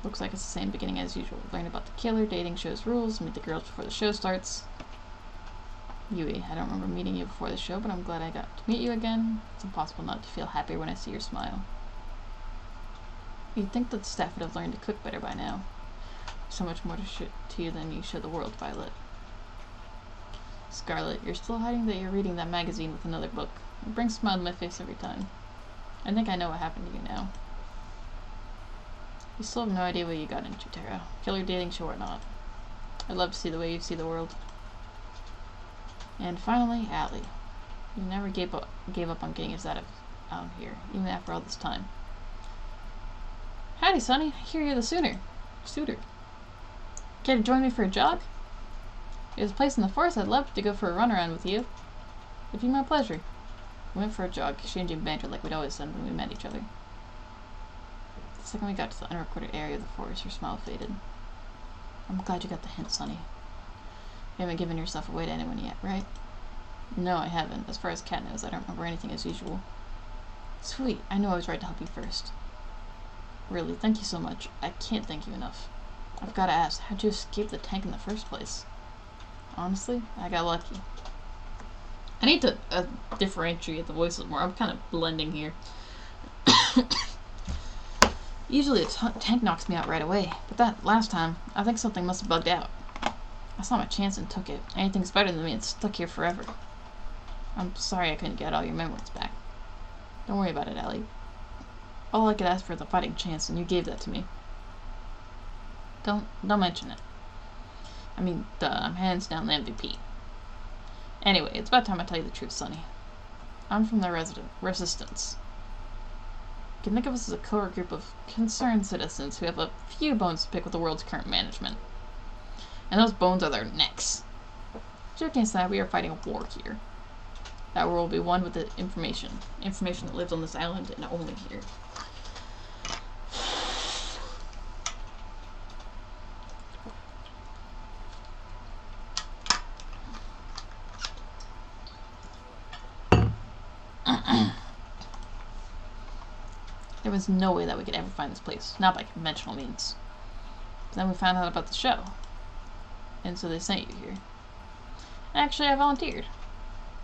Looks like it's the same beginning as usual. Learn about the killer, dating show's rules, meet the girls before the show starts. Yui, I don't remember meeting you before the show, but I'm glad I got to meet you again. It's impossible not to feel happier when I see your smile. You'd think that the staff would have learned to cook better by now. So much more to you than you show the world, Violet. Scarlet, you're still hiding that you're reading that magazine with another book. It brings a smile to my face every time. I think I know what happened to you now. You still have no idea what you got into, Tara. Killer dating show or not. I'd love to see the way you see the world. And finally, Allie. You never gave up on getting us out of here, even after all this time. Howdy, Sonny. I hear you're the suitor. Care to join me for a jog? There's a place in the forest I'd love to go for a run around with you. It'd be my pleasure. We went for a jog, exchanging banter like we'd always done when we met each other. The second we got to the unrecorded area of the forest, your smile faded. I'm glad you got the hint, Sonny. You haven't given yourself away to anyone yet, right? No, I haven't. As far as Kat knows, I don't remember anything as usual. Sweet. I knew I was right to help you first. Really, thank you so much. I can't thank you enough. I've got to ask, how'd you escape the tank in the first place? Honestly, I got lucky. I need to differentiate the voices more. I'm kind of blending here. Usually a tank knocks me out right away, but that last time, I think something must have bugged out. I saw my chance and took it. Anything's better than me, it's stuck here forever. I'm sorry I couldn't get all your memories back. Don't worry about it, Allie. All I could ask for is a fighting chance, and you gave that to me. Don't mention it. I mean, I'm hands down the MVP. Anyway, it's about time I tell you the truth, Sonny. I'm from the Resistance. You can think of us as a core group of concerned citizens who have a few bones to pick with the world's current management. And those bones are their necks. Joking aside, we are fighting a war here. That war will be won with the information that lives on this island and only here. There was no way that we could ever find this place, not by conventional means. But then we found out about the show, and so they sent you here. And actually, I volunteered.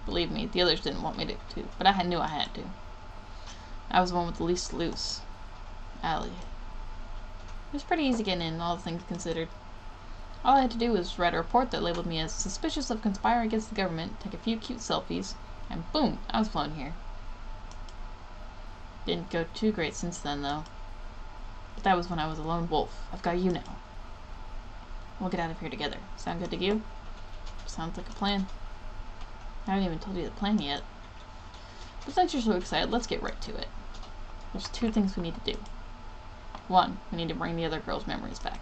Believe me, the others didn't want me to, but I knew I had to. I was the one with the least to lose. Allie. It was pretty easy getting in, all things considered. All I had to do was write a report that labeled me as suspicious of conspiring against the government, take a few cute selfies, and boom, I was flown here. Didn't go too great since then, though. But that was when I was a lone wolf. I've got you now. We'll get out of here together. Sound good to you? Sounds like a plan. I haven't even told you the plan yet. But since you're so excited, let's get right to it. There's 2 things we need to do. 1, we need to bring the other girls' memories back.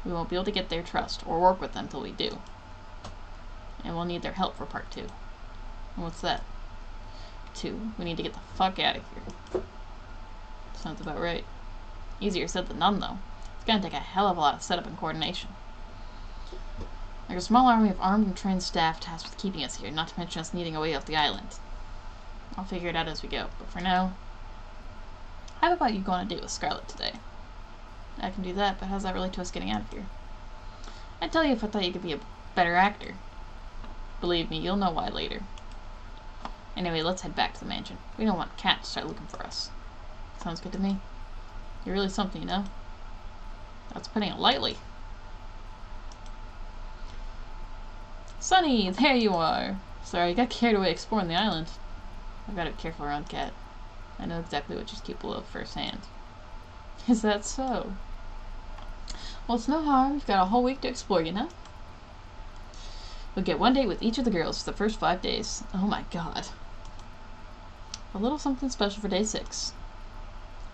We won't be able to get their trust or work with them till we do. And we'll need their help for part 2. And what's that? 2, we need to get the fuck out of here. Sounds about right. Easier said than done, though. It's gonna take a hell of a lot of setup and coordination. There's a small army of armed and trained staff tasked with keeping us here, not to mention us needing a way off the island. I'll figure it out as we go, but for now, how about you go on a date with Scarlet today? I can do that, but how's that relate to us getting out of here? I'd tell you if I thought you could be a better actor. Believe me, you'll know why later. Anyway, let's head back to the mansion. We don't want Cat to start looking for us. Sounds good to me. You're really something, you know? That's putting it lightly. Sonny, there you are. Sorry, I got carried away exploring the island. I've got to be careful around Cat. I know exactly what she's capable of firsthand. Is that so? Well, it's no harm. You've got a whole week to explore, you know? We'll get 1 date with each of the girls for the first 5 days. Oh my god. A little something special for day 6.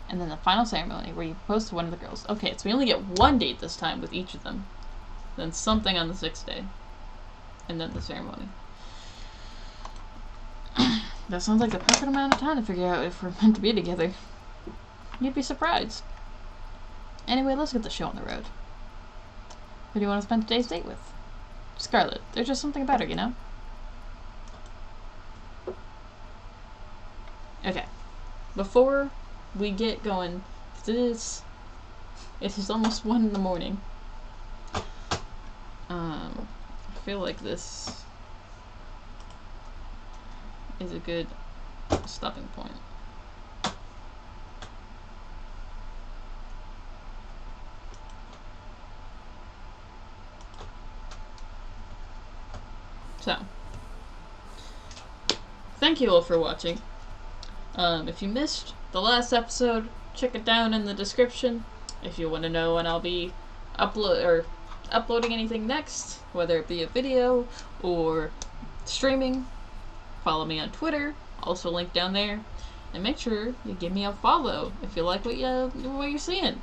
And then the final ceremony where you propose to one of the girls. Okay, so we only get 1 date this time with each of them. Then something on the 6th day. And then the ceremony. That sounds like the perfect amount of time to figure out if we're meant to be together. You'd be surprised. Anyway, let's get the show on the road. Who do you want to spend today's date with? Scarlet. There's just something about her, you know? Okay. Before we get going, it is almost 1 in the morning. I feel like this is a good stopping point. So, thank you all for watching. If you missed the last episode, check it down in the description. If you want to know when I'll be uploading anything next, whether it be a video or streaming, follow me on Twitter, also linked down there, and make sure you give me a follow if you like what you're seeing.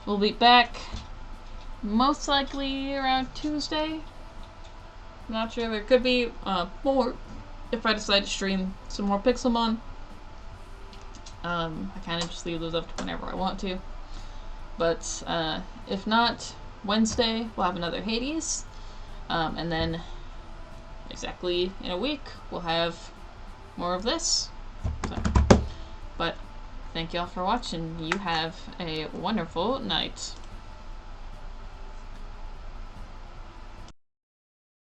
We'll be back most likely around Tuesday. Not sure. There could be more if I decide to stream some more Pixelmon. I kind of just leave those up to whenever I want to. But if not, Wednesday we'll have another Hades. And then exactly in a week we'll have more of this. So, but thank you all for watching. You have a wonderful night.